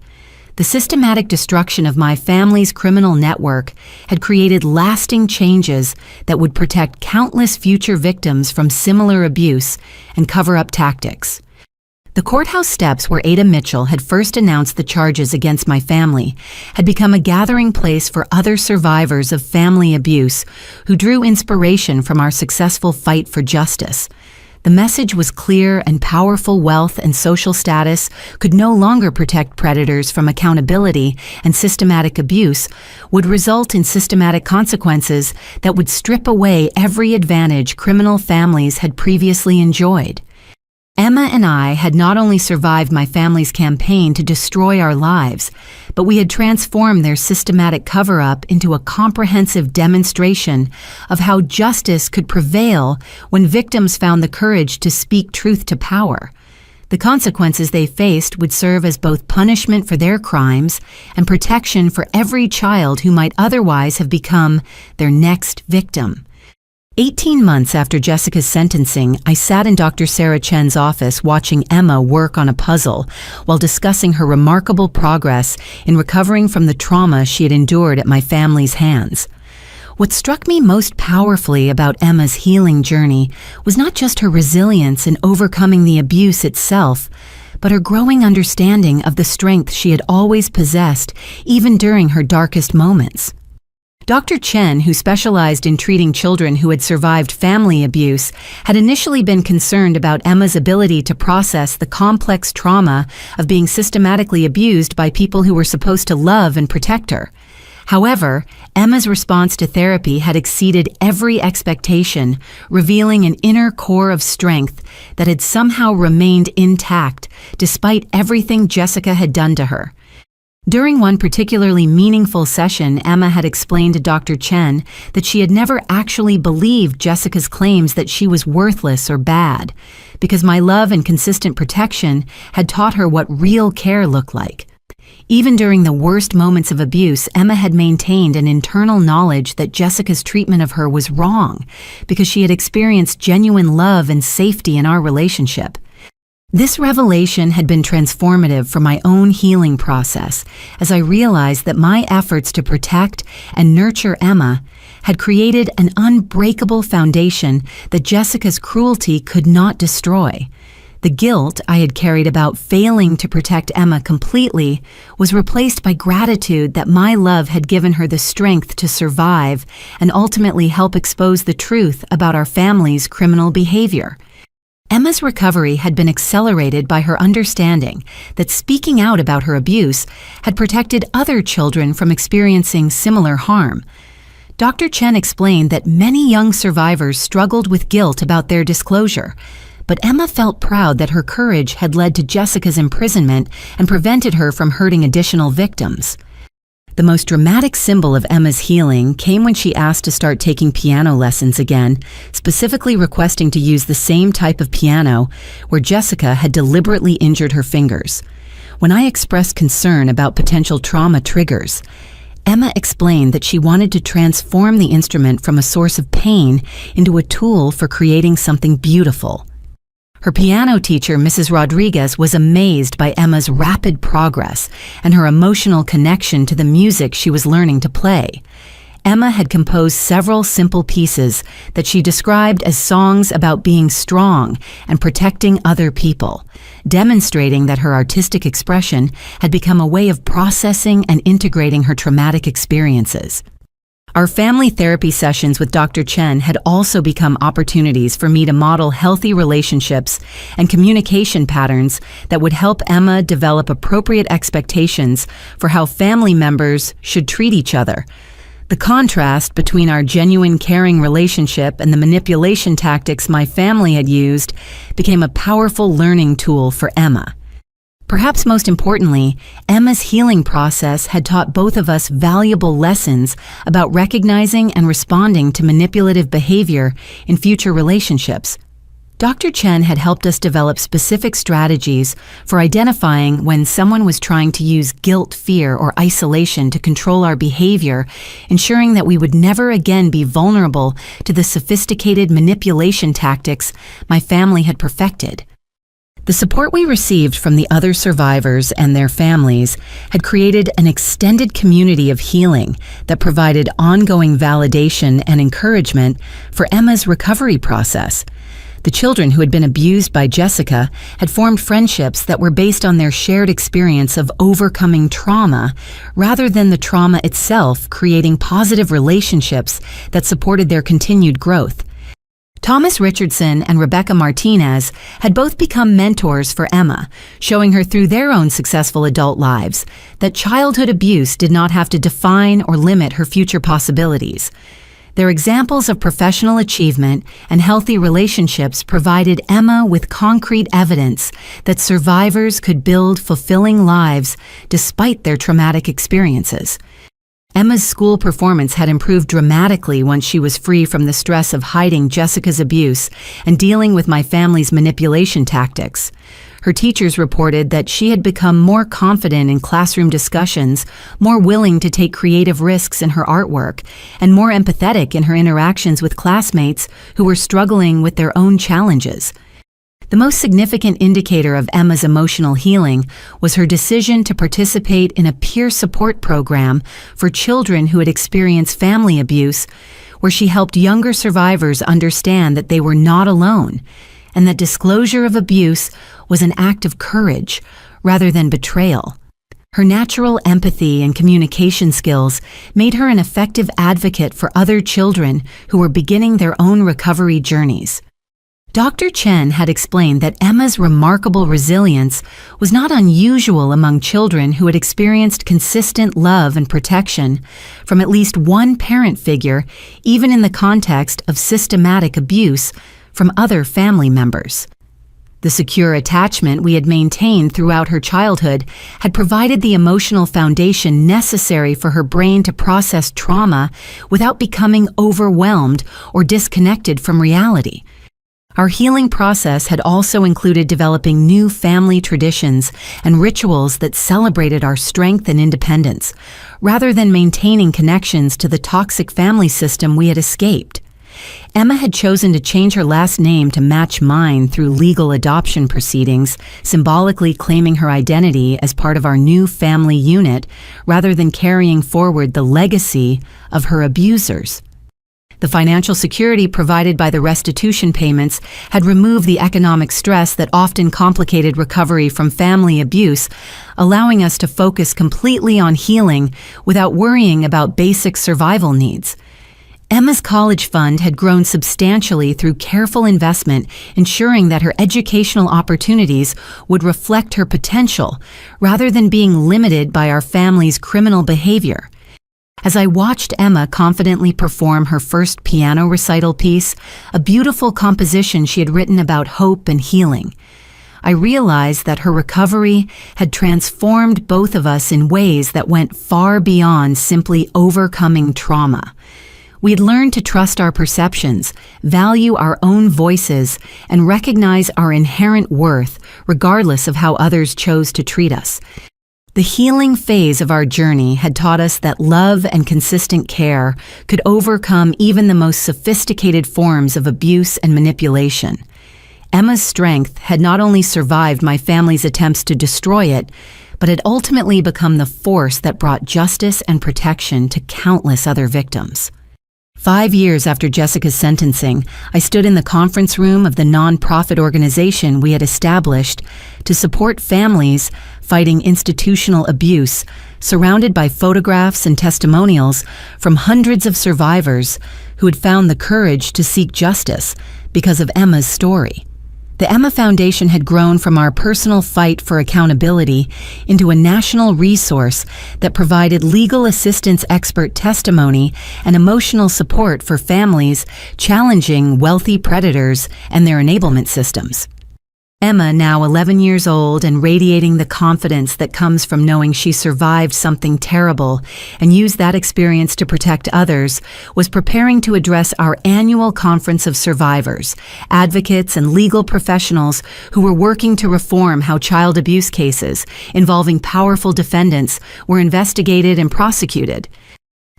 The systematic destruction of my family's criminal network had created lasting changes that would protect countless future victims from similar abuse and cover-up tactics. The courthouse steps where Ada Mitchell had first announced the charges against my family had become a gathering place for other survivors of family abuse who drew inspiration from our successful fight for justice. The message was clear and powerful: wealth and social status could no longer protect predators from accountability, and systematic abuse would result in systematic consequences that would strip away every advantage criminal families had previously enjoyed. Emma and I had not only survived my family's campaign to destroy our lives, but we had transformed their systematic cover-up into a comprehensive demonstration of how justice could prevail when victims found the courage to speak truth to power. The consequences they faced would serve as both punishment for their crimes and protection for every child who might otherwise have become their next victim. 18 months after Jessica's sentencing, I sat in Dr. Sarah Chen's office watching Emma work on a puzzle while discussing her remarkable progress in recovering from the trauma she had endured at my family's hands. What struck me most powerfully about Emma's healing journey was not just her resilience in overcoming the abuse itself, but her growing understanding of the strength she had always possessed, even during her darkest moments. Dr. Chen, who specialized in treating children who had survived family abuse, had initially been concerned about Emma's ability to process the complex trauma of being systematically abused by people who were supposed to love and protect her. However, Emma's response to therapy had exceeded every expectation, revealing an inner core of strength that had somehow remained intact despite everything Jessica had done to her. During one particularly meaningful session, Emma had explained to Dr. Chen that she had never actually believed Jessica's claims that she was worthless or bad, because my love and consistent protection had taught her what real care looked like. Even during the worst moments of abuse, Emma had maintained an internal knowledge that Jessica's treatment of her was wrong, because she had experienced genuine love and safety in our relationship. This revelation had been transformative for my own healing process, as I realized that my efforts to protect and nurture Emma had created an unbreakable foundation that Jessica's cruelty could not destroy. The guilt I had carried about failing to protect Emma completely was replaced by gratitude that my love had given her the strength to survive and ultimately help expose the truth about our family's criminal behavior. Emma's recovery had been accelerated by her understanding that speaking out about her abuse had protected other children from experiencing similar harm. Dr. Chen explained that many young survivors struggled with guilt about their disclosure, but Emma felt proud that her courage had led to Jessica's imprisonment and prevented her from hurting additional victims. The most dramatic symbol of Emma's healing came when she asked to start taking piano lessons again, specifically requesting to use the same type of piano where Jessica had deliberately injured her fingers. When I expressed concern about potential trauma triggers, Emma explained that she wanted to transform the instrument from a source of pain into a tool for creating something beautiful. Her piano teacher, Mrs. Rodriguez, was amazed by Emma's rapid progress and her emotional connection to the music she was learning to play. Emma had composed several simple pieces that she described as songs about being strong and protecting other people, demonstrating that her artistic expression had become a way of processing and integrating her traumatic experiences. Our family therapy sessions with Dr. Chen had also become opportunities for me to model healthy relationships and communication patterns that would help Emma develop appropriate expectations for how family members should treat each other. The contrast between our genuine caring relationship and the manipulation tactics my family had used became a powerful learning tool for Emma. Perhaps most importantly, Emma's healing process had taught both of us valuable lessons about recognizing and responding to manipulative behavior in future relationships. Dr. Chen had helped us develop specific strategies for identifying when someone was trying to use guilt, fear, or isolation to control our behavior, ensuring that we would never again be vulnerable to the sophisticated manipulation tactics my family had perfected. The support we received from the other survivors and their families had created an extended community of healing that provided ongoing validation and encouragement for Emma's recovery process. The children who had been abused by Jessica had formed friendships that were based on their shared experience of overcoming trauma, rather than the trauma itself, creating positive relationships that supported their continued growth. Thomas Richardson and Rebecca Martinez had both become mentors for Emma, showing her through their own successful adult lives that childhood abuse did not have to define or limit her future possibilities. Their examples of professional achievement and healthy relationships provided Emma with concrete evidence that survivors could build fulfilling lives despite their traumatic experiences. Emma's school performance had improved dramatically once she was free from the stress of hiding Jessica's abuse and dealing with my family's manipulation tactics. Her teachers reported that she had become more confident in classroom discussions, more willing to take creative risks in her artwork, and more empathetic in her interactions with classmates who were struggling with their own challenges. The most significant indicator of Emma's emotional healing was her decision to participate in a peer support program for children who had experienced family abuse, where she helped younger survivors understand that they were not alone, and that disclosure of abuse was an act of courage rather than betrayal. Her natural empathy and communication skills made her an effective advocate for other children who were beginning their own recovery journeys. Dr. Chen had explained that Emma's remarkable resilience was not unusual among children who had experienced consistent love and protection from at least one parent figure, even in the context of systematic abuse from other family members. The secure attachment we had maintained throughout her childhood had provided the emotional foundation necessary for her brain to process trauma without becoming overwhelmed or disconnected from reality. Our healing process had also included developing new family traditions and rituals that celebrated our strength and independence, rather than maintaining connections to the toxic family system we had escaped. Emma had chosen to change her last name to match mine through legal adoption proceedings, symbolically claiming her identity as part of our new family unit, rather than carrying forward the legacy of her abusers. The financial security provided by the restitution payments had removed the economic stress that often complicated recovery from family abuse, allowing us to focus completely on healing without worrying about basic survival needs. Emma's college fund had grown substantially through careful investment, ensuring that her educational opportunities would reflect her potential, rather than being limited by our family's criminal behavior. As I watched Emma confidently perform her first piano recital piece, a beautiful composition she had written about hope and healing, I realized that her recovery had transformed both of us in ways that went far beyond simply overcoming trauma. We had learned to trust our perceptions, value our own voices, and recognize our inherent worth, regardless of how others chose to treat us. The healing phase of our journey had taught us that love and consistent care could overcome even the most sophisticated forms of abuse and manipulation. Emma's strength had not only survived my family's attempts to destroy it, but had ultimately become the force that brought justice and protection to countless other victims. 5 years after Jessica's sentencing, I stood in the conference room of the nonprofit organization we had established to support families fighting institutional abuse, surrounded by photographs and testimonials from hundreds of survivors who had found the courage to seek justice because of Emma's story. The Emma Foundation had grown from our personal fight for accountability into a national resource that provided legal assistance expert testimony and emotional support for families challenging wealthy predators and their enablement systems. Emma, now 11 years old and radiating the confidence that comes from knowing she survived something terrible and used that experience to protect others, was preparing to address our annual conference of survivors, advocates, and legal professionals who were working to reform how child abuse cases involving powerful defendants were investigated and prosecuted.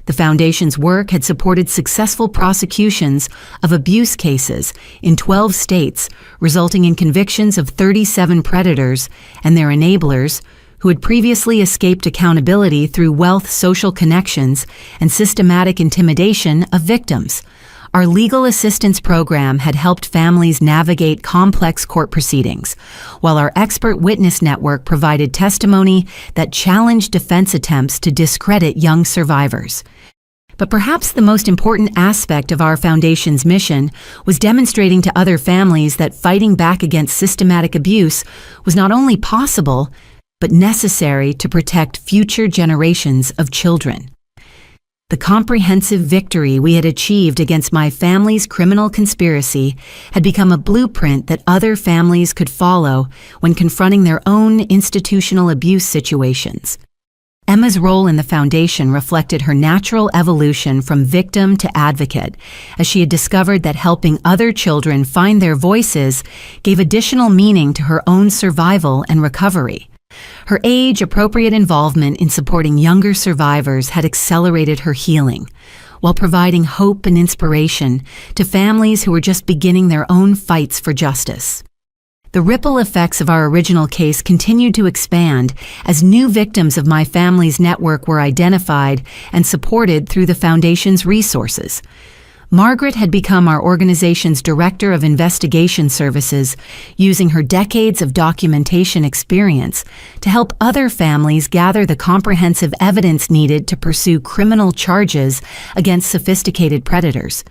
The Foundation's work had supported successful prosecutions of abuse cases in 12 states, resulting in convictions of 37 predators and their enablers who had previously escaped accountability through wealth, social connections, and systematic intimidation of victims. Our legal assistance program had helped families navigate complex court proceedings, while our expert witness network provided testimony that challenged defense attempts to discredit young survivors. But perhaps the most important aspect of our foundation's mission was demonstrating to other families that fighting back against systematic abuse was not only possible, but necessary to protect future generations of children. The comprehensive victory we had achieved against my family's criminal conspiracy had become a blueprint that other families could follow when confronting their own institutional abuse situations. Emma's role in the foundation reflected her natural evolution from victim to advocate, as she had discovered that helping other children find their voices gave additional meaning to her own survival and recovery. Her age-appropriate involvement in supporting younger survivors had accelerated her healing, while providing hope and inspiration to families who were just beginning their own fights for justice. The ripple effects of our original case continued to expand as new victims of my family's network were identified and supported through the Foundation's resources. Margaret had become our organization's Director of Investigation Services, using her decades of documentation experience to help other families gather the comprehensive evidence needed to pursue criminal charges against sophisticated predators.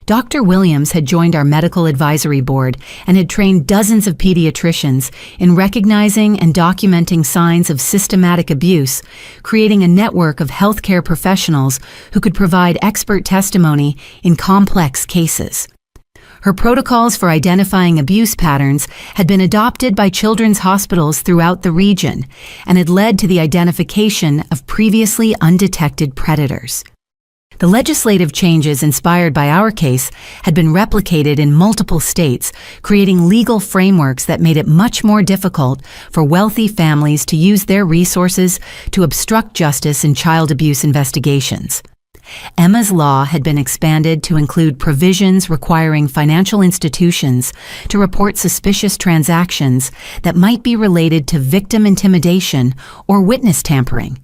Dr. Williams had joined our medical advisory board and had trained dozens of pediatricians in recognizing and documenting signs of systematic abuse, creating a network of healthcare professionals who could provide expert testimony in complex cases. Her protocols for identifying abuse patterns had been adopted by children's hospitals throughout the region and had led to the identification of previously undetected predators. The legislative changes inspired by our case had been replicated in multiple states, creating legal frameworks that made it much more difficult for wealthy families to use their resources to obstruct justice in child abuse investigations. Emma's law had been expanded to include provisions requiring financial institutions to report suspicious transactions that might be related to victim intimidation or witness tampering.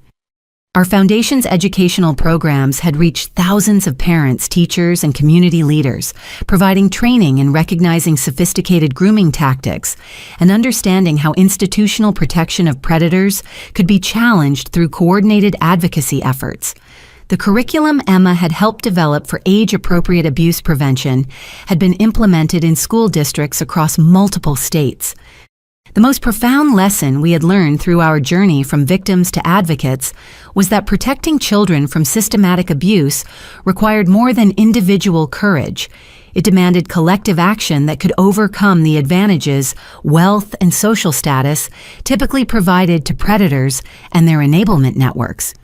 Our foundation's educational programs had reached thousands of parents, teachers, and community leaders, providing training in recognizing sophisticated grooming tactics and understanding how institutional protection of predators could be challenged through coordinated advocacy efforts. The curriculum Emma had helped develop for age-appropriate abuse prevention had been implemented in school districts across multiple states. The most profound lesson we had learned through our journey from victims to advocates was that protecting children from systematic abuse required more than individual courage. It demanded collective action that could overcome the advantages, wealth, and social status typically provided to predators and their enablement networks.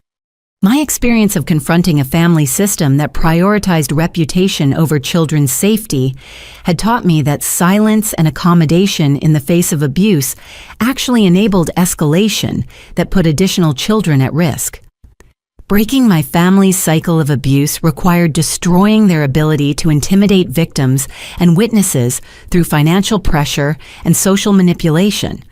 My experience of confronting a family system that prioritized reputation over children's safety had taught me that silence and accommodation in the face of abuse actually enabled escalation that put additional children at risk. Breaking my family's cycle of abuse required destroying their ability to intimidate victims and witnesses through financial pressure and social manipulation.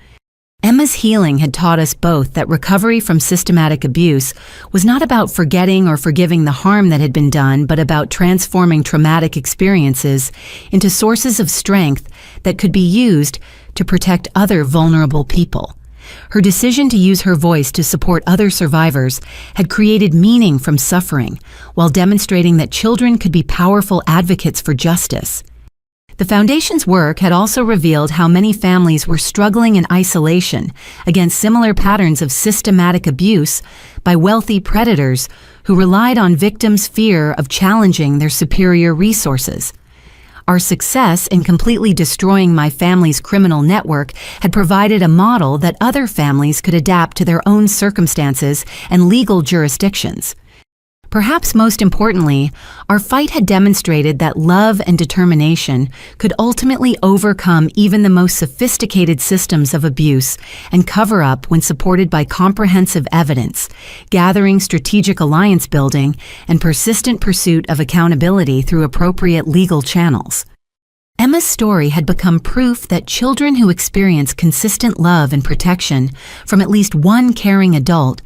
Emma's healing had taught us both that recovery from systematic abuse was not about forgetting or forgiving the harm that had been done, but about transforming traumatic experiences into sources of strength that could be used to protect other vulnerable people. Her decision to use her voice to support other survivors had created meaning from suffering, while demonstrating that children could be powerful advocates for justice. The Foundation's work had also revealed how many families were struggling in isolation against similar patterns of systematic abuse by wealthy predators who relied on victims' fear of challenging their superior resources. Our success in completely destroying my family's criminal network had provided a model that other families could adapt to their own circumstances and legal jurisdictions. Perhaps most importantly, our fight had demonstrated that love and determination could ultimately overcome even the most sophisticated systems of abuse and cover up when supported by comprehensive evidence, gathering strategic alliance building, and persistent pursuit of accountability through appropriate legal channels. Emma's story had become proof that children who experience consistent love and protection from at least one caring adult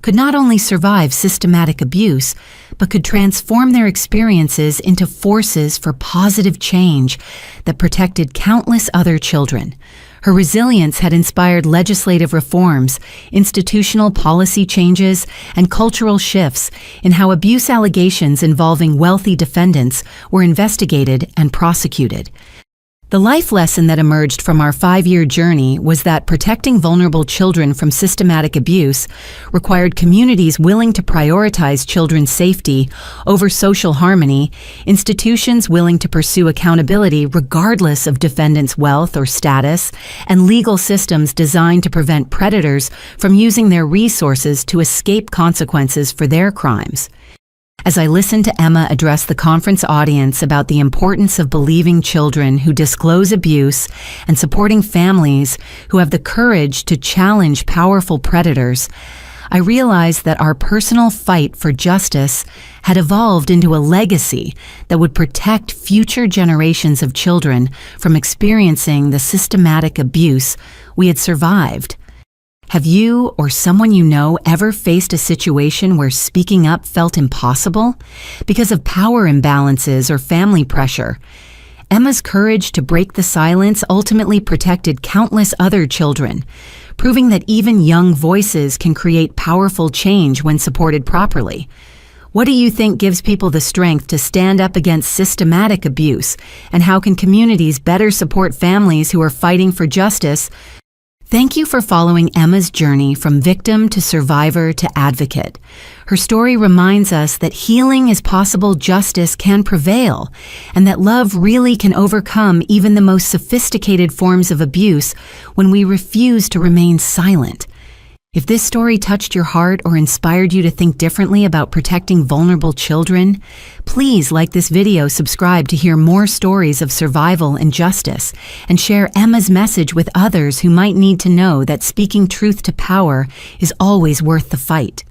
could not only survive systematic abuse, but could transform their experiences into forces for positive change that protected countless other children. Her resilience had inspired legislative reforms, institutional policy changes, and cultural shifts in how abuse allegations involving wealthy defendants were investigated and prosecuted. The life lesson that emerged from our 5-year journey was that protecting vulnerable children from systematic abuse required communities willing to prioritize children's safety over social harmony, institutions willing to pursue accountability regardless of defendants' wealth or status, and legal systems designed to prevent predators from using their resources to escape consequences for their crimes. As I listened to Emma address the conference audience about the importance of believing children who disclose abuse and supporting families who have the courage to challenge powerful predators, I realized that our personal fight for justice had evolved into a legacy that would protect future generations of children from experiencing the systematic abuse we had survived. Have you or someone you know ever faced a situation where speaking up felt impossible because of power imbalances or family pressure? Emma's courage to break the silence ultimately protected countless other children, proving that even young voices can create powerful change when supported properly. What do you think gives people the strength to stand up against systematic abuse, and how can communities better support families who are fighting for justice? Thank you for following Emma's journey from victim to survivor to advocate. Her story reminds us that healing is possible, justice can prevail, and that love really can overcome even the most sophisticated forms of abuse when we refuse to remain silent. If this story touched your heart or inspired you to think differently about protecting vulnerable children, please like this video, subscribe to hear more stories of survival and justice, and share Emma's message with others who might need to know that speaking truth to power is always worth the fight.